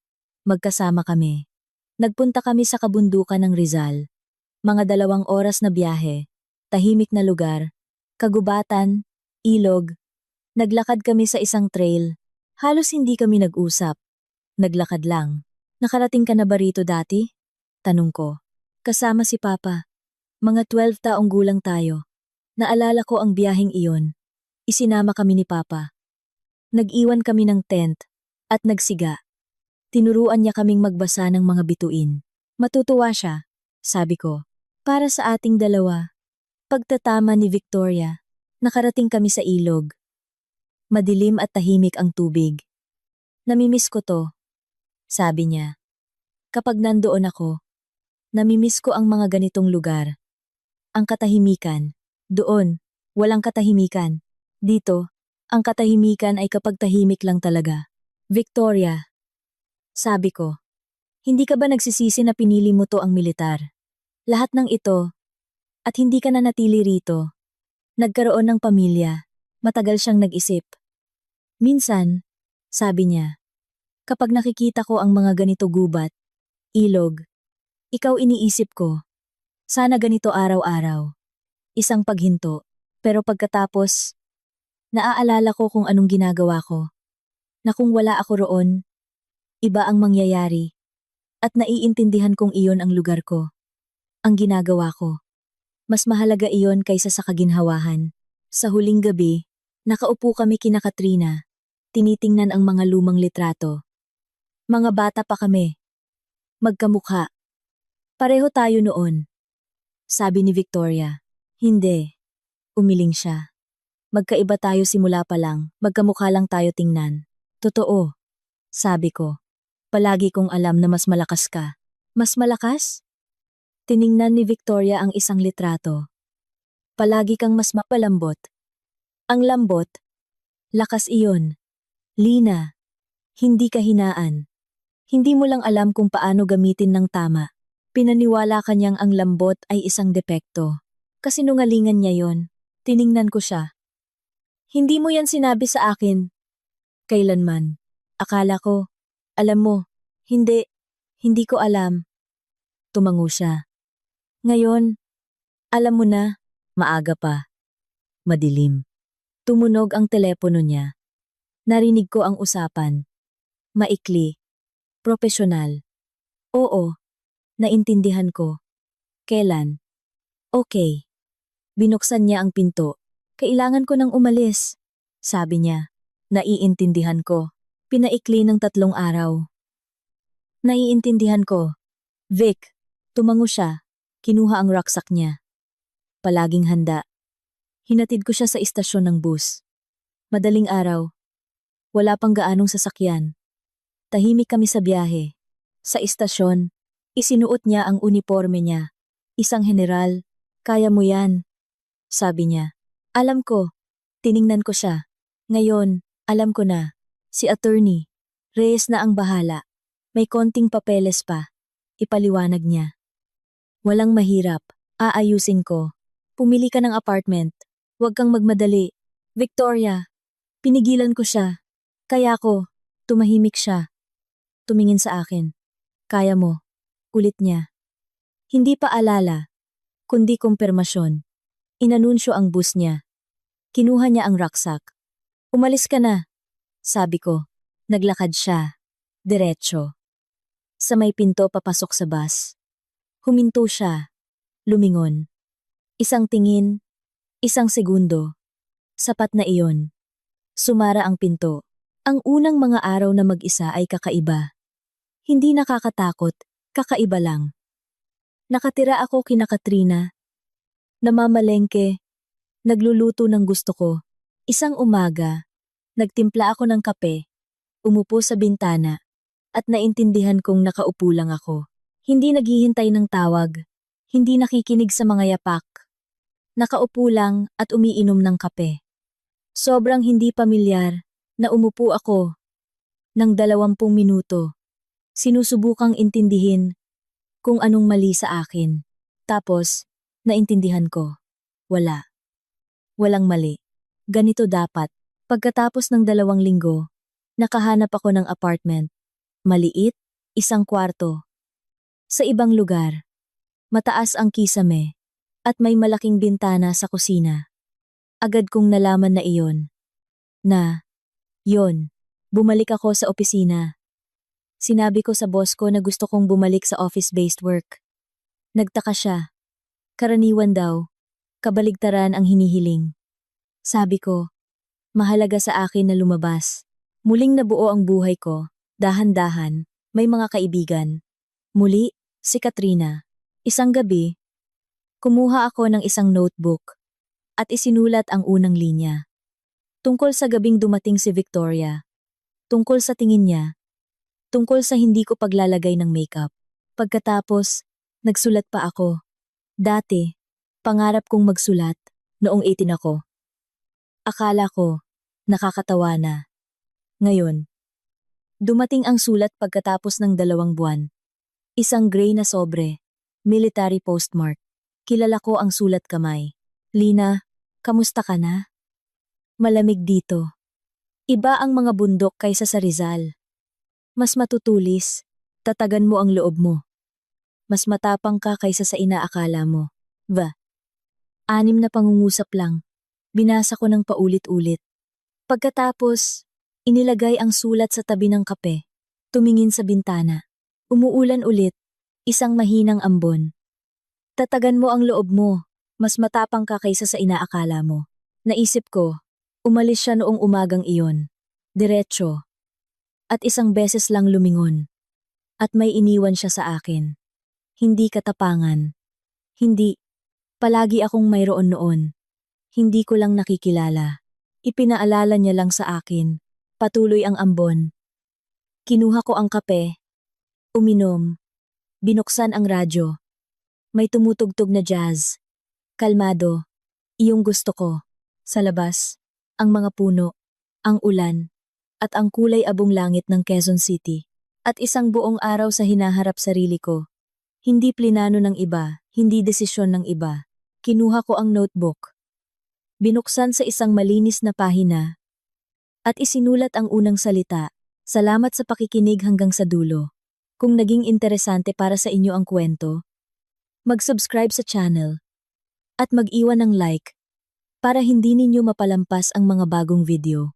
Magkasama kami. Nagpunta kami sa kabundukan ng Rizal. Mga 2 oras na biyahe, tahimik na lugar, kagubatan, ilog. Naglakad kami sa isang trail. Halos hindi kami nag-usap. Naglakad lang. Nakarating ka na ba rito dati? Tanong ko. Kasama si Papa. Mga 12 taong gulang tayo. Naalala ko ang biyaheng iyon. Isinama kami ni Papa. Nag-iwan kami ng tent at nagsiga. Tinuruan niya kaming magbasa ng mga bituin. Matutuwa siya, sabi ko. Para sa ating dalawa. Pagtatama ni Victoria, nakarating kami sa ilog. Madilim at tahimik ang tubig. Namimiss ko to, sabi niya. Kapag nandoon ako, namimiss ko ang mga ganitong lugar. Ang katahimikan. Doon, walang katahimikan. Dito, Ang katahimikan ay kapag tahimik lang talaga. Victoria, sabi ko, hindi ka ba nagsisisi na pinili mo to ang militar? Lahat ng ito, at hindi ka na natili rito. Nagkaroon ng pamilya. Matagal siyang nag-isip. Minsan, sabi niya, kapag nakikita ko ang mga ganito gubat, ilog, ikaw iniisip ko, sana ganito araw-araw. Isang paghinto. Pero pagkatapos, naaalala ko kung anong ginagawa ko. Na kung wala ako roon, iba ang mangyayari. At naiintindihan kong iyon ang lugar ko. Ang ginagawa ko. Mas mahalaga iyon kaysa sa kaginhawahan. Sa huling gabi, nakaupo kami kina Katrina. Tinitingnan ang mga lumang litrato. Mga bata pa kami. Magkamukha. Pareho tayo noon. Sabi ni Victoria. Hindi. Umiling siya. Magkaiba tayo simula pa lang. Magkamukha lang tayo tingnan. Totoo. Sabi ko. Palagi kong alam na mas malakas ka. Mas malakas? Tiningnan ni Victoria ang isang litrato. Palagi kang mas mapalambot. Ang lambot, lakas iyon. Lina, hindi kahinaan. Hindi mo lang alam kung paano gamitin ng tama. Pinaniwala kanyang ang lambot ay isang depekto. Kasinungalingan niya yon. Tiningnan ko siya. Hindi mo yan sinabi sa akin. Kailanman. Akala ko, alam mo, hindi ko alam. Tumango siya. Ngayon, alam mo na, maaga pa. Madilim. Tumunog ang telepono niya. Narinig ko ang usapan. Maikli. Profesional. Oo. Naintindihan ko. Kailan? Okay. Binuksan niya ang pinto. Kailangan ko nang umalis. Sabi niya. Naiintindihan ko. Pinaikli ng 3 araw. Naiintindihan ko. Vic, tumango siya. Kinuha ang rucksack niya. Palaging handa. Hinatid ko siya sa istasyon ng bus. Madaling araw. Wala pang gaanong sasakyan. Tahimik kami sa biyahe. Sa istasyon, isinuot niya ang uniforme niya. Isang general, kaya mo yan. Sabi niya. Alam ko. Tiningnan ko siya. Ngayon, alam ko na. Si attorney. Reyes na ang bahala. May konting papeles pa. Ipaliwanag niya. Walang mahirap. Aayusin ko. Pumili ka ng apartment. Huwag kang magmadali. Victoria. Pinigilan ko siya. Kaya ko. Tumahimik siya. Tumingin sa akin. Kaya mo. Ulit niya. Hindi pa alala. Kundi kumpirmasyon. Inanunsyo ang bus niya. Kinuha niya ang rucksack. Umalis ka na. Sabi ko. Naglakad siya. Diretso. Sa may pinto papasok sa bus. Huminto siya. Lumingon. Isang tingin. Isang segundo. Sapat na iyon. Sumara ang pinto. Ang unang mga araw na mag-isa ay kakaiba. Hindi nakakatakot, kakaiba lang. Nakatira ako kina Katrina. Namamalengke. Nagluluto ng gusto ko. Isang umaga. Nagtimpla ako ng kape. Umupo sa bintana. At naintindihan kong nakaupo lang ako. Hindi naghihintay ng tawag. Hindi nakikinig sa mga yapak. Nakaupo lang at umiinom ng kape. Sobrang hindi pamilyar na umupo ako ng 20 minuto. Sinusubukang intindihin kung anong mali sa akin. Tapos, naintindihan ko. Wala. Walang mali. Ganito dapat. Pagkatapos ng 2 linggo, nakahanap ako ng apartment. Maliit, 1 kwarto. Sa ibang lugar, mataas ang kisame at may malaking bintana sa kusina. Agad kong nalaman na iyon. Bumalik ako sa opisina. Sinabi ko sa boss ko na gusto kong bumalik sa office-based work. Nagtaka siya. Karaniwan daw, kabaligtaran ang hinihiling. Sabi ko, mahalaga sa akin na lumabas. Muling nabuo ang buhay ko, dahan-dahan, may mga kaibigan. Muli, si Katrina. Isang gabi, kumuha ako ng isang notebook at isinulat ang unang linya. Tungkol sa gabing dumating si Victoria. Tungkol sa tingin niya. Tungkol sa hindi ko paglalagay ng makeup. Pagkatapos, nagsulat pa ako. Dati, pangarap kong magsulat noong 18 ako. Akala ko, Nakakatawa na. Ngayon, dumating ang sulat pagkatapos ng 2 buwan. Isang gray na sobre, military postmark. Kilala ko ang sulat kamay. Lina, kamusta ka na? Malamig dito. Iba ang mga bundok kaysa sa Rizal. Mas matutulis, tatagan mo ang loob mo. Mas matapang ka kaysa sa inaakala mo. 6 na pangungusap lang. Binasa ko ng paulit-ulit. Pagkatapos, inilagay ang sulat sa tabi ng kape. Tumingin sa bintana. Umuulan ulit. Isang mahinang ambon. Tatagan mo ang loob mo. Mas matapang ka kaysa sa inaakala mo. Naisip ko, umalis siya noong umagang iyon. Diretso. At isang beses lang lumingon. At may iniwan siya sa akin. Hindi katapangan. Hindi. Palagi akong mayroon noon. Hindi ko lang nakikilala. Ipinaalala niya lang sa akin. Patuloy ang ambon. Kinuha ko ang kape. Uminom. Binuksan ang radyo. May tumutugtog na jazz. Kalmado. Iyong gusto ko. Sa labas, ang mga puno, ang ulan, at ang kulay abong langit ng Quezon City. At isang buong araw sa hinaharap sarili ko. Hindi plinano ng iba, hindi desisyon ng iba. Kinuha ko ang notebook. Binuksan sa isang malinis na pahina. At isinulat ang unang salita. Salamat sa pakikinig hanggang sa dulo. Kung naging interesante para sa inyo ang kwento, mag-subscribe sa channel. At mag-iwan ng like para hindi ninyo mapalampas ang mga bagong video.